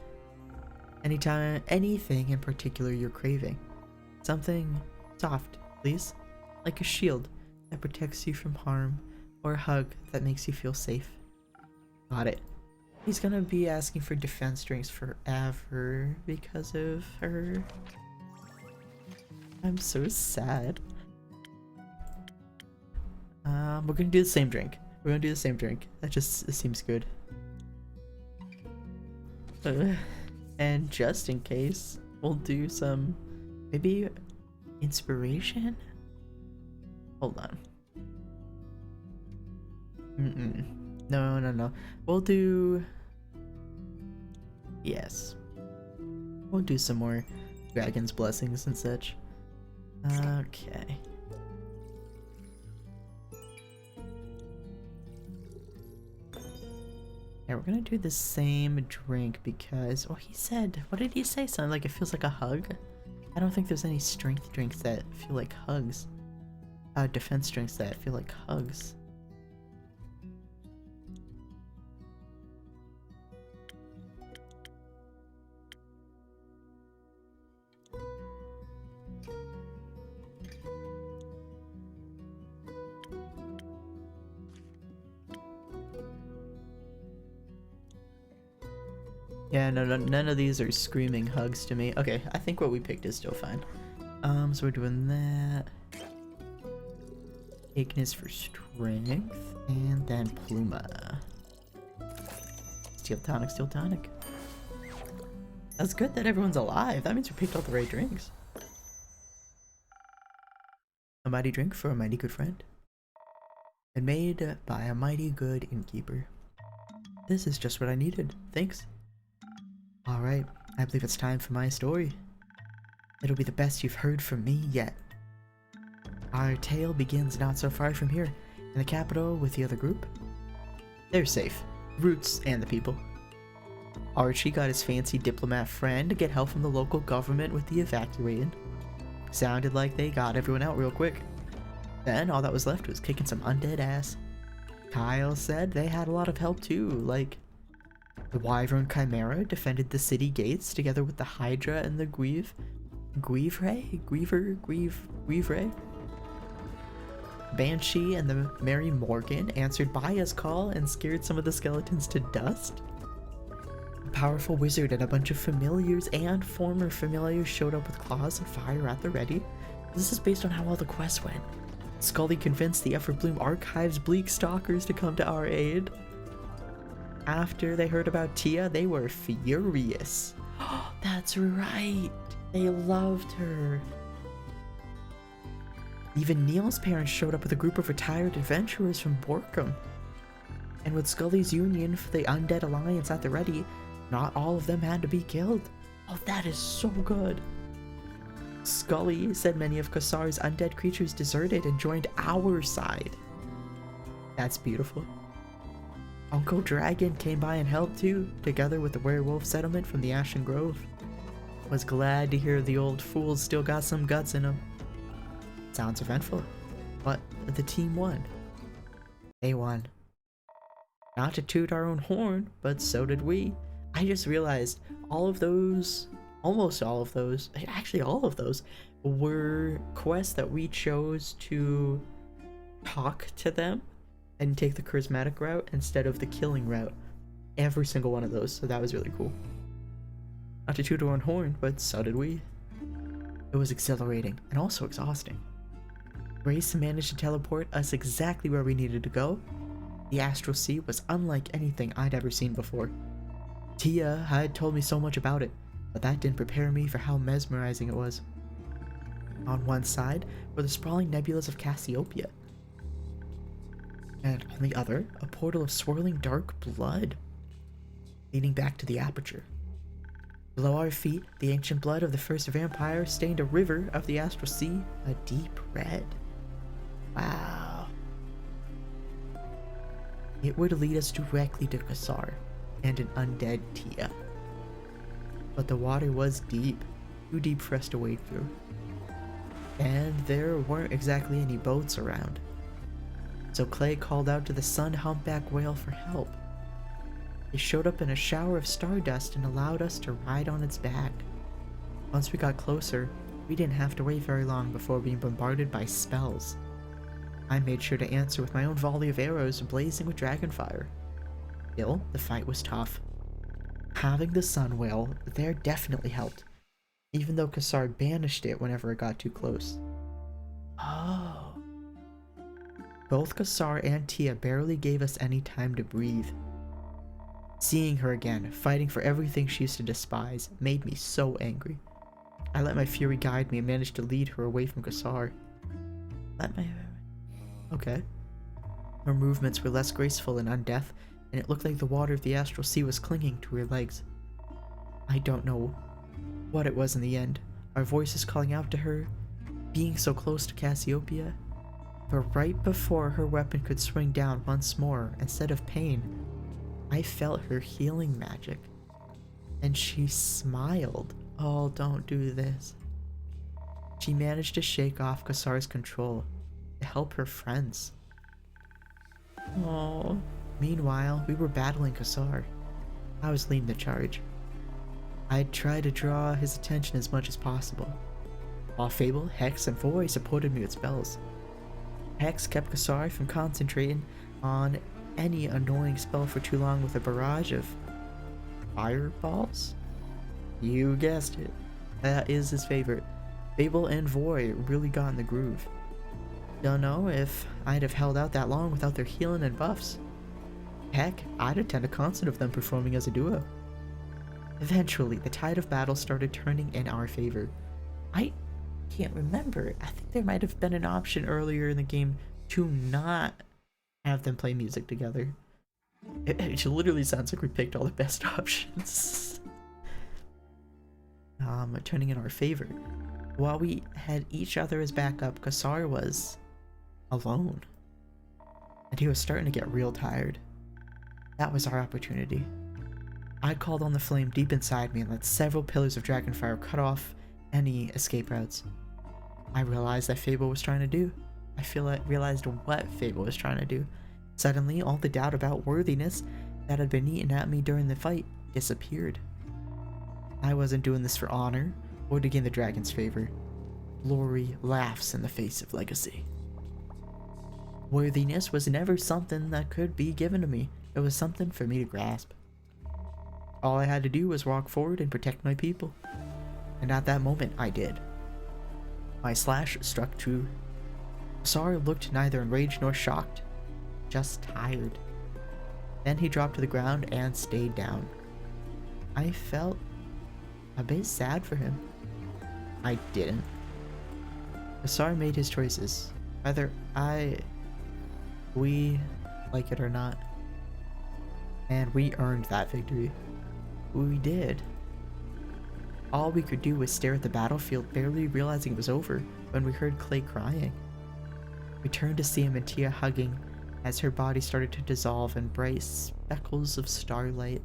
Anytime, anything in particular you're craving. Something soft, please. Like a shield that protects you from harm, or a hug that makes you feel safe. Got it. He's gonna be asking for defense drinks forever because of her. I'm so sad. We're gonna do the same drink. We're gonna do the same drink. That just seems good. And just in case, we'll do some, maybe, inspiration? Hold on. No. We'll do... Yes. We'll do some more Dragon's Blessings and such. Okay. Yeah, we're gonna do the same drink because, well, he said, what did he say? Something like it feels like a hug? I don't think there's any strength drinks that feel like hugs. Defense drinks that feel like hugs. Yeah, no, none of these are screaming hugs to me. Okay, I think what we picked is still fine. So we're doing that. Ignis for strength, and then Pluma. Steel tonic. That's good that everyone's alive. That means we picked all the right drinks. A mighty drink for a mighty good friend. And made by a mighty good innkeeper. This is just what I needed. Thanks. Alright, I believe it's time for my story. It'll be the best you've heard from me yet. Our tale begins not so far from here, in the capital with the other group. They're safe, Roots and the people. Archie got his fancy diplomat friend to get help from the local government with the evacuating. Sounded like they got everyone out real quick. Then all that was left was kicking some undead ass. Kyle said they had a lot of help too, like the Wyvern Chimera defended the city gates together with the Hydra and the Griever? Banshee and the Mary Morgan answered Baya's call and scared some of the skeletons to dust. A powerful wizard and a bunch of familiars and former familiars showed up with claws and fire at the ready. This is based on how well the quest went. Scully convinced the Everbloom Archives Bleak Stalkers to come to our aid. After they heard about Tia, they were furious. That's right. They loved her. Even Neil's parents showed up with a group of retired adventurers from Borkham. And with Scully's union for the Undead Alliance at the ready, not all of them had to be killed. Oh, that is so good. Scully said many of Kassar's undead creatures deserted and joined our side. That's beautiful. Uncle Dragon came by and helped too, together with the werewolf settlement from the Ashen Grove. Was glad to hear the old fool's still got some guts in him. Sounds eventful, but the team won. They won. Not to toot our own horn, but so did we. I just realized almost all of those, actually all of those, were quests that we chose to talk to them and take the charismatic route instead of the killing route. Every single one of those, so that was really cool. Not to toot our own horn, but so did we. It was exhilarating and also exhausting. Grace managed to teleport us exactly where we needed to go. The Astral Sea was unlike anything I'd ever seen before. Tia had told me so much about it, but that didn't prepare me for how mesmerizing it was. On one side were the sprawling nebulas of Cassiopeia, and on the other, a portal of swirling dark blood, leading back to the aperture. Below our feet, the ancient blood of the first vampire stained a river of the Astral Sea a deep red. Wow. It would lead us directly to Kassar and an undead Tia. But the water was deep, too deep for us to wade through. And there weren't exactly any boats around. So Clay called out to the sun humpback whale for help. It showed up in a shower of stardust and allowed us to ride on its back. Once we got closer, we didn't have to wait very long before being bombarded by spells. I made sure to answer with my own volley of arrows blazing with dragonfire. Still, the fight was tough. Having the sun whale there definitely helped, even though Kassar banished it whenever it got too close. Oh. Both Kassar and Tia barely gave us any time to breathe. Seeing her again, fighting for everything she used to despise, made me so angry. I let my fury guide me and managed to lead her away from Kassar. Okay. Her movements were less graceful and undeath, and it looked like the water of the astral sea was clinging to her legs. I don't know what it was in the end, our voices calling out to her, being so close to Cassiopeia. But right before her weapon could swing down once more, instead of pain, I felt her healing magic. And she smiled. Oh, don't do this. She managed to shake off Kassar's control to help her friends. Oh. Meanwhile, we were battling Kassar. I was leading the charge. I tried to draw his attention as much as possible, while Fable, Hex, and Void supported me with spells. Hex kept Kassar from concentrating on any annoying spell for too long with a barrage of fireballs? You guessed it. That is his favorite. Fable and Void really got in the groove. Don't know if I'd have held out that long without their healing and buffs. Heck, I'd attend a concert of them performing as a duo. Eventually, the tide of battle started turning in our favor. I can't remember. I think there might have been an option earlier in the game to not have them play music together. It literally sounds like we picked all the best options. Turning in our favor. While we had each other as backup, Kassar was alone. And he was starting to get real tired. That was our opportunity. I called on the flame deep inside me and let several pillars of dragonfire cut off any escape routes. I realized that Fable was trying to do. Realized what Fable was trying to do. Suddenly, all the doubt about worthiness that had been eaten at me during the fight disappeared. I wasn't doing this for honor or to gain the dragon's favor. Glory laughs in the face of legacy. Worthiness was never something that could be given to me. It was something for me to grasp. All I had to do was walk forward and protect my people. And at that moment, I did. My slash struck true. Kassar looked neither enraged nor shocked, just tired. Then he dropped to the ground and stayed down. I felt a bit sad for him. I didn't. Kassar made his choices, whether we like it or not. And we earned that victory. We did. All we could do was stare at the battlefield, barely realizing it was over when we heard Clay crying. We turned to see him and Tia hugging as her body started to dissolve in bright speckles of starlight.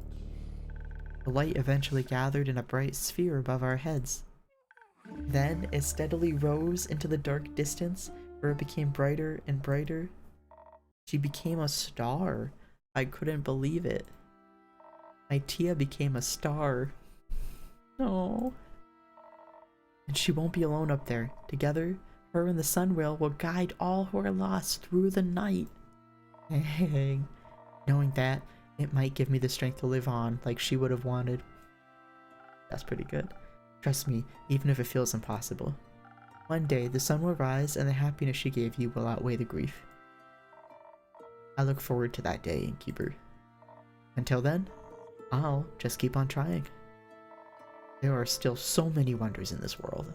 The light eventually gathered in a bright sphere above our heads. Then it steadily rose into the dark distance where it became brighter and brighter. She became a star. I couldn't believe it. My Tia became a star. Oh. And she won't be alone up there. Together, her and the sun whale will guide all who are lost through the night. Dang. Knowing that, it might give me the strength to live on like she would have wanted. That's pretty good. Trust me, even if it feels impossible. One day, the sun will rise and the happiness she gave you will outweigh the grief. I look forward to that day, Innkeeper. Until then, I'll just keep on trying. There are still so many wonders in this world.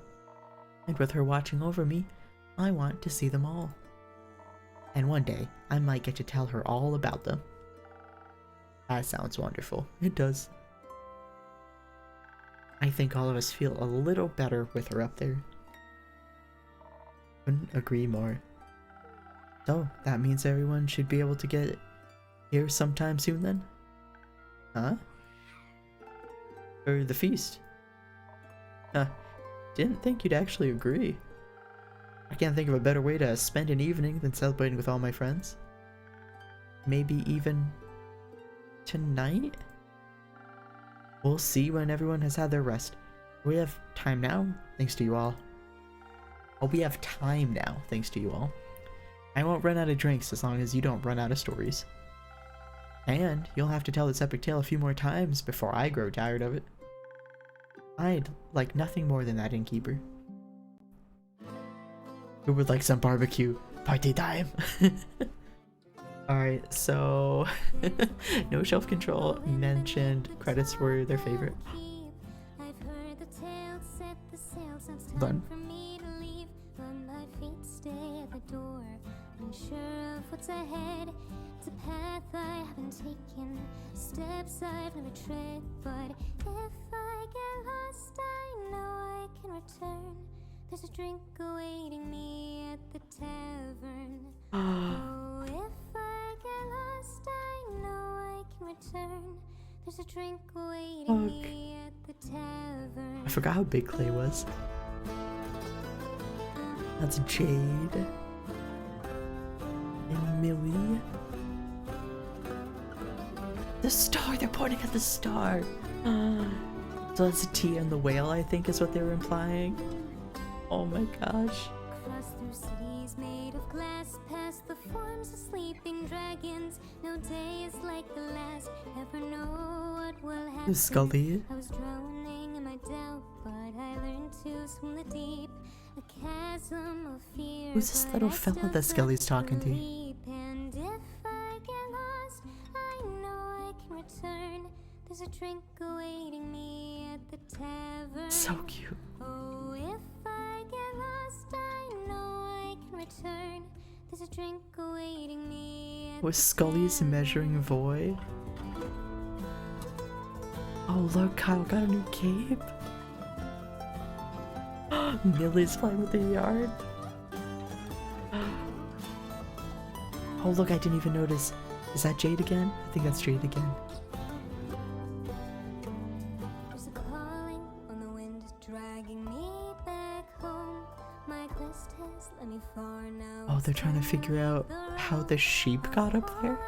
And with her watching over me, I want to see them all. And one day, I might get to tell her all about them. That sounds wonderful. It does. I think all of us feel a little better with her up there. Couldn't agree more. So, that means everyone should be able to get here sometime soon then? Huh? Or the feast? Didn't think you'd actually agree. I can't think of a better way to spend an evening than celebrating with all my friends. Maybe even tonight? We'll see when everyone has had their rest. We have time now, thanks to you all. Oh, we have time now, thanks to you all. I won't run out of drinks as long as you don't run out of stories. And you'll have to tell this epic tale a few more times before I grow tired of it. I'd like nothing more than that, Innkeeper. Who would like some barbecue? Party time. Alright, so no shelf control mentioned. Credits were their favorite. Done. Unsure of what's ahead. It's a path I haven't taken, steps I've never tread. But if I get lost, I know I can return. There's a drink awaiting me at the tavern. Oh, if I get lost, I know I can return. There's a drink awaiting me at the tavern. I forgot how big Clay was. That's Jade. And Millie. The star! They're pointing at the star! So that's a T and the whale, I think, is what they were implying. Oh my gosh. Cross through cities made of glass, past the forms of sleeping dragons. No day is like the last, never know what will happen. Scully. I was drowning in my doubt, but I learned to swim the deep. A chasm of fear. Who's this little fella that Scully's talking to? And if I get lost, I know I can return. There's a drink awaiting me at the tavern. So cute. Oh, if I get lost, I know I can return. There's a drink awaiting me at Was Scully's measuring void? Oh look, Kyle got a new cape. Millie's playing with the yard. Oh look, I didn't even notice. Is that Jade again? I think that's Jade again. There's a calling on the wind, dragging me back home. My quest has led me far now. Oh, they're trying to figure out how the sheep got up there.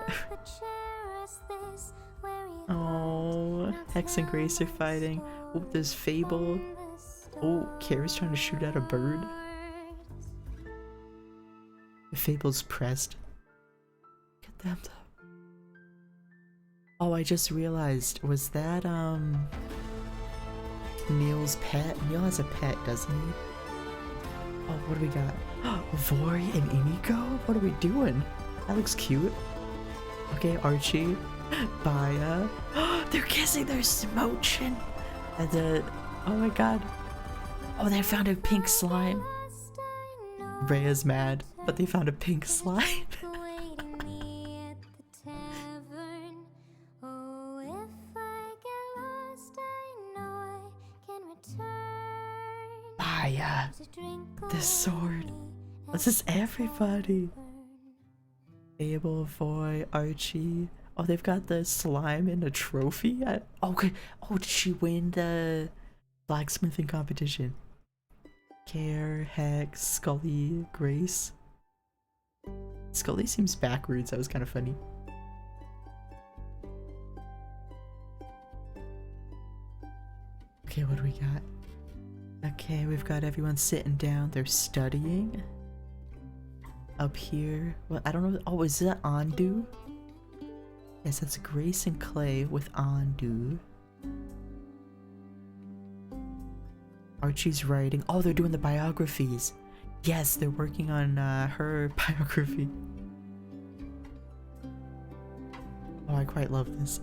Oh, Hex and Grace are fighting. Oh, there's Fable. Oh, Kara's trying to shoot at a bird. Fable's pressed. Get them to... Oh, I just realized, was that, Neil's pet? Neil has a pet, doesn't he? Oh, what do we got? Vori and Iniko? What are we doing? That looks cute. Okay, Archie, Baya. They're kissing, they're smooching. And then, oh my god. Oh, they found a pink slime. Rhea's mad, but they found a pink slime. Baya, this sword. This is everybody. Abel, Voy, Archie. Oh, they've got the slime in a trophy. Okay. Oh, did she win the blacksmithing competition? Care, Hex, Scully, Grace. Scully seems backwards. That was kind of funny. Okay, what do we got? Okay, we've got everyone sitting down. They're studying. Up here. Well, I don't know. Oh, is that Andu? Yes, that's Grace and Clay with Andu. Archie's writing. Oh, they're doing the biographies. Yes, they're working on her biography. Oh, I quite love this.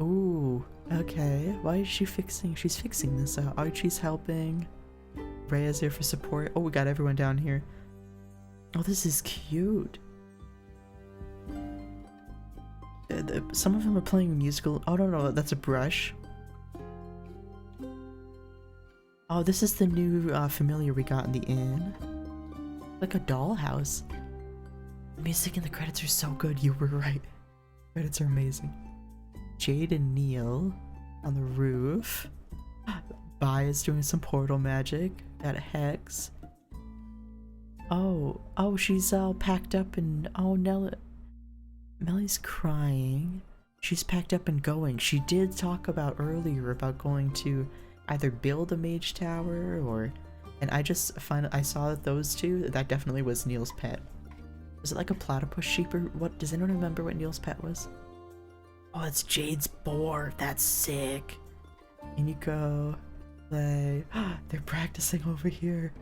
Ooh, okay. Why is she fixing? She's fixing this. Archie's helping. Rhea's there for support. Oh, we got everyone down here. Oh, this is cute. Some of them are playing musical. Oh, no, that's a brush. Oh, this is the new familiar we got in the inn. Like a dollhouse. The music and the credits are so good. You were right. Credits are amazing. Jade and Neil on the roof. Bai is doing some portal magic at Hex. Oh, she's all packed up and oh, Mellie's crying. She's packed up and going. She did talk about earlier about going to either build a mage tower or, and I saw that those two, that definitely was Neil's pet. Was it like a platypus sheep or what? Does anyone remember what Neil's pet was? Oh, it's Jade's boar. That's sick. Iniko, Clay. They're practicing over here.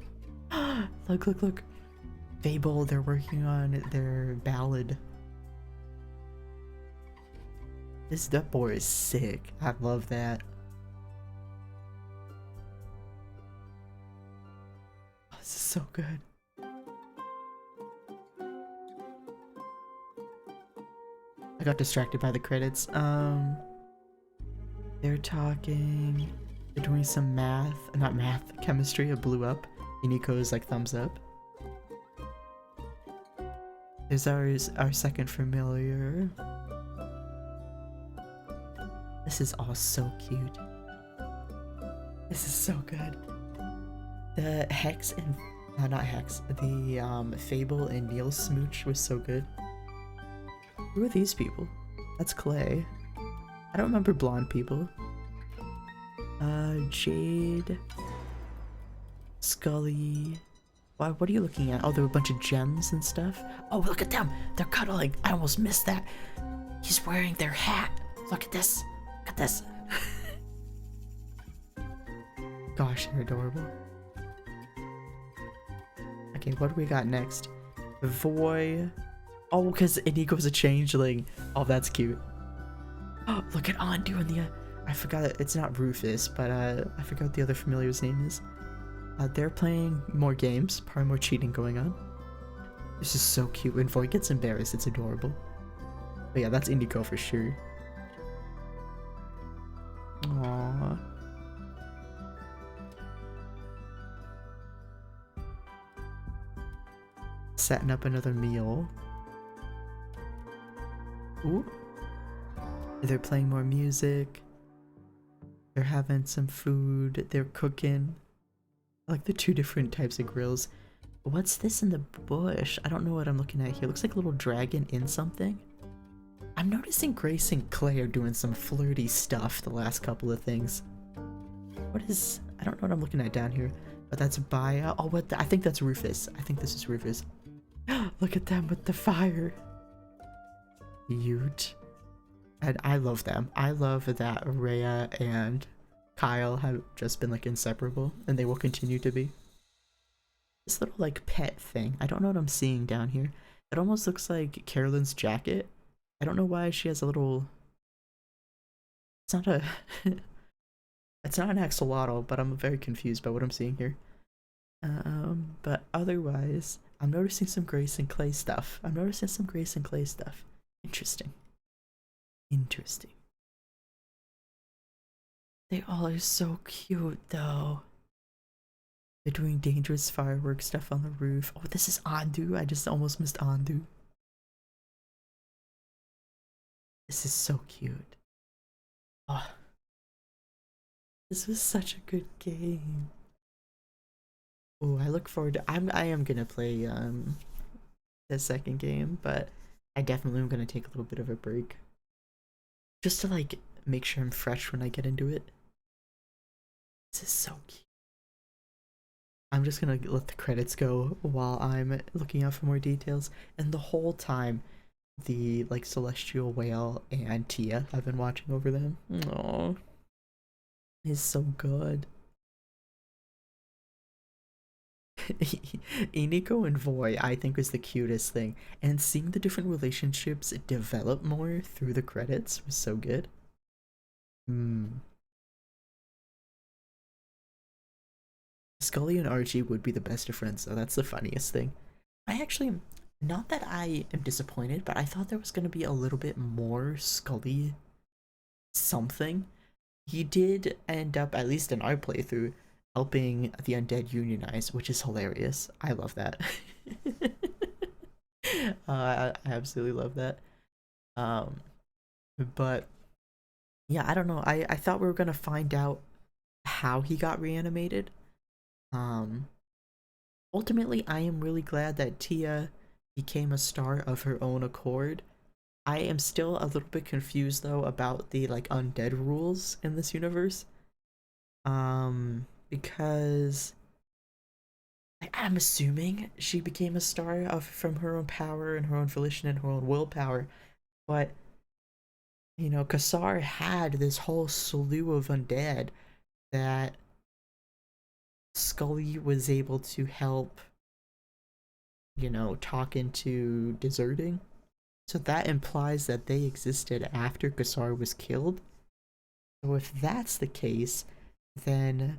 Look, look, look. Fable, they're working on their ballad. That board is sick. I love that. Oh, this is so good. I got distracted by the credits. They're talking. They're doing some math. Not math, chemistry. It blew up. Iniko's like thumbs up. There's our second familiar. This is all so cute. This is so good. The Hex and not Hex. The Fable and Neil smooch was so good. Who are these people? That's Clay. I don't remember blonde people. Jade. Scully. Why? What are you looking at? Oh, there were a bunch of gems and stuff. Oh, look at them! They're cuddling. I almost missed that. He's wearing their hat. Look at this. Look at this. Gosh, they're adorable. Okay, what do we got next? Voy. Oh, because Inigo's a changeling. Oh, that's cute. Oh, look at On doing the. I forgot it's not Rufus, but I forgot what the other familiar's name is. They're playing more games, probably more cheating going on. This is so cute. When Voy gets embarrassed, it's adorable. But yeah, that's Indigo for sure. Aww. Setting up another meal. Ooh. They're playing more music. They're having some food. They're cooking. I like the two different types of grills. What's this in the bush? I don't know what I'm looking at here. Looks like a little dragon in something. I'm noticing Grace and Clay are doing some flirty stuff the last couple of things. What is... I don't know what I'm looking at down here. But that's Baya. Oh, what the... I think that's Rufus. I think this is Rufus. Look at them with the fire. Cute. And I love them. I love that Rhea and Kyle have just been like inseparable, and they will continue to be. This little like pet thing. I don't know what I'm seeing down here. It almost looks like Carolyn's jacket. I don't know why she has a little... It's not a... It's not an axolotl, but I'm very confused by what I'm seeing here. But otherwise, I'm noticing some Grace and Clay stuff. Interesting. Interesting. They all are so cute, though. They're doing dangerous fireworks stuff on the roof. Oh, this is Andu. I just almost missed Andu. This is so cute. Oh, this was such a good game. Oh, I look forward to. I am gonna play the second game, but I definitely am gonna take a little bit of a break, just to like make sure I'm fresh when I get into it. This is so cute. I'm just gonna let the credits go while I'm looking out for more details, and the whole time the like Celestial Whale and Tia I've been watching over them. Aww. It's so good. Iniko and Voy I think was the cutest thing, and seeing the different relationships develop more through the credits was so good. Scully and Archie would be the best of friends, so that's the funniest thing. I actually, not that I am disappointed, but I thought there was going to be a little bit more Scully something. He did end up, at least in our playthrough, helping the undead unionize, which is hilarious. I love that. I absolutely love that. But yeah, I don't know. I thought we were gonna find out how he got reanimated. Ultimately, I am really glad that Tia became a star of her own accord. I am still a little bit confused though about the like undead rules in this universe. Because I'm assuming she became a star from her own power and her own volition and her own willpower, but you know, Kassar had this whole slew of undead that Scully was able to help, talk into deserting. So that implies that they existed after Gassar was killed. So if that's the case, then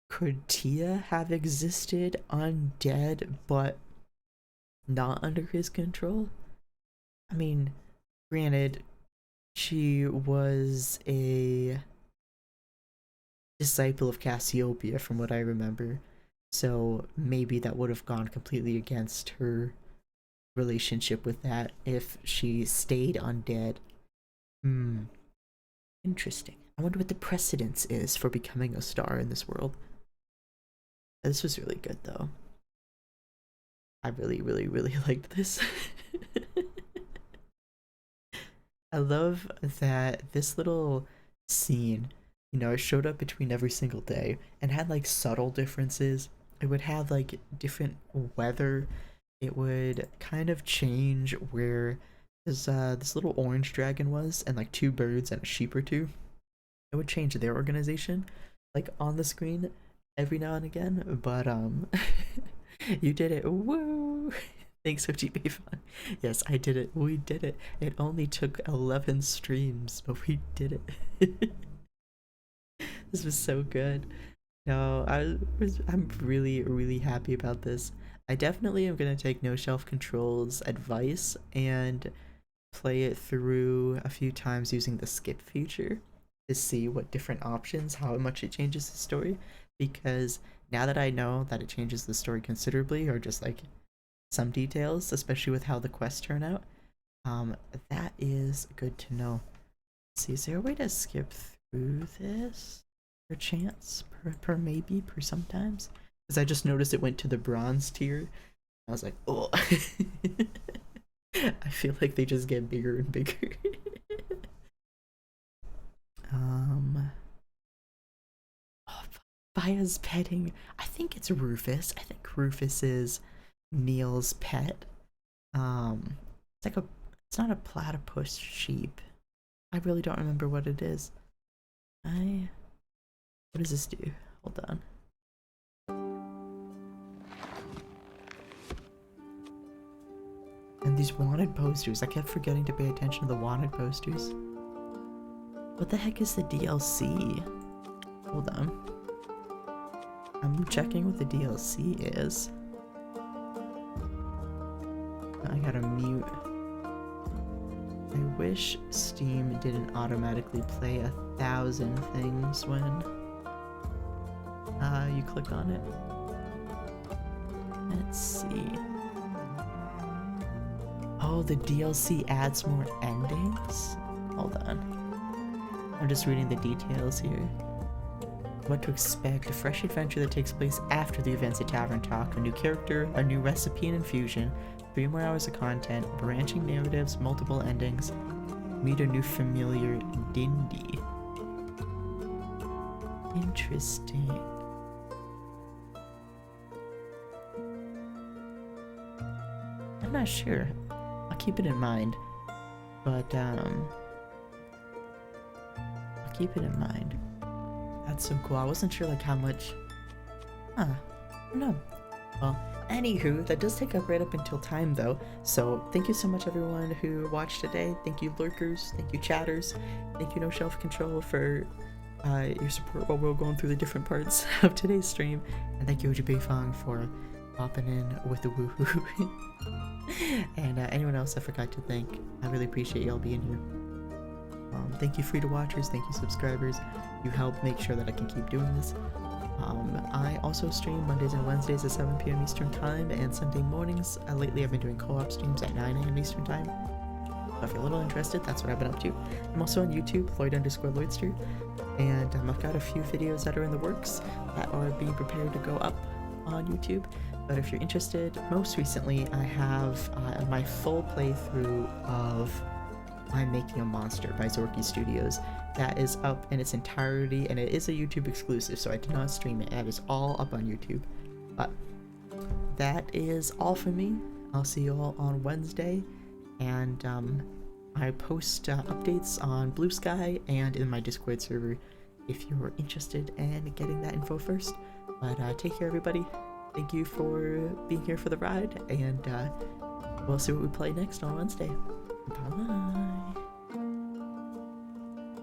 could Tia have existed undead but not under his control? I mean, granted, she was a disciple of Cassiopeia from what I remember. So maybe that would have gone completely against her relationship with that if she stayed undead. Interesting. I wonder what the precedence is for becoming a star in this world. This was really good though. I really, really, really liked this. I love that this little scene, it showed up between every single day and had like subtle differences. It would have like different weather. It would kind of change where this little orange dragon was, and like two birds and a sheep or two. It would change their organization like on the screen every now and again, but you did it. Woo! Thanks, OGB Fun. Yes, I did it. We did it. It only took 11 streams, but we did it. This was so good. No, I'm really, really happy about this. I definitely am gonna take No Shelf Control's advice and play it through a few times using the skip feature to see what different options, how much it changes the story. Because now that I know that it changes the story considerably, or just like some details, especially with how the quests turn out, that is good to know. Let's see, is there a way to skip through this? Per chance, per maybe, per sometimes? Because I just noticed it went to the bronze tier. I was like, oh. I feel like they just get bigger and bigger. Oh, Vaya's petting. I think it's Rufus. I think Rufus is Neil's pet. It's not a platypus sheep. I really don't remember what it is. What does this do? Hold on. And these wanted posters. I kept forgetting to pay attention to the wanted posters. What the heck is the DLC? Hold on. I'm checking what the DLC is. I gotta mute. I wish Steam didn't automatically play 1,000 things when you click on it. Let's see. Oh, the DLC adds more endings? Hold on. I'm just reading the details here. What to expect: a fresh adventure that takes place after the events at Tavern Talk, a new character, a new recipe and infusion, 3 more hours of content, branching narratives, multiple endings, meet a new familiar, Dindy. Interesting. I'm not sure. I'll keep it in mind. But, I'll keep it in mind. That's so cool. I wasn't sure, like, how much... Huh. I don't know. Well, anywho, that does take up right up until time, though. So, thank you so much, everyone who watched today. Thank you, lurkers. Thank you, chatters. Thank you, No Shelf Control, for your support while we're going through the different parts of today's stream. And thank you, OGB Fong, for popping in with the woohoo. And anyone else I forgot to thank, I really appreciate y'all being here. Thank you, free to watchers. Thank you, subscribers. You help make sure that I can keep doing this. I also stream Mondays and Wednesdays at 7 p.m. Eastern Time, and Sunday mornings. Lately, I've been doing co-op streams at 9 a.m. Eastern Time. So if you're a little interested, that's what I've been up to. I'm also on YouTube, Lloyd_Lloydster, and I've got a few videos that are in the works that are being prepared to go up on YouTube. But if you're interested, most recently I have my full playthrough of I'm Making a Monster by Zorky Studios. That is up in its entirety, and it is a YouTube exclusive, so I did not stream it. That is all up on YouTube. But that is all for me. I'll see you all on Wednesday, and I post updates on Blue Sky and in my Discord server if you're interested in getting that info first. But take care, everybody. Thank you for being here for the ride, and we'll see what we play next on Wednesday. Bye.